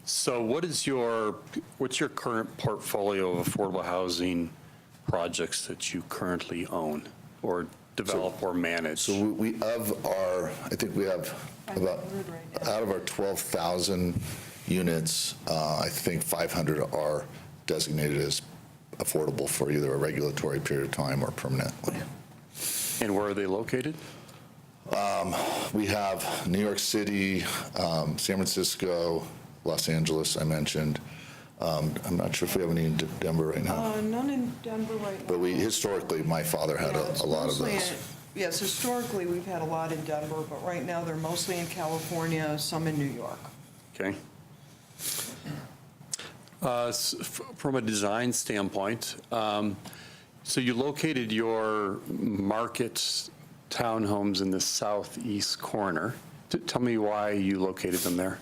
So what's your current portfolio of affordable housing projects that you currently own or develop or manage? So I think we have about, out of our 12,000 units, I think 500 are designated as affordable for either a regulatory period of time or permanently. And where are they located? We have New York City, San Francisco, Los Angeles, I mentioned. I'm not sure if we have any in Denver right now. None in Denver right now. But historically, my father had a lot of those. Yes, historically, we've had a lot in Denver, but right now they're mostly in California, some in New York. Okay. From a design standpoint, so you located your market townhomes in the southeast corner. Tell me why you located them there.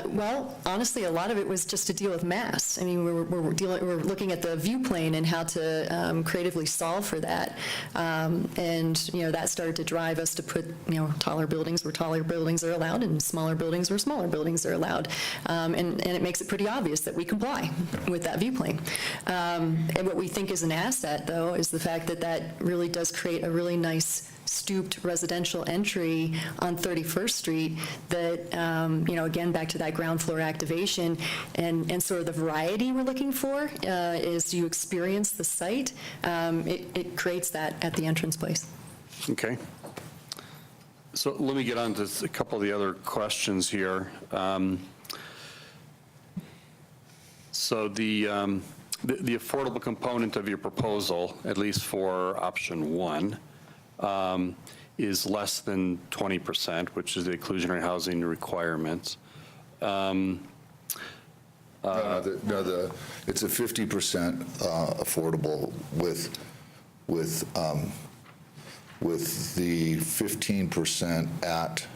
Well, honestly, a lot of it was just to deal with mass. We're looking at the view plane and how to creatively solve for that. And that started to drive us to put, taller buildings where taller buildings are allowed and smaller buildings where smaller buildings are allowed. And it makes it pretty obvious that we comply with that view plane. And what we think is an asset, though, is the fact that that really does create a really nice stooped residential entry on 31st Street that, again, back to that ground floor activation and sort of the variety we're looking for is you experience the site. It creates that at the entrance place. Okay. So let me get on to a couple of the other questions here. So the affordable component of your proposal, at least for option one, is less than 20%, which is the inclusionary housing requirements. It's a 50% affordable with the 15% at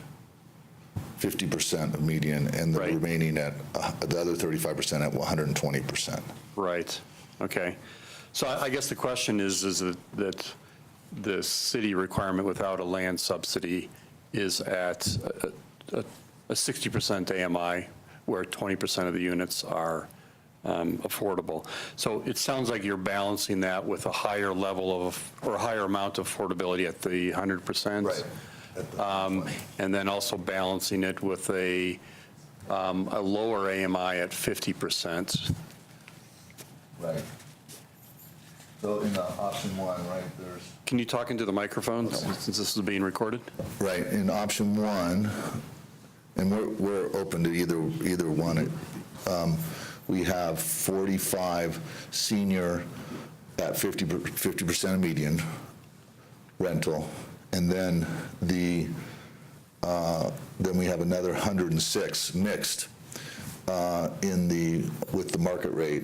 50% of median and the remaining at the other 35% at 120%. Right. Okay. So I guess the question is that the city requirement without a land subsidy is at a 60% AMI, where 20% of the units are affordable. So it sounds like you're balancing that with a higher level of, or a higher amount of affordability at the 100%. Right. And then also balancing it with a lower AMI at 50%. Right. So in the option one, right, there's... Can you talk into the microphone since this is being recorded? Right. In option one, and we're open to either one. We have 45 senior at 50% of median rental, And then then we have another 106 mixed with the market rate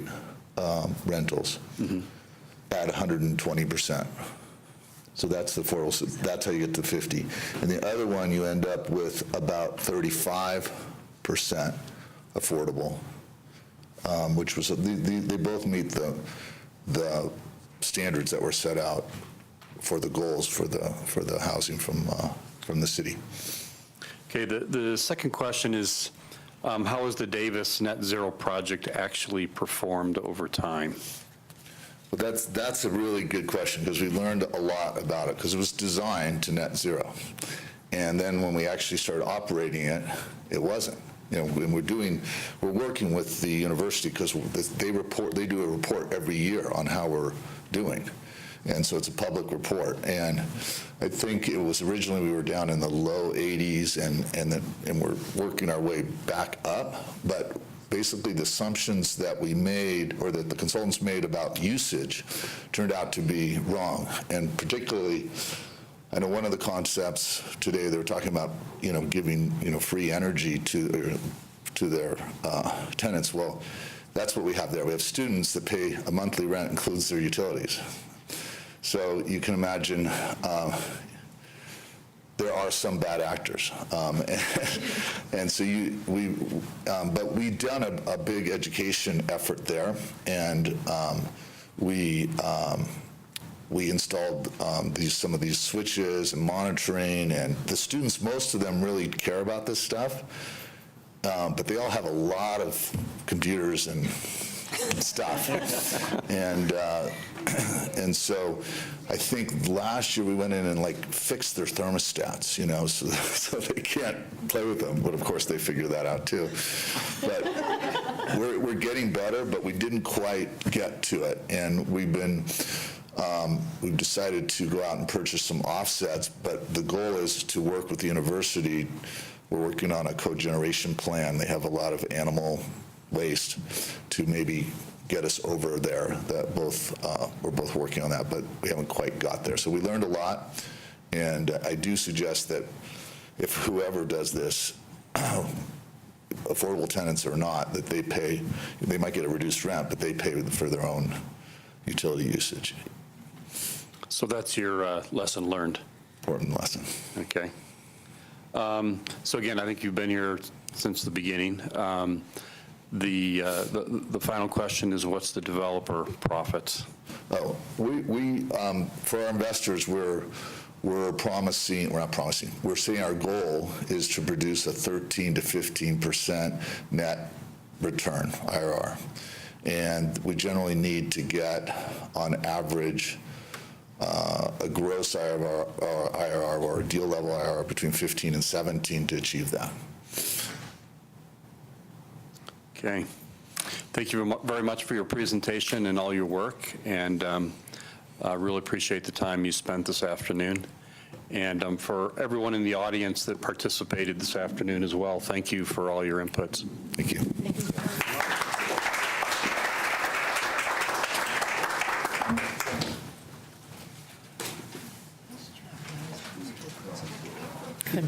rentals at 120%. So that's the affordable, that's how you get to 50. And the other one, you end up with about 35% affordable, which was, they both meet the standards that were set out for the goals for the housing from the city. Okay, the second question is, how has the Davis Net Zero project actually performed over time? Well, that's a really good question, because we learned a lot about it, because it was designed to net zero. And then when we actually started operating it, it wasn't. You know, when we're working with the university, because they do a report every year on how we're doing. And so it's a public report. And I think it was originally we were down in the low 80s, and we're working our way back up. But basically the assumptions that we made, or that the consultants made about usage, turned out to be wrong. And particularly, I know one of the concepts today, they were talking about, giving, free energy to their tenants. Well, that's what we have there. We have students that pay a monthly rent, includes their utilities. So you can imagine there are some bad actors, and so but we've done a big education effort there, and we installed some of these switches and monitoring, and the students, most of them really care about this stuff, but they all have a lot of computers and stuff, and so I think last year we went in and fixed their thermostats, so they can't play with them. But of course they figure that out too. But we're getting better, but we didn't quite get to it, and we've decided to go out and purchase some offsets. But the goal is to work with the university. We're working on a cogeneration plan. They have a lot of animal waste to maybe get us over there. We're both working on that, but we haven't quite got there. So we learned a lot, and I do suggest that if whoever does this, affordable tenants or not, that they might get a reduced rent, but they pay for their own utility usage. So that's your lesson learned. Important lesson. Okay. So again, I think you've been here since the beginning. The final question is, what's the developer profits? Oh, we for our investors, we're saying our goal is to produce a 13 to 15% net return, IRR. And we generally need to get, on average, a gross IRR or a deal level IRR between 15 and 17 to achieve that. Okay. Thank you very much for your presentation and all your work, and I really appreciate the time you spent this afternoon. And for everyone in the audience that participated this afternoon as well, thank you for all your inputs. Thank you. Good.